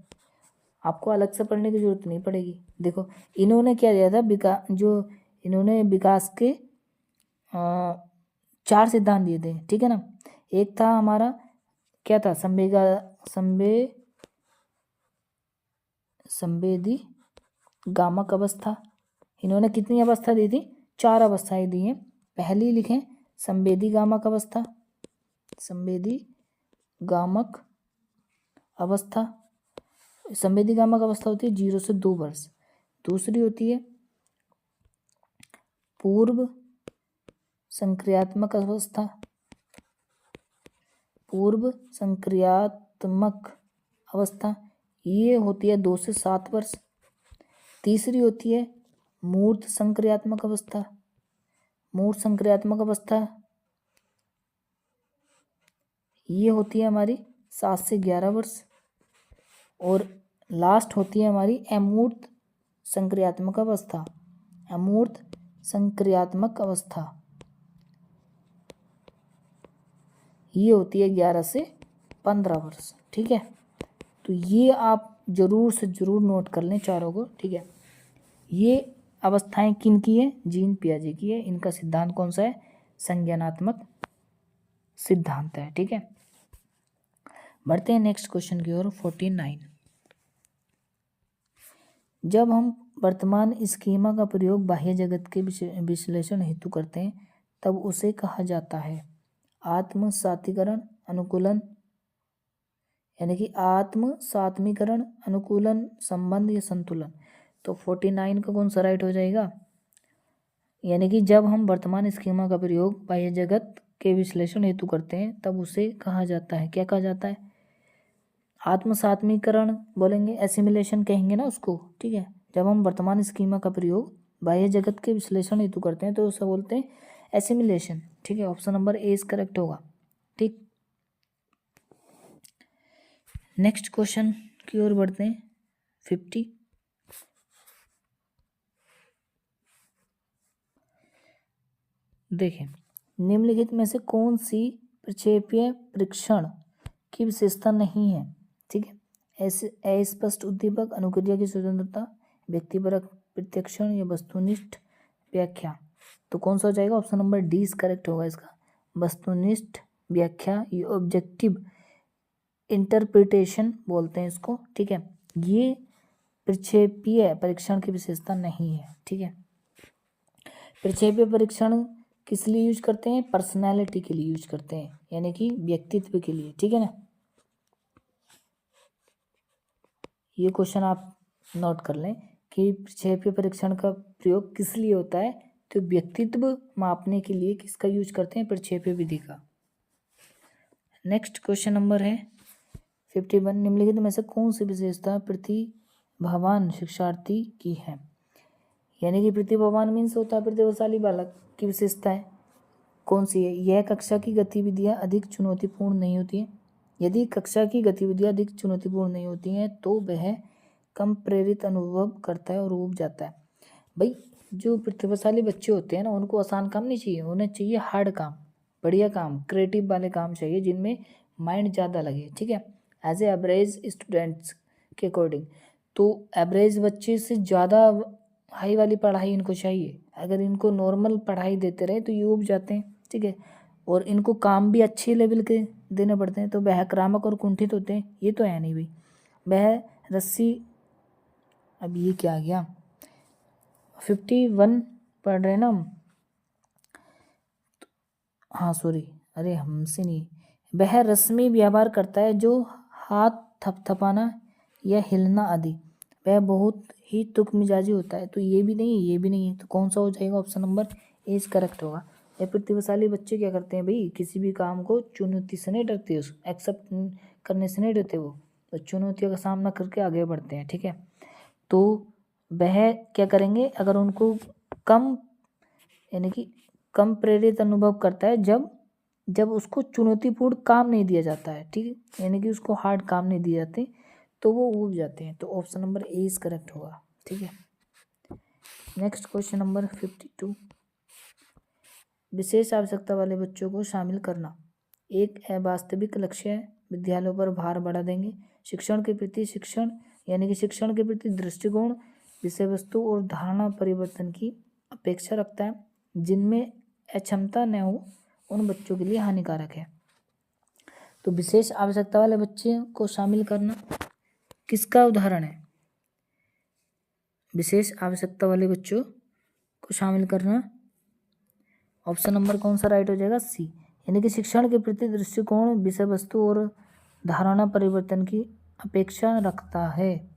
आपको अलग से पढ़ने की जरूरत नहीं पड़ेगी। देखो, इन्होंने क्या दिया था, इन्होंने विकास के 4 सिद्धांत दिए थे। ठीक है ना, एक था हमारा क्या था? संवेदी गामक अवस्था। इन्होंने कितनी अवस्था दी थी? 4 अवस्थाएं दी हैं। पहली लिखें संवेदी गामक अवस्था, संवेदी गामक अवस्था। संवेदी गामक अवस्था होती है 0 से 2 वर्ष। दूसरी होती है पूर्व संक्रियात्मक अवस्था, पूर्व संक्रियात्मक अवस्था, ये होती है 2 से 7 वर्ष। तीसरी होती है मूर्त संक्रियात्मक अवस्था, मूर्त संक्रियात्मक अवस्था, ये होती है हमारी 7 से 11 वर्ष। और लास्ट होती है हमारी अमूर्त संक्रियात्मक अवस्था, अमूर्त संक्रियात्मक अवस्था, ये होती है 11 से 15 वर्ष। ठीक है, तो ये आप जरूर से जरूर नोट कर लें चारों को। ठीक है, ये अवस्थाएं किन की है? जीन पियाजे की है। इनका सिद्धांत कौन सा है? संज्ञानात्मक सिद्धांत है। ठीक है, बढ़ते हैं नेक्स्ट क्वेश्चन की ओर। 49, जब हम वर्तमान स्कीमा का प्रयोग बाह्य जगत के विश्लेषण हेतु करते हैं तब उसे कहा जाता है आत्म सातीकरण अनुकूलन, यानी कि आत्म सात्मीकरण अनुकूलन, संबंध या संतुलन। तो 49 का कौन सा राइट हो जाएगा? यानी कि जब हम वर्तमान स्कीमा का प्रयोग बाह्य जगत के विश्लेषण हेतु करते हैं तब उसे कहा जाता है, क्या कहा जाता है? आत्मसात्मीकरण बोलेंगे, एसिमिलेशन कहेंगे ना उसको। ठीक है, जब हम वर्तमान स्कीमा का प्रयोग बाह्य जगत के विश्लेषण हेतु करते हैं तो उसे बोलते हैं एसिमिलेशन। ठीक है, option number A is correct होगा। ठीक, नेक्स्ट क्वेश्चन की ओर बढ़ते हैं। 50। देखें, निम्नलिखित में से कौन सी प्रक्षेपीय परीक्षण की विशेषता नहीं है? ठीक है, ऐसे अस्पष्ट उद्दीपक, अनुक्रिया की स्वतंत्रता, व्यक्तिपरक प्रत्यक्षण या वस्तुनिष्ठ व्याख्या। तो कौन सा हो जाएगा? Option number D is correct होगा इसका, वस्तुनिष्ठ व्याख्या, ये ऑब्जेक्टिव इंटरप्रिटेशन बोलते हैं इसको। ठीक है, ये प्रक्षेपीय परीक्षण की विशेषता नहीं है। ठीक है, प्रक्षेपीय परीक्षण किस लिए यूज करते हैं? पर्सनैलिटी के लिए यूज करते हैं, यानी कि व्यक्तित्व के लिए। ठीक है ना, ये क्वेश्चन आप नोट कर लें कि प्रक्षेपीय परीक्षण का प्रयोग किस लिए होता है? तो व्यक्तित्व मापने के लिए किसका यूज करते हैं? प्रक्षेपीय विधि का। नेक्स्ट क्वेश्चन नंबर है 51, निम्नलिखित में से कौन सी विशेषता प्रतिभावान शिक्षार्थी की है? यानी कि प्रतिभावान मीन्स होता है प्रतिभाशाली बालक की विशेषता है। कौन सी है? यह कक्षा की गतिविधियां अधिक चुनौतीपूर्ण नहीं होती हैं। यदि कक्षा की गतिविधियां अधिक चुनौतीपूर्ण नहीं होती हैं तो वह कम प्रेरित अनुभव करता है और ऊब जाता है। भाई, जो प्रतिभाशाली बच्चे होते हैं ना, उनको आसान काम नहीं चाहिए, उन्हें चाहिए हार्ड काम, बढ़िया काम, क्रिएटिव वाले काम चाहिए जिनमें माइंड ज़्यादा लगे। ठीक है, एज ए एवरेज स्टूडेंट्स के अकॉर्डिंग, तो एवरेज बच्चे से ज़्यादा हाई वाली पढ़ाई इनको चाहिए। अगर इनको नॉर्मल पढ़ाई देते रहे तो ये ऊब जाते हैं। ठीक है, और इनको काम भी अच्छे लेवल के देने पड़ते हैं, तो वह आक्रामक और कुंठित होते हैं। ये तो है नहीं भाई। वह रस्सी, अब ये क्या आ गया, 51 पढ़ रहे हैं ना हम, हाँ सॉरी, अरे हमसे नहीं। वह रस्मी व्यवहार करता है जो हाथ थपथपाना या हिलना आदि। वह बहुत ही तुक मिजाजी होता है। तो ये भी नहीं है, ये भी नहीं है, तो कौन सा हो जाएगा? Option number A is correct होगा। ये प्रतिभाशाली बच्चे क्या करते हैं भाई? किसी भी काम को चुनौती से नहीं डरते, उस एक्सेप्ट करने से नहीं डरते, वो तो चुनौतियों का सामना करके आगे बढ़ते हैं। ठीक है, तो वह क्या करेंगे? अगर उनको कम, यानी कि कम प्रेरित अनुभव करता है जब उसको चुनौतीपूर्ण काम नहीं दिया जाता है। ठीक है, यानी कि उसको हार्ड काम नहीं दिए जाते, तो वो ऊब जाते हैं। तो option number A is correct होगा। ठीक है, नेक्स्ट क्वेश्चन नंबर 52, विशेष आवश्यकता वाले बच्चों को शामिल करना एक अवास्तविक लक्ष्य है। विद्यालयों पर भार बढ़ा देंगे। शिक्षण के प्रति दृष्टिकोण विषय वस्तु और धारणा परिवर्तन की अपेक्षा रखता है। जिनमें अक्षमता न हो उन बच्चों के लिए हानिकारक है। तो विशेष आवश्यकता वाले बच्चे को शामिल करना किसका उदाहरण है? विशेष आवश्यकता वाले बच्चों को शामिल करना, ऑप्शन नंबर कौन सा राइट हो जाएगा? सी, यानी कि शिक्षण के प्रति दृष्टिकोण विषय वस्तु और धारणा परिवर्तन की अपेक्षा रखता है।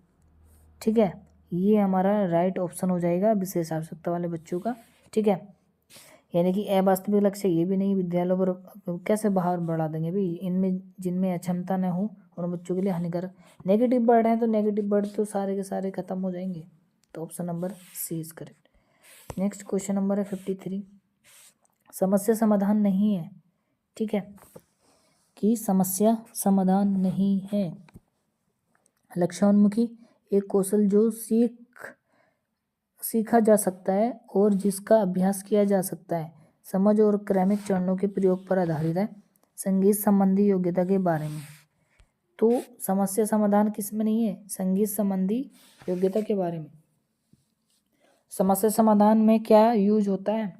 ठीक है, ये हमारा राइट ऑप्शन हो जाएगा विशेष आवश्यकता वाले बच्चों का। ठीक है, यानी कि अवास्तविक लक्ष्य ये भी नहीं, विद्यालयों पर कैसे बाहर बढ़ा देंगे भाई? इनमें जिनमें अक्षमता न हो उन बच्चों के लिए हानिकारक। नेगेटिव वर्ड हैं तो नेगेटिव वर्ड तो सारे के सारे खत्म हो जाएंगे। तो option number C is correct. Next question number है 53, समस्या समाधान नहीं है। ठीक है, कि समस्या समाधान नहीं है। लक्ष्योन्मुखी एक कौशल जो सीखा जा सकता है और जिसका अभ्यास किया जा सकता है। समझ और क्रमिक चरणों के प्रयोग पर आधारित है। संगीत संबंधी योग्यता के बारे में, तो समस्या समाधान किस में नहीं है? संगीत संबंधी योग्यता के बारे में। समस्या समाधान में क्या यूज होता है?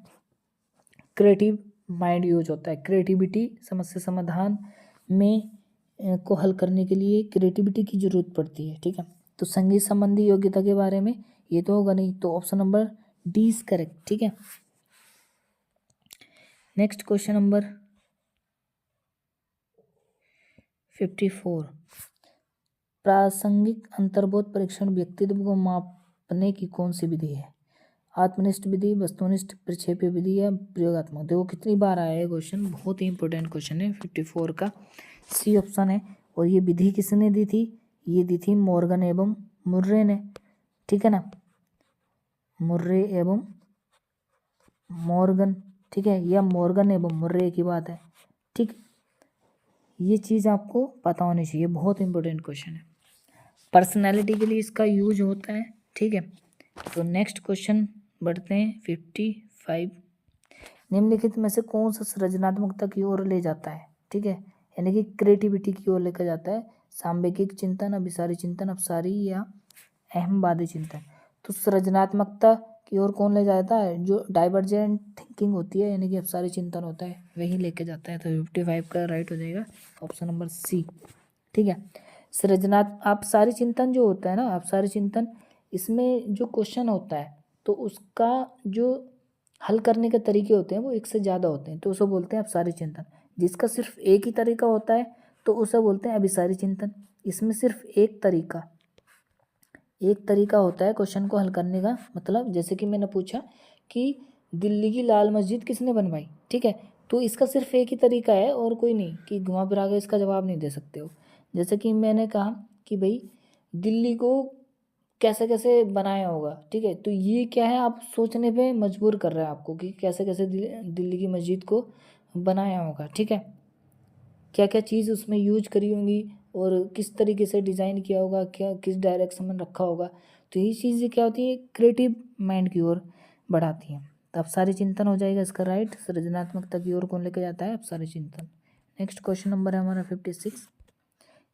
क्रिएटिव माइंड यूज होता है, क्रिएटिविटी। समस्या समाधान में को हल करने के लिए क्रिएटिविटी की जरूरत पड़ती है। ठीक है, तो संगीत संबंधी योग्यता के बारे में ये तो होगा नहीं, तो option number D is correct. ठीक है, नेक्स्ट क्वेश्चन नंबर 54, प्रासंगिक अंतर्बोध परीक्षण व्यक्तित्व को मापने की कौन सी विधि है? आत्मनिष्ठ विधि, वस्तुनिष्ठ प्रक्षेपीय विधि या प्रयोगात्मक? देखो कितनी बार आया है क्वेश्चन, बहुत ही इंपॉर्टेंट क्वेश्चन है। 54 का सी ऑप्शन है। और ये विधि किसने दी थी? ये दी थी मॉर्गन एवं मुर्रे ने। ठीक है ना, मुर्रे एवं मॉर्गन। ठीक है, या मॉर्गन एवं मुर्रे की बात है। ठीक, ये चीज़ आपको पता होनी चाहिए, बहुत इंपॉर्टेंट क्वेश्चन है। पर्सनैलिटी के लिए इसका यूज होता है, ठीक है। तो नेक्स्ट क्वेश्चन बढ़ते हैं 55। निम्नलिखित में से कौन सा सृजनात्मकता की ओर ले जाता है, ठीक है, यानी कि क्रिएटिविटी की ओर लेकर जाता है? सांवेगिक चिंतन, अभिसारी चिंतन, अपसारी या अहमवादी चिंतन? तो सृजनात्मकता की ओर कौन ले जाता है? जो डाइवर्जेंट थिंकिंग होती है, यानी कि अपसारी चिंतन होता है, वही लेके जाता है। तो 55 का राइट हो जाएगा ऑप्शन नंबर सी, ठीक है। अपसारी चिंतन जो होता है ना, अपसारी चिंतन, इसमें जो क्वेश्चन होता है तो उसका जो हल करने के तरीके होते हैं वो एक से ज़्यादा होते हैं, तो उसे बोलते हैं अपसारी चिंतन। जिसका सिर्फ एक ही तरीका होता है तो उसे बोलते हैं अभिसारी चिंतन। इसमें सिर्फ एक तरीका होता है क्वेश्चन को हल करने का। मतलब जैसे कि मैंने पूछा कि दिल्ली की लाल मस्जिद किसने बनवाई, ठीक है, तो इसका सिर्फ एक ही तरीका है और कोई नहीं कि घुमा फिरा के इसका जवाब नहीं दे सकते हो। जैसे कि मैंने कहा कि भाई दिल्ली को कैसे कैसे बनाया होगा, ठीक है, तो ये क्या है, आप सोचने पे मजबूर कर रहा है आपको कि कैसे कैसे दिल्ली की मस्जिद को बनाया होगा, ठीक है, क्या क्या चीज़ उसमें यूज करी होंगी और किस तरीके से डिज़ाइन किया होगा, क्या किस डायरेक्शन में रखा होगा। तो ये चीज़ें क्या होती है, क्रिएटिव माइंड की ओर बढ़ाती हैं। तो अपसारी चिंतन हो जाएगा इसका राइट। सृजनात्मकता की ओर कौन लेकर जाता है? अपसारी चिंतन। नेक्स्ट क्वेश्चन नंबर है हमारा 56।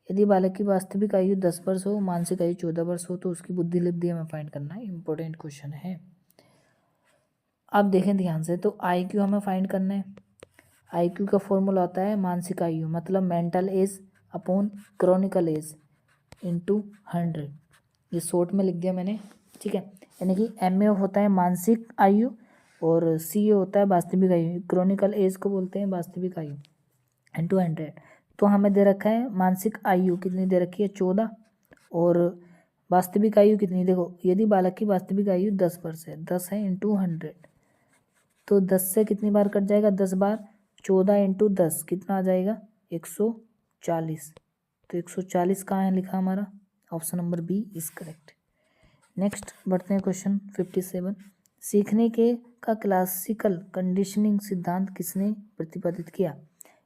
यदि बालक की वास्तविक आयु 10 वर्ष हो, मानसिक आयु 14 वर्ष हो, तो उसकी बुद्धि लब्धि हमें फाइंड करना है। इंपॉर्टेंट क्वेश्चन है। अब देखें ध्यान से, तो IQ हमें फाइंड करना है। IQ का फॉर्मूला होता है मानसिक आयु मतलब mental age upon chronicle age into 100। ये शॉर्ट में लिख दिया मैंने, ठीक है। यानी कि MA होता है मानसिक आयु और CA होता है वास्तविक आयु। क्रॉनिकल एज को बोलते हैं वास्तविक आयु इंटू 100। तो हमें दे रखा है मानसिक आयु कितनी दे रखी है? 14। और वास्तविक आयु कितनी? देखो, यदि बालक की वास्तविक आयु 10 वर्ष है, 10 है इंटू 100, तो 10 से कितनी बार कट जाएगा? 10 बार। 14 इंटू 10 कितना आ जाएगा? 140। तो 140 कहाँ है लिखा हमारा? Option number B is correct. Next बढ़ते हैं क्वेश्चन 57। सीखने के का क्लासिकल कंडीशनिंग सिद्धांत किसने प्रतिपादित किया?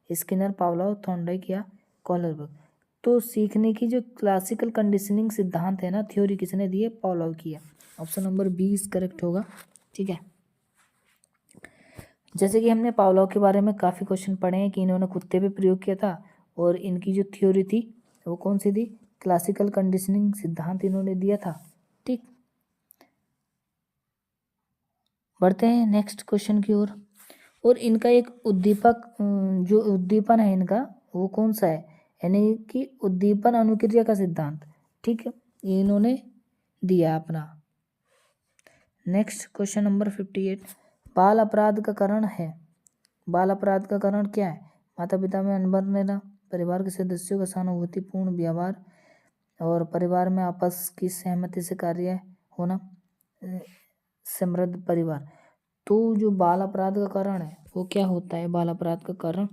स्किनर, पावलोव, थॉर्नडाइक या कॉलरबर्ग? तो सीखने की जो क्लासिकल कंडीशनिंग सिद्धांत है ना, थ्योरी किसने दी है? पावलोव की है। Option number B is correct होगा, ठीक है। जैसे कि हमने पावलोव के बारे में काफ़ी क्वेश्चन पढ़े हैं कि इन्होंने कुत्ते पे प्रयोग किया था और इनकी जो थ्योरी थी वो कौन सी थी? क्लासिकल कंडीशनिंग सिद्धांत इन्होंने दिया था, ठीक। बढ़ते हैं नेक्स्ट क्वेश्चन की ओर। और इनका एक उद्दीपक जो उद्दीपन है इनका वो कौन सा है? यानी कि उद्दीपन अनुक्रिया का सिद्धांत, ठीक है, ये इन्होंने दिया अपना। Next question number 58। बाल अपराध का कारण है। बाल अपराध का कारण क्या है? माता पिता में अनबन रहना, परिवार के सदस्यों का सहानुभूतिपूर्ण व्यवहार और परिवार में आपस की सहमति से कार्य होना, समृद्ध परिवार। तो जो बाल अपराध का कारण है वो क्या होता है? बाल अपराध का कारण,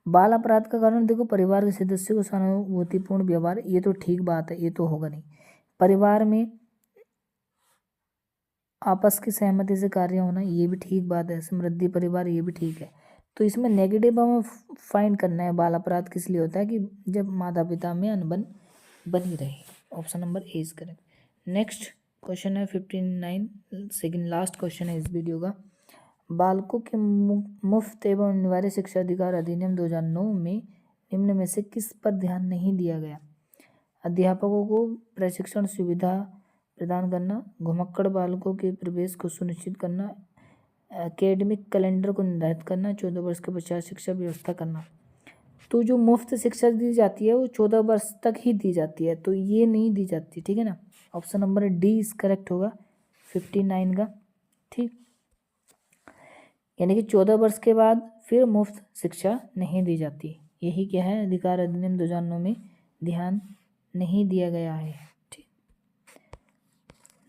बाल अपराध का कारण देखो, परिवार के सदस्यों का सहानुभूतिपूर्ण व्यवहार, ये तो ठीक बात है, ये तो होगा नहीं। परिवार में आपस की सहमति से कार्य होना, ये भी ठीक बात है। समृद्धि परिवार, ये भी ठीक है। तो इसमें नेगेटिव हमें फाइंड करना है। बाल अपराध किस लिए होता है? कि जब माता पिता में अनबन बनी रहे। Option number A is correct. Next question है 59, सेकंड लास्ट क्वेश्चन है इस वीडियो का। बालकों के मुफ्त एवं अनिवार्य शिक्षा अधिकार अधिनियम 2009 में निम्न में से किस पर ध्यान नहीं दिया गया? अध्यापकों को प्रशिक्षण सुविधा प्रदान करना, घुमक्कड़ बालकों के प्रवेश को सुनिश्चित करना, एकेडमिक कैलेंडर को निर्धारित करना, 14 वर्ष के पश्चात शिक्षा व्यवस्था करना। तो जो मुफ्त शिक्षा दी जाती है वो 14 वर्ष तक ही दी जाती है, तो ये नहीं दी जाती, ठीक है ना। Option number D is correct होगा 59 का, ठीक। यानी कि 14 वर्ष के बाद फिर मुफ्त शिक्षा नहीं दी जाती। यही क्या है? अधिकार अधिनियम 2009 में ध्यान नहीं दिया गया है, ठीक।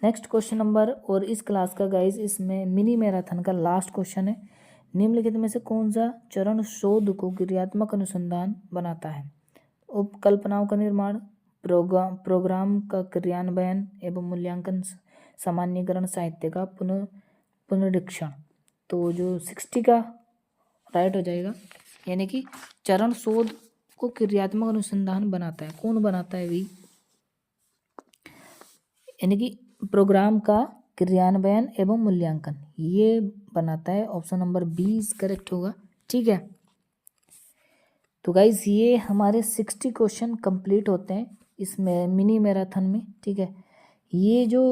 नेक्स्ट क्वेश्चन नंबर, और इस क्लास का गाइस इसमें मिनी मैराथन का लास्ट क्वेश्चन है। निम्नलिखित में से कौन सा चरण शोध को क्रियात्मक अनुसंधान बनाता है? उपकल्पनाओं का निर्माण, प्रोग्राम का क्रियान्वयन एवं मूल्यांकन, सामान्यीकरण, साहित्य का पुनरीक्षण। तो जो 60 का राइट हो जाएगा। यानी कि चरण शोध को क्रियात्मक अनुसंधान बनाता है, कौन बनाता है? भी यानी कि प्रोग्राम का क्रियान्वयन एवं मूल्यांकन, ये बनाता है। ऑप्शन नंबर 20 करेक्ट होगा। ठीक है, तो गाइज ये हमारे 60 क्वेश्चन कंप्लीट होते हैं इसमें मिनी मैराथन में। ठीक है, ये जो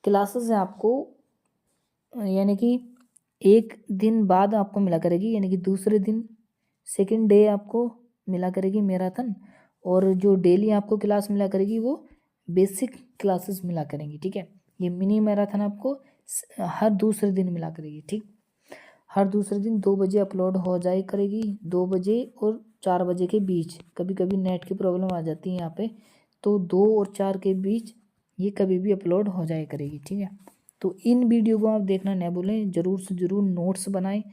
क्लासेस है आपको यानी कि एक दिन बाद आपको मिला करेगी, यानी कि दूसरे दिन सेकंड डे आपको मिला करेगी मैराथन, और जो डेली आपको क्लास मिला करेगी वो बेसिक क्लासेस मिला करेंगी। ठीक है, ये मिनी मैराथन आपको हर दूसरे दिन मिला करेगी। ठीक, हर दूसरे दिन 2 बजे अपलोड हो जाए करेगी, 2 बजे और 4 बजे के बीच। कभी कभी नेट की प्रॉब्लम आ जाती है यहाँ पे, तो 2 और 4 के बीच ये कभी भी अपलोड हो जाए करेगी। ठीक है, तो इन वीडियो को आप देखना न भूलें, ज़रूर से ज़रूर नोट्स बनाएं,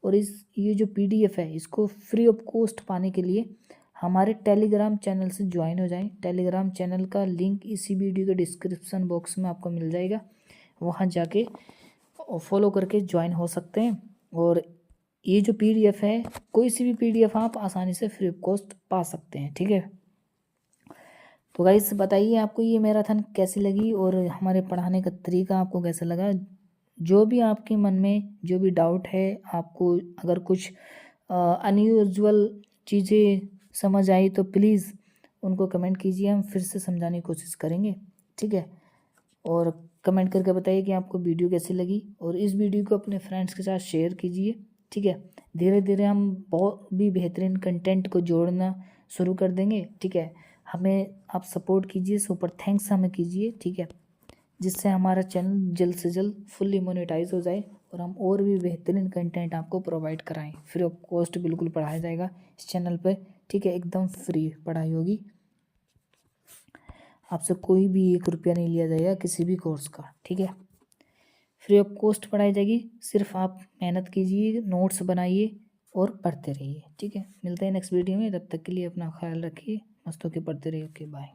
और ये जो PDF है इसको फ्री ऑफ कॉस्ट पाने के लिए हमारे टेलीग्राम चैनल से ज्वाइन हो जाएं। टेलीग्राम चैनल का लिंक इसी वीडियो के डिस्क्रिप्शन बॉक्स में आपको मिल जाएगा, वहाँ जाके फॉलो करके ज्वाइन हो सकते हैं। और ये जो PDF है, कोई सी भी PDF आप आसानी से फ्री ऑफ कॉस्ट पा सकते हैं। ठीक है, तो गाइस बताइए आपको ये मैराथन कैसी लगी और हमारे पढ़ाने का तरीका आपको कैसा लगा। जो भी आपके मन में जो भी डाउट है, आपको अगर कुछ अनयूजुअल चीज़ें समझ आई तो प्लीज़ उनको कमेंट कीजिए, हम फिर से समझाने की कोशिश करेंगे। ठीक है, और कमेंट करके बताइए कि आपको वीडियो कैसी लगी, और इस वीडियो को अपने फ्रेंड्स के साथ शेयर कीजिए। ठीक है, धीरे धीरे हम बहुत भी बेहतरीन कंटेंट को जोड़ना शुरू कर देंगे। ठीक है, हमें आप सपोर्ट कीजिए, सुपर थैंक्स हमें कीजिए। ठीक है, जिससे हमारा चैनल जल्द से जल्द फुल्ली मोनेटाइज हो जाए और हम और भी बेहतरीन कंटेंट आपको प्रोवाइड कराएं। फ्री ऑफ कॉस्ट बिल्कुल पढ़ाया जाएगा इस चैनल पे। ठीक है, एकदम फ्री पढ़ाई होगी, आपसे कोई भी 1 रुपया नहीं लिया जाएगा किसी भी कोर्स का। ठीक है, फ्री ऑफ कॉस्ट पढ़ाई जाएगी, सिर्फ आप मेहनत कीजिए, नोट्स बनाइए और पढ़ते रहिए। ठीक है, मिलते हैं नेक्स्ट वीडियो में, तब तक के लिए अपना ख्याल रखिए, मस्त होकर पढ़ते रहिए। Okay, bye.